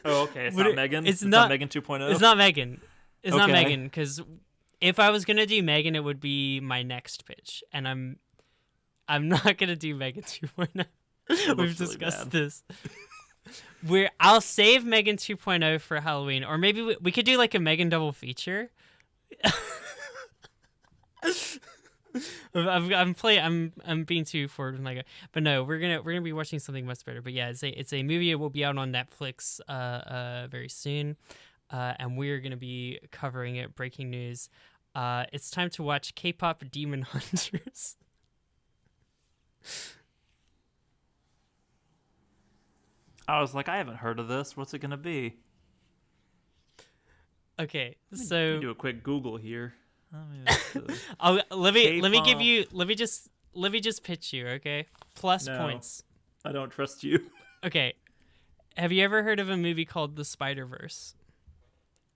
Speaker 1: okay. It's not Megan?
Speaker 2: It's
Speaker 1: not Megan 2.0?
Speaker 2: It's not Megan. It's not
Speaker 1: Okay.
Speaker 2: Megan, because if I was gonna do Megan, it would be my next pitch, and I'm not gonna do Megan 2.0. We've
Speaker 1: really
Speaker 2: discussed
Speaker 1: bad.
Speaker 2: this. I'll save Megan 2.0 for Halloween, or maybe we could do like a Megan double feature. I'm being too forward with my guy, but no, we're gonna be watching something much better. But yeah, it's a movie. It will be out on Netflix very soon. And we're going to be covering it. Breaking news. It's time to watch K-pop Demon Hunters.
Speaker 1: I was like, I haven't heard of this. What's it going to be?
Speaker 2: Okay,
Speaker 1: Let me
Speaker 2: so
Speaker 1: do a quick Google here.
Speaker 2: let me give
Speaker 1: K-pop.
Speaker 2: you let me just pitch you, okay? Plus
Speaker 1: No.
Speaker 2: points.
Speaker 1: I don't trust you.
Speaker 2: Okay. Have you ever heard of a movie called The Spider-Verse?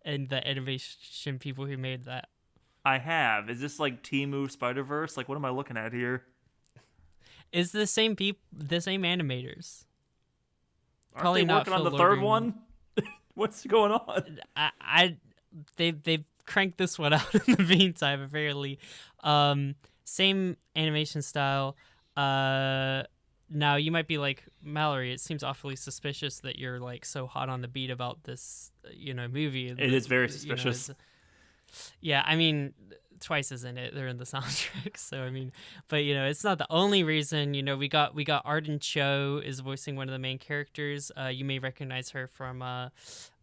Speaker 2: And the animation people who made that.
Speaker 1: I have. Is this like Temu Spider-Verse? Like, what am I looking at here?
Speaker 2: It's the same animators.
Speaker 1: Aren't
Speaker 2: Probably
Speaker 1: they
Speaker 2: not
Speaker 1: working on the
Speaker 2: Phil
Speaker 1: third
Speaker 2: Lording.
Speaker 1: one? What's going on?
Speaker 2: They've cranked this one out in the meantime, apparently. Same animation style. Now you might be like, Mallory, it seems awfully suspicious that you're like so hot on the beat about this, movie.
Speaker 1: It is very
Speaker 2: You know,
Speaker 1: suspicious.
Speaker 2: yeah, I mean, Twice is in it. They're in the soundtrack, so I mean, but it's not the only reason. We got Arden Cho is voicing one of the main characters. You may recognize her from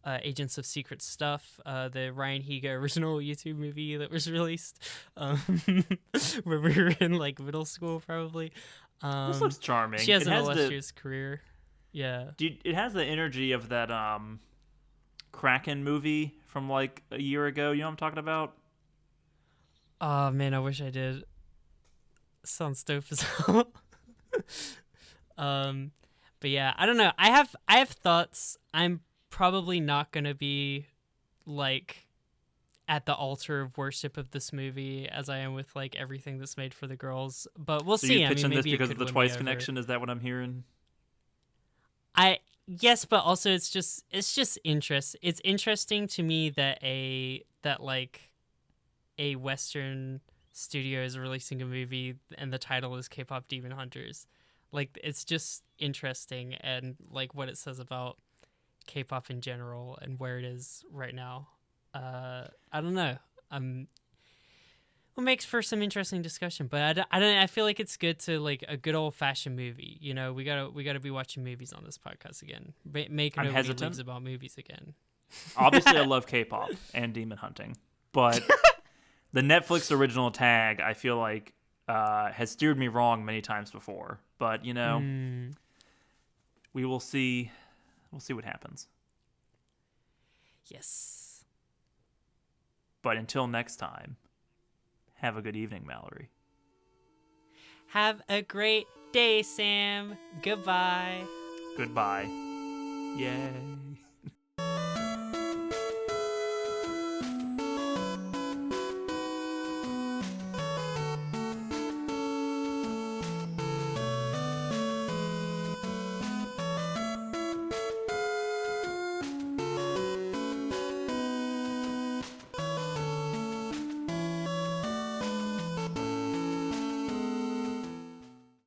Speaker 2: Agents of Secret Stuff, the Ryan Higa original YouTube movie that was released, where we were in like middle school probably.
Speaker 1: This looks charming.
Speaker 2: She has
Speaker 1: It
Speaker 2: an
Speaker 1: has
Speaker 2: illustrious career. Yeah.
Speaker 1: It has the energy of that Kraken movie from like a year ago. You know what I'm talking about?
Speaker 2: Oh man, I wish I did. Sounds dope as hell. But yeah, I don't know. I have thoughts. I'm probably not gonna be like at the altar of worship of this movie as I am with like everything that's made for the girls. But we'll
Speaker 1: So
Speaker 2: see.
Speaker 1: you're
Speaker 2: I mean,
Speaker 1: pitching this
Speaker 2: maybe it
Speaker 1: because
Speaker 2: could
Speaker 1: of the
Speaker 2: win me
Speaker 1: Twice
Speaker 2: over.
Speaker 1: connection? Is that what I'm hearing?
Speaker 2: Yes, but also it's just interest. It's interesting to me that a Western studio is releasing a movie and the title is K-pop Demon Hunters. Like, it's just interesting, and like what it says about K-pop in general and where it is right now. I don't know. What makes for some interesting discussion, but I feel like it's good to like a good old fashioned movie. We gotta be watching movies on this podcast again. Make
Speaker 1: I'm
Speaker 2: nobody
Speaker 1: hesitant.
Speaker 2: leaves about movies again.
Speaker 1: Obviously, I love K-pop and demon hunting, but the Netflix original tag, I feel like, has steered me wrong many times before. But we will see. We'll see what happens.
Speaker 2: Yes.
Speaker 1: But until next time, have a good evening, Mallory.
Speaker 2: Have a great day, Sam. Goodbye.
Speaker 1: Goodbye. Yay.